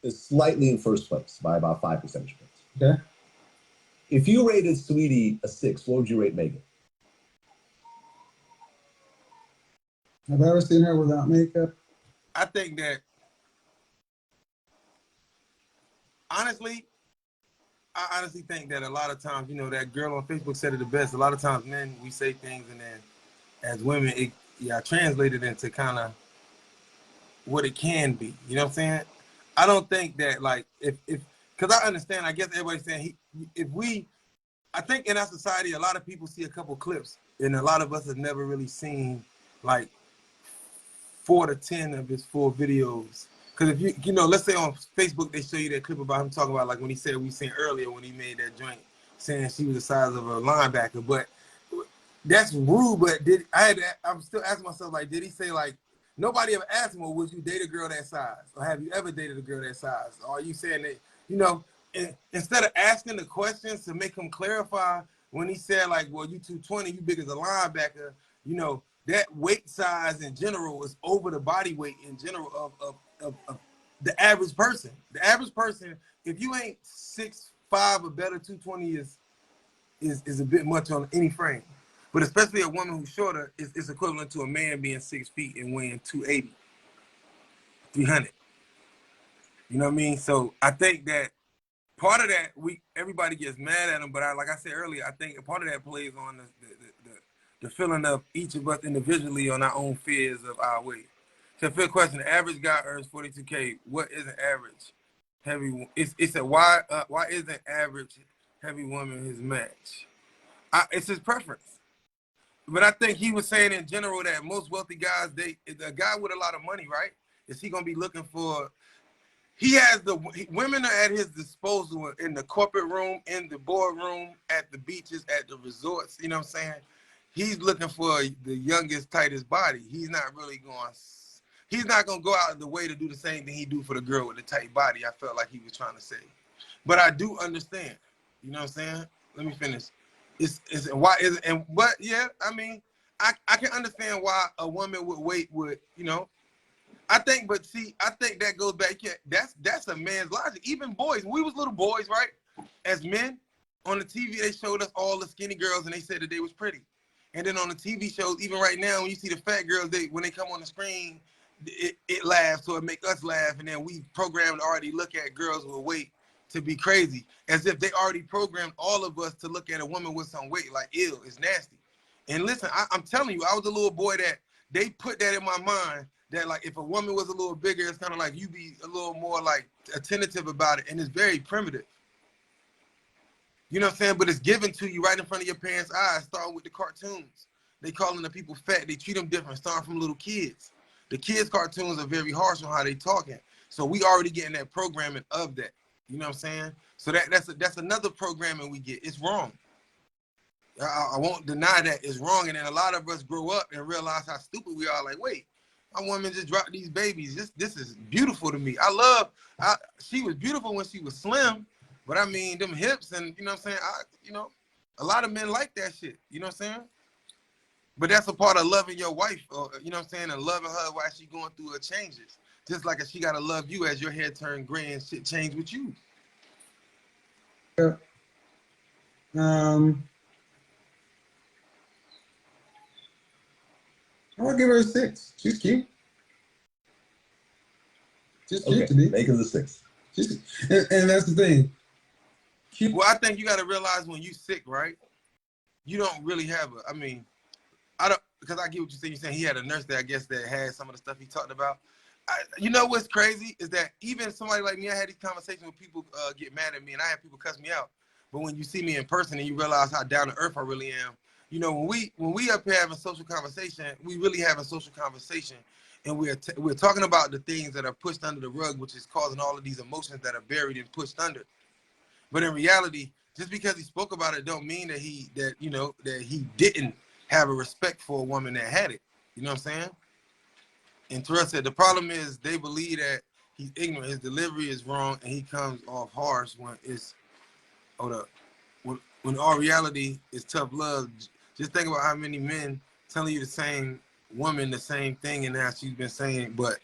is slightly in first place by about 5 percentage points. Okay. If you rated Sweetie a 6, what would you rate Megan? Have I ever seen her without makeup? I think that, honestly think that a lot of times, you know, that girl on Facebook said it the best. A lot of times, men, we say things, and then as women, it translated into kind of what it can be. You know what I'm saying? I don't think that, like, if because I understand, I guess everybody's saying, I think in our society, a lot of people see a couple clips, and a lot of us have never really seen, like, 4 to 10 of his full videos. Because if you know, let's say on Facebook, they show you that clip about him talking about, like, when he said, we seen earlier when he made that joint saying she was the size of a linebacker. But that's rude. But I'm still asking myself, like, did he say, like, nobody ever asked him, well, would you date a girl that size? Or have you ever dated a girl that size? Or are you saying that, you know, instead of asking the questions to make him clarify, when he said, like, well, you 220, you big as a linebacker, you know, that weight size in general is over the body weight in general of the average person. The average person, if you ain't 6'5" or better, 220 is a bit much on any frame. But especially a woman who's shorter is equivalent to a man being 6 feet and weighing 280, 300. You know what I mean? So I think that part of that, everybody gets mad at him, but like I said earlier, I think a part of that plays on the feeling of each of us individually on our own fears of our weight. So, for a question, the average guy earns 42K. What is an average heavy? It's a why isn't average heavy woman his match? It's his preference. But I think he was saying in general that most wealthy guys, a guy with a lot of money, right? Is he gonna be looking for? He has women are at his disposal in the corporate room, in the boardroom, at the beaches, at the resorts. You know what I'm saying? He's looking for the youngest, tightest body. He's not gonna go out of the way to do the same thing he do for the girl with the tight body. I felt like he was trying to say, but I do understand. You know what I'm saying? Let me finish. It's why is and but yeah, I mean, I can understand why a woman with weight would, you know. I think that goes back. Yeah, that's a man's logic. Even boys, when we was little boys, right? As men, on the TV, they showed us all the skinny girls, and they said that they was pretty. And then on the TV shows, even right now, when you see the fat girls, when they come on the screen, it laughs, so it make us laugh, and then we programmed to already look at girls with weight to be crazy, as if they already programmed all of us to look at a woman with some weight like, ew, it's nasty. And listen, I'm telling you, I was a little boy that they put that in my mind. That like if a woman was a little bigger, it's kind of like you be a little more like attentive about it, and it's very primitive. You know what I'm saying? But it's given to you right in front of your parents' eyes, starting with the cartoons. They calling the people fat, they treat them different, starting from little kids. The kids' cartoons are very harsh on how they talking. So we already getting that programming of that. You know what I'm saying? So that's another programming we get. It's wrong. I won't deny that it's wrong. And then a lot of us grow up and realize how stupid we are. Like, wait, my woman just dropped these babies. This is beautiful to me. She was beautiful when she was slim, but I mean, them hips and, you know what I'm saying? A lot of men like that shit. You know what I'm saying? But that's a part of loving your wife, you know what I'm saying? And loving her while she going through her changes. Just like she got to love you as your hair turn gray and shit change with you. Yeah. I would give her a 6. She's cute. She's cute to me. Make her the 6. And that's the thing. Cute. Well, I think you got to realize when you sick, right? You don't really have because I get what you're saying. You're saying he had a nurse there, I guess, that had some of the stuff he talked about. You know what's crazy is that even somebody like me, I had these conversations with people get mad at me, and I had people cuss me out. But when you see me in person and you realize how down to earth I really am, you know, when we up here having social conversation, we really having social conversation, and we're talking about the things that are pushed under the rug, which is causing all of these emotions that are buried and pushed under. But in reality, just because he spoke about it, don't mean that he didn't have a respect for a woman that had it. You know what I'm saying? And Terrell said the problem is they believe that he's ignorant, his delivery is wrong, and he comes off harsh when it's when all reality is tough love. Just think about how many men telling you the same woman the same thing, and now she's been saying, but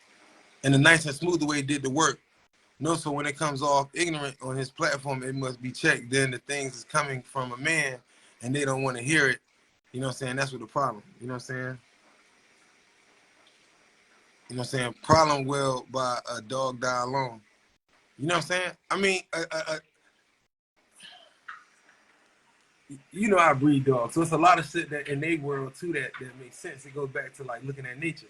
in a nice and smooth way did the work. No, so when it comes off ignorant on his platform, it must be checked. Then the things is coming from a man, and they don't want to hear it. You know what I'm saying? That's what the problem. You know what I'm saying? You know what I'm saying? Problem will by a dog die alone. You know what I'm saying? I mean, you know I breed dogs, so it's a lot of shit that in their world too that makes sense. It goes back to like looking at nature.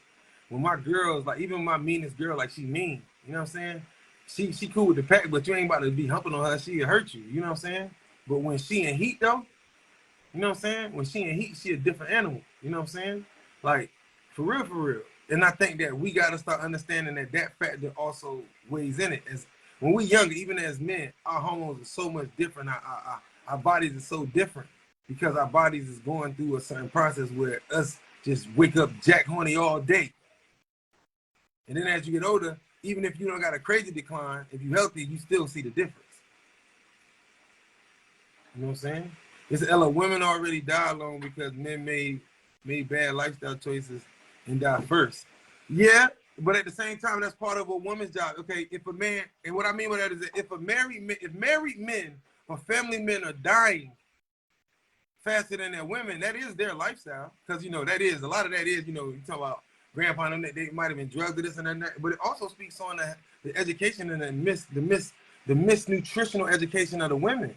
When my girls, like even my meanest girl, like she mean. You know what I'm saying? She cool with the pack, but you ain't about to be humping on her. She'll hurt you. You know what I'm saying? But when she in heat though, you know what I'm saying? When she in heat, she a different animal. You know what I'm saying? Like for real, for real. And I think that we got to start understanding that factor also weighs in it. As when we younger, even as men, our hormones are so much different. Our bodies are so different because our bodies is going through a certain process where us just wake up jack horny all day. And then as you get older, even if you don't got a crazy decline, if you're healthy, you still see the difference. You know what I'm saying? It's Ella, women already die alone because men made bad lifestyle choices and die first. Yeah, but at the same time, that's part of a woman's job. Okay, if a man, and what I mean by that is that if married men or family men are dying faster than their women, that is their lifestyle. Because, you know, that is, a lot of that is, you know, you talk about grandpa and them, they might have been drugged to this and that, but it also speaks on the education and the misnutritional education of the women.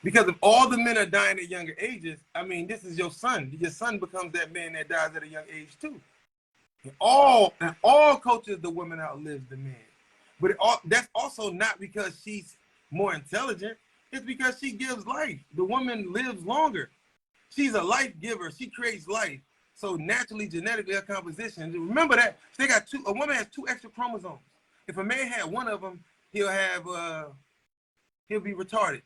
Because if all the men are dying at younger ages, I mean, this is your son. Your son becomes that man that dies at a young age too. In all cultures, the woman outlives the man. But that's also not because she's more intelligent. It's because she gives life. The woman lives longer. She's a life giver. She creates life. So naturally, genetically, her composition. Remember that they got a woman has 2 extra chromosomes. If a man had one of them, he'll be retarded.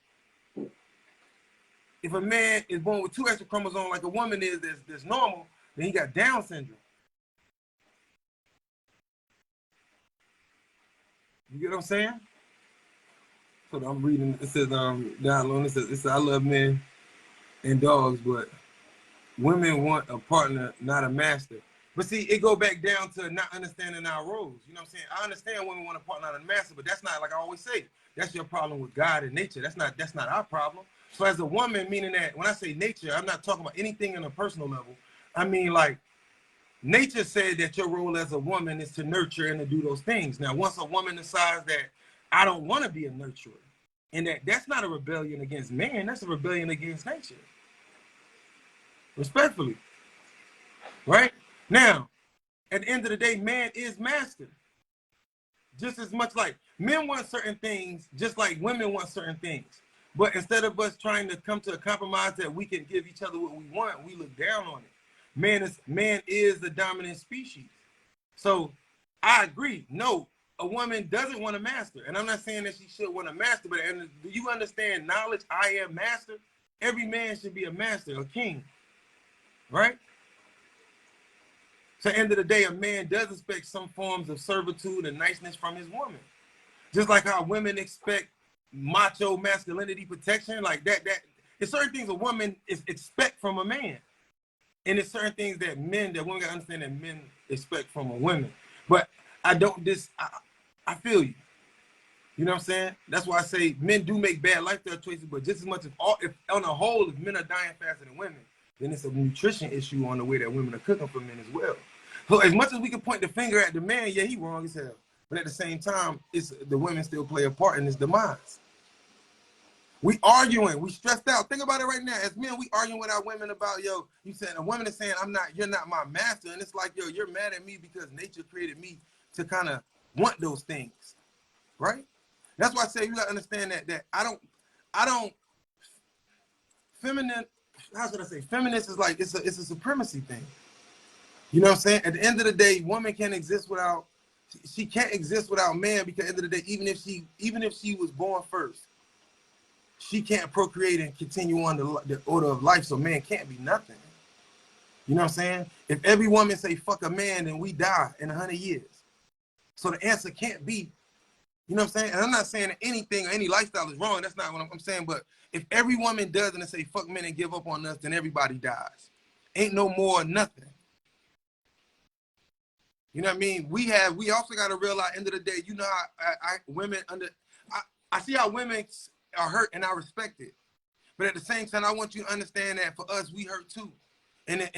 If a man is born with 2 extra chromosomes, like a woman is, that's normal, then he got Down syndrome. You get what I'm saying? So I'm reading. It says down low. It says I love men and dogs, but women want a partner, not a master. But see, it go back down to not understanding our roles. You know what I'm saying? I understand women want a partner, not a master, but that's not, like I always say, that's your problem with God and nature. That's not our problem. So as a woman, meaning that when I say nature, I'm not talking about anything on a personal level. I mean, like, nature said that your role as a woman is to nurture and to do those things. Now, once a woman decides that I don't want to be a nurturer, and that's not a rebellion against man, that's a rebellion against nature. Respectfully. Right? Now, at the end of the day, man is master. Just as much like men want certain things, just like women want certain things. But instead of us trying to come to a compromise that we can give each other what we want, we look down on it. Man is the dominant species. So I agree. No, a woman doesn't want a master. And I'm not saying that she should want a master, but do you understand knowledge? I am master. Every man should be a master, a king. Right? So at the end of the day, a man does expect some forms of servitude and niceness from his woman. Just like how women expect macho masculinity protection, like that. It's certain things a woman expect from a man. And it's certain things that women gotta understand that men expect from a woman. But I I feel you. You know what I'm saying? That's why I say men do make bad lifestyle choices, but just as much as if on the whole, if men are dying faster than women, then it's a nutrition issue on the way that women are cooking for men as well. So as much as we can point the finger at the man, yeah, he wrong as hell. But at the same time, it's the women still play a part in his demise. We arguing, we stressed out. Think about it right now. As men, we arguing with our women about, yo, you said a woman is saying, you're not my master. And it's like, yo, you're mad at me because nature created me to kind of want those things. Right? That's why I say you gotta understand that I don't feminine, how should I say? Feminist is like it's a supremacy thing. You know what I'm saying? At the end of the day, woman can't exist without she can't exist without man, because at the end of the day, even if she was born first, she can't procreate and continue on the order of life, so man can't be nothing. You know what I'm saying? If every woman say fuck a man, then we die in 100 years. So the answer can't be, you know what I'm saying? And I'm not saying that anything or any lifestyle is wrong. That's not what I'm saying. But if every woman does and they say fuck men and give up on us, then everybody dies. Ain't no more nothing. You know what I mean? We also got to realize, end of the day, you know how I see how women are hurt and I respect it. But at the same time, I want you to understand that for us, we hurt too. And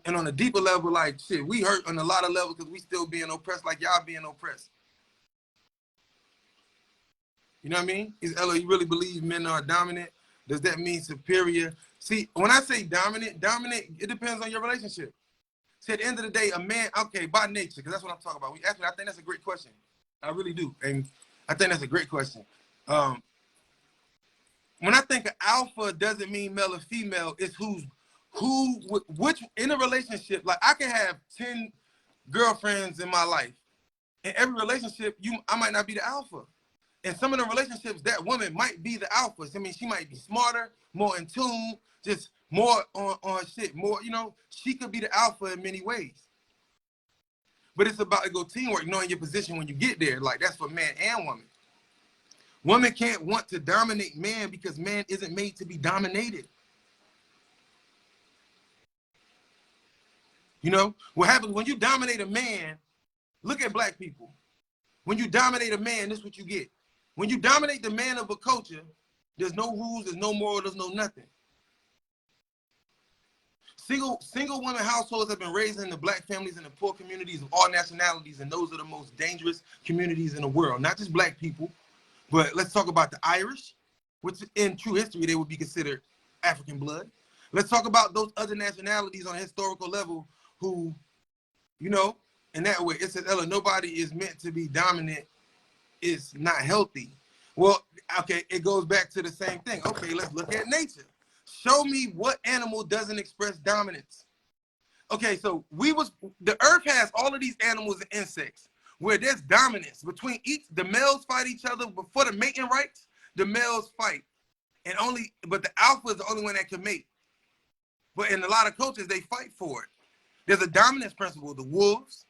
on a deeper level, like shit, we hurt on a lot of levels because we still being oppressed like y'all being oppressed. You know what I mean? Ella, you really believe men are dominant? Does that mean superior? See, when I say dominant, it depends on your relationship. See, at the end of the day, a man, okay, by nature, because that's what I'm talking about. Actually, I think that's a great question. I really do. And I think that's a great question. When I think of alpha, doesn't mean male or female. It's which in a relationship, like I can have 10 girlfriends in my life. In every relationship, I might not be the alpha. In some of the relationships, that woman might be the alpha. I mean, she might be smarter, more in tune, just more on shit, more, you know, she could be the alpha in many ways. But it's about to go teamwork, knowing your position when you get there. Like, that's for man and woman. Woman can't want to dominate man because man isn't made to be dominated. You know, what happens when you dominate a man, look at black people. When you dominate a man, this is what you get. When you dominate the man of a culture, there's no rules, there's no moral, there's no nothing. Single women households have been raised in the black families in the poor communities of all nationalities, and those are the most dangerous communities in the world. Not just black people, but let's talk about the Irish, which in true history they would be considered African blood. Let's talk about those other nationalities on a historical level who, you know, in that way, it says, Ella, nobody is meant to be dominant. It's not healthy. Well, okay, it goes back to the same thing. Okay, let's look at nature. Show me what animal doesn't express dominance. Okay, so the earth has all of these animals and insects where there's dominance between the males fight each other before the mating rights, the males fight. But the alpha is the only one that can mate. But in a lot of cultures, they fight for it. There's a dominance principle, the wolves.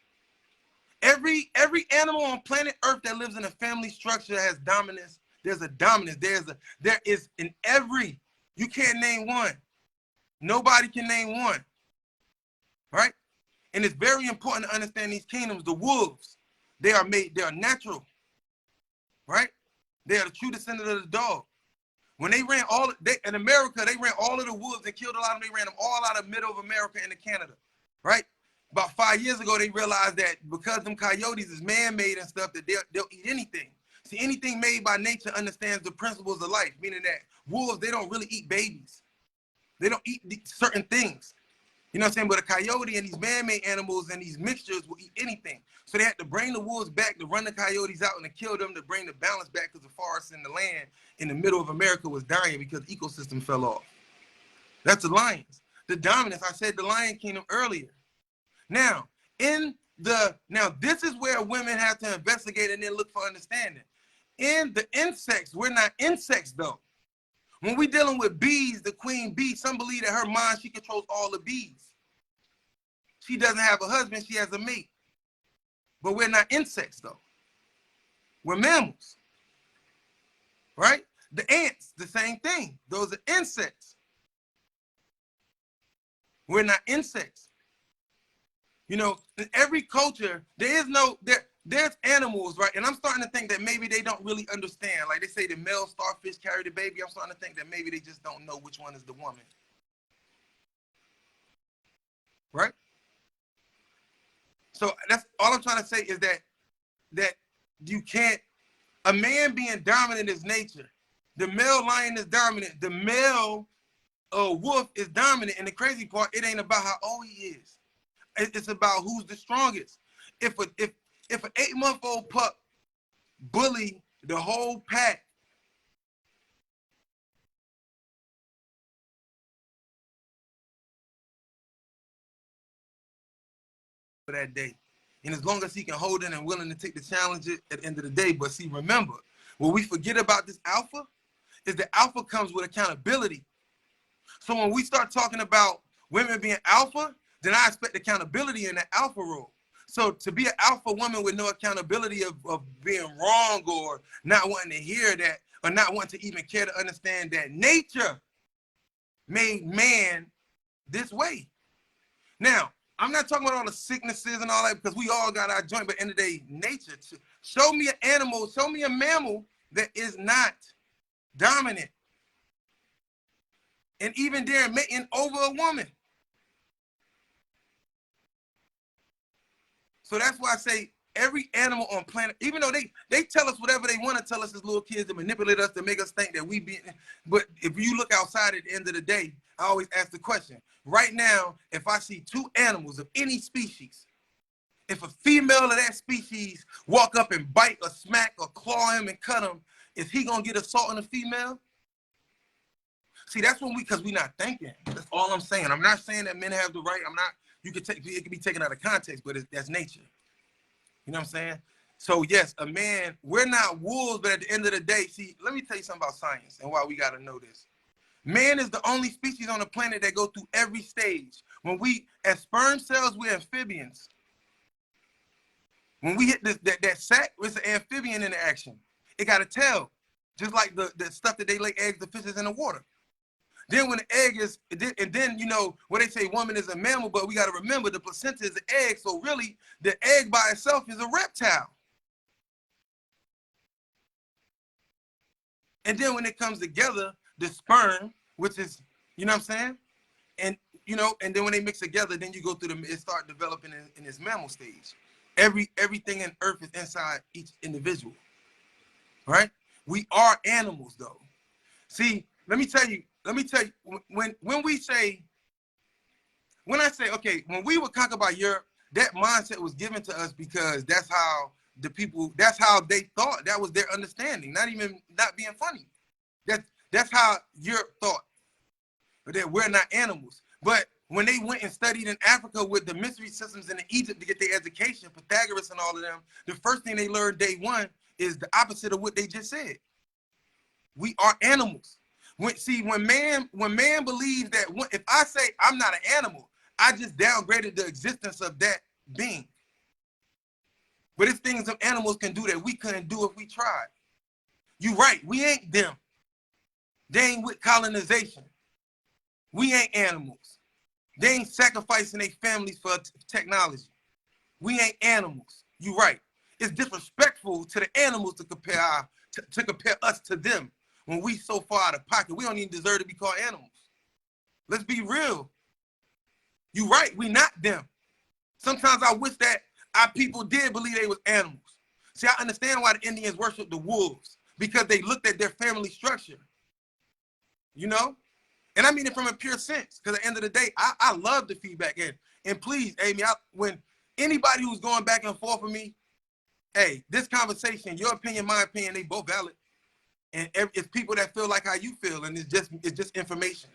Every animal on planet Earth that lives in a family structure has dominance. There's a dominance. There is in every, you can't name one. Nobody can name one. Right? And it's very important to understand these kingdoms. The wolves, they are natural. Right? They are the true descendant of the dog. When they ran in America, they ran all of the wolves and killed a lot of them. They ran them all out of middle of America into Canada. Right? About 5 years ago, they realized that because them coyotes is man-made and stuff, that they'll eat anything. See, anything made by nature understands the principles of life, meaning that wolves, they don't really eat babies. They don't eat certain things. You know what I'm saying? But a coyote and these man-made animals and these mixtures will eat anything. So they had to bring the wolves back to run the coyotes out and to kill them to bring the balance back because the forests and the land in the middle of America was dying because the ecosystem fell off. That's the lions. The dominance, I said the Lion Kingdom earlier. Now, this is where women have to investigate and then look for understanding. In the insects, we're not insects though. When we're dealing with bees, the queen bee, some believe that her mind, she controls all the bees. She doesn't have a husband, she has a mate. But we're not insects though. We're mammals, right? The ants, the same thing. Those are insects. We're not insects. You know, in every culture, there's animals, right? And I'm starting to think that maybe they don't really understand. Like they say the male starfish carry the baby. I'm starting to think that maybe they just don't know which one is the woman. Right? So that's all I'm trying to say is that you can't, a man being dominant is nature. The male lion is dominant. The male wolf is dominant. And the crazy part, it ain't about how old he is. It's about who's the strongest. If an 8-month-old pup bully the whole pack, for that day, and as long as he can hold it and willing to take the challenge at the end of the day. But see, remember, what we forget about this alpha is that alpha comes with accountability. So when we start talking about women being alpha, then I expect accountability in that alpha role. So to be an alpha woman with no accountability of being wrong or not wanting to hear that or not wanting to even care to understand that nature made man this way. Now, I'm not talking about all the sicknesses and all that because we all got our joint, but in the day, nature. Show me an animal, show me a mammal that is not dominant. And even they're mating over a woman. So that's why I say every animal on planet, even though they tell us whatever they want to tell us as little kids to manipulate us to make us think that we be, but if you look outside at the end of the day, I always ask the question, right now, if I see two animals of any species, if a female of that species walk up and bite or smack or claw him and cut him, is he gonna get assaulting a female? See, that's when because we're not thinking. That's all I'm saying. I'm not saying that men have the right. It can be taken out of context, but that's nature. You know what I'm saying? So yes, a man, we're not wolves, but at the end of the day, see, let me tell you something about science and why we got to know this. Man is the only species on the planet that go through every stage. As sperm cells, we're amphibians. When we hit that sac, it's an amphibian interaction. It got a tail, just like the stuff that they lay eggs, the fishes in the water. Then when the egg is, and then, you know, when they say woman is a mammal, but we got to remember the placenta is an egg. So really, the egg by itself is a reptile. And then when it comes together, the sperm, which is, you know what I'm saying? And you know, and then when they mix together, then you go through it start developing in this mammal stage. Everything in earth is inside each individual, right? We are animals, though. See, let me tell you, when I say, okay, when we would talk about Europe, that mindset was given to us because that's how they thought. That was their understanding, not being funny. That's how Europe thought, that we're not animals. But when they went and studied in Africa with the mystery systems in Egypt to get their education, Pythagoras and all of them, the first thing they learned day one is the opposite of what they just said. We are animals. When man believes that, if I say I'm not an animal, I just downgraded the existence of that being. But it's things that animals can do that we couldn't do if we tried. You right, we ain't them. They ain't with colonization. We ain't animals. They ain't sacrificing their families for technology. We ain't animals. You right. It's disrespectful to the animals to compare us to them when we so far out of pocket. We don't even deserve to be called animals. Let's be real. You right, we not them. Sometimes I wish that our people did believe they was animals. See, I understand why the Indians worship the wolves, because they looked at their family structure. You know? And I mean it from a pure sense, because at the end of the day, I love the feedback. And please, Amy, when anybody who's going back and forth with me, hey, this conversation, your opinion, my opinion, they both valid. And it's people that feel like how you feel, and it's just information.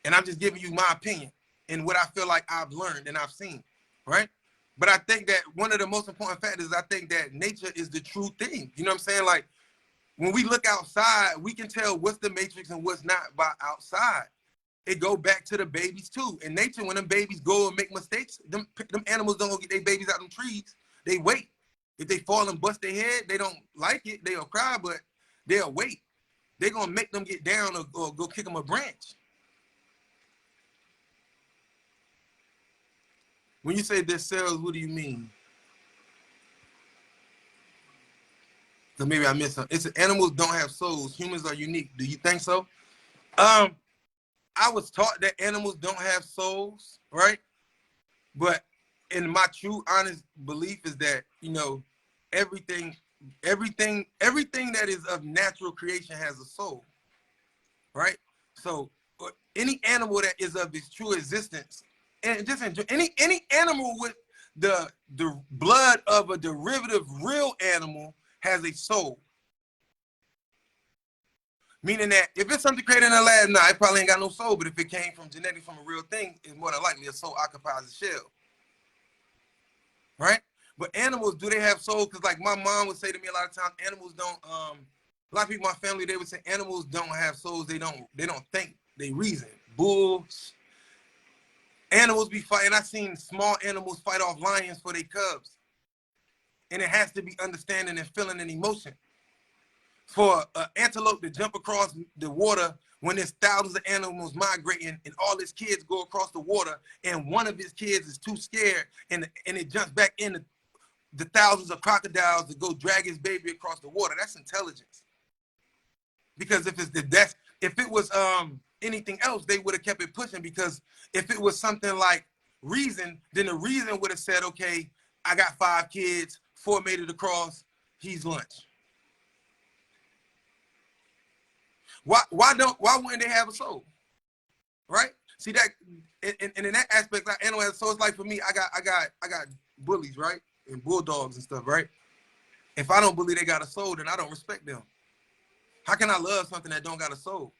And I'm just giving you my opinion and what I feel like I've learned and I've seen, right? But I think that one of the most important factors is I think that nature is the true thing. You know what I'm saying? Like, when we look outside, we can tell what's the matrix and what's not by outside. It go back to the babies too. In nature, when them babies go and make mistakes, them animals don't go get their babies out of them trees. They wait. If they fall and bust their head, they don't like it. They'll cry, but they'll wait. They're going to make them get down or go kick them a branch. When you say their cells, what do you mean? So maybe I missed something. It's animals don't have souls. Humans are unique. Do you think so? I was taught that animals don't have souls, right? But in my true, honest belief is that, you know, everything that is of natural creation has a soul, right? So any animal that is of its true existence, and just any animal with the blood of a derivative real animal has a soul. Meaning that if it's something created in a lab, it probably ain't got no soul. But if it came from genetics from a real thing, it's more than likely a soul occupies the shell. Right? But animals, do they have souls? Because like my mom would say to me a lot of times, animals don't, a lot of people in my family, they would say animals don't have souls. They don't think, they reason. Bulls. Animals be fighting. I've seen small animals fight off lions for their cubs. And it has to be understanding and feeling an emotion. For an antelope to jump across the water when there's thousands of animals migrating and all his kids go across the water and one of his kids is too scared and it jumps back in the thousands of crocodiles to go drag his baby across the water, that's intelligence. Because if it was anything else, they would have kept it pushing, because if it was something like reason, then the reason would have said, okay, I got 5 kids, 4 made it across, he's lunch. Why wouldn't they have a soul? Right? See that, and in that aspect, like animal has a soul. It's like for me, I got bullies, right? And bulldogs and stuff, right? If I don't believe they got a soul, then I don't respect them. How can I love something that don't got a soul?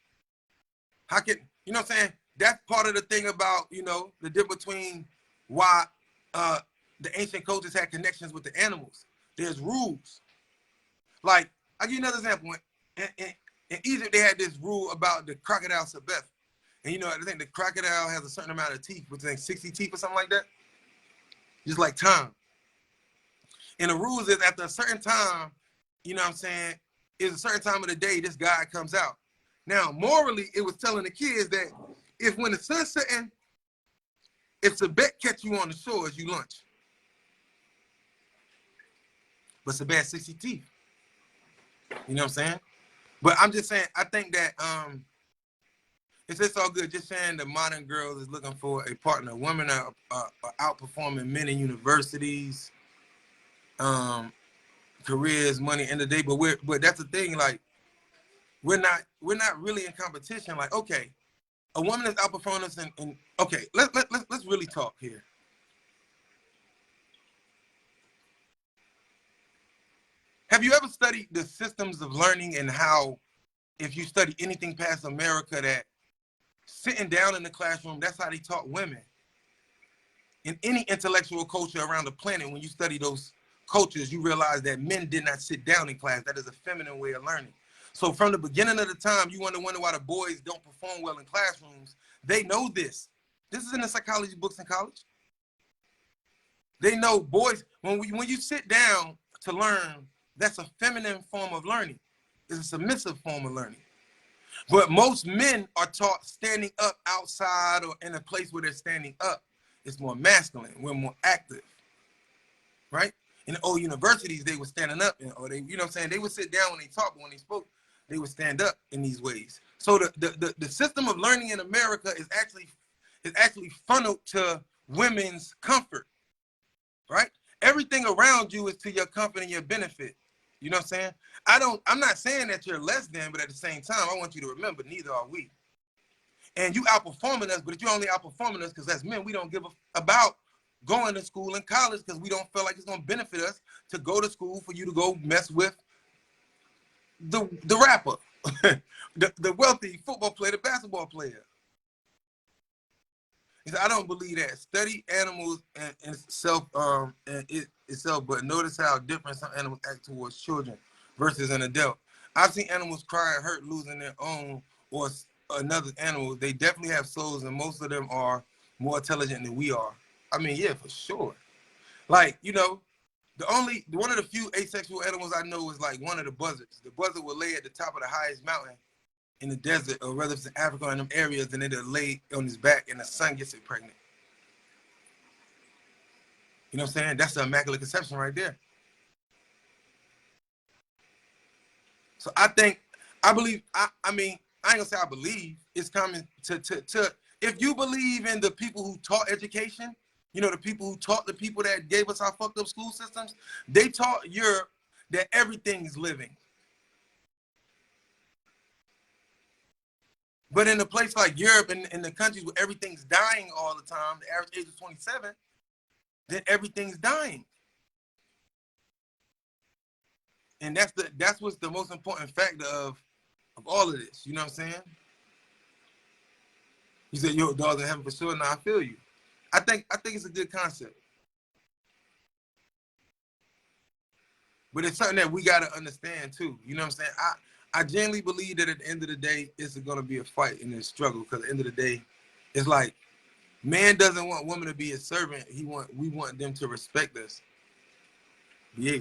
How can, you know what I'm saying? That's part of the thing about, you know, the difference between why the ancient cultures had connections with the animals. There's rules. Like, I'll give you another example. In Egypt, they had this rule about the crocodile sabeth. And you know, I think the crocodile has a certain amount of teeth, which is like 60 teeth or something like that. Just like time. And the rules is after a certain time, you know what I'm saying, is a certain time of the day, this guy comes out. Now, morally, it was telling the kids that if when the sun's setting, if Sabet catch you on the shore, it's you lunch. But Sabet has 60 teeth. You know what I'm saying? But I'm just saying, I think that It's all good. Just saying the modern girl is looking for a partner. Women are outperforming men in universities, careers, money, end of the day. But that's the thing. Like we're not really in competition. Like okay, a woman is outperforming us. And okay, let's really talk here. Have you ever studied the systems of learning and how, if you study anything past America, that sitting down in the classroom, that's how they taught women. In any intellectual culture around the planet, when you study those cultures, you realize that men did not sit down in class. That is a feminine way of learning. So from the beginning of the time, you wonder why the boys don't perform well in classrooms. They know this. This is in the psychology books in college. They know boys, when you sit down to learn, that's a feminine form of learning. It's a submissive form of learning. But most men are taught standing up outside or in a place where they're standing up. It's more masculine. We're more active, right? In the old universities, they were standing up, or they, you know what I'm saying? They would sit down when they talked, but when they spoke, they would stand up in these ways. So the system of learning in America is actually funneled to women's comfort, right? Everything around you is to your comfort and your benefit. You know what I'm saying? I'm not saying that you're less than, but at the same time, I want you to remember, neither are we. And you outperforming us, but if you're only outperforming us because as men, we don't give about going to school and college because we don't feel like it's going to benefit us to go to school for you to go mess with the rapper, the wealthy football player, the basketball player. I don't believe that. Study animals and itself, but notice how different some animals act towards children versus an adult. I've seen animals cry and hurt losing their own or another animal. They definitely have souls, and most of them are more intelligent than we are. I mean, yeah, for sure. Like, you know, one of the few asexual animals I know is like one of the buzzards. The buzzard will lay at the top of the highest mountain in the desert, or whether it's in Africa or in them areas, and it'll lay on his back and the sun gets it pregnant. You know what I'm saying? That's the immaculate conception right there. So I believe, I mean, I ain't gonna say I believe, it's coming to if you believe in the people who taught education, you know, the people who taught the people that gave us our fucked up school systems, they taught Europe that everything is living. But in a place like Europe and in the countries where everything's dying all the time, the average age is 27, then everything's dying. And that's what's the most important factor of all of this. You know what I'm saying? You said your dog's in heaven for sure. Now I feel you. I think it's a good concept. But it's something that we gotta understand too. You know what I'm saying? I genuinely believe that at the end of the day, it's gonna be a fight and a struggle. Because at the end of the day, it's like man doesn't want women to be a servant. We want them to respect us. Yeah.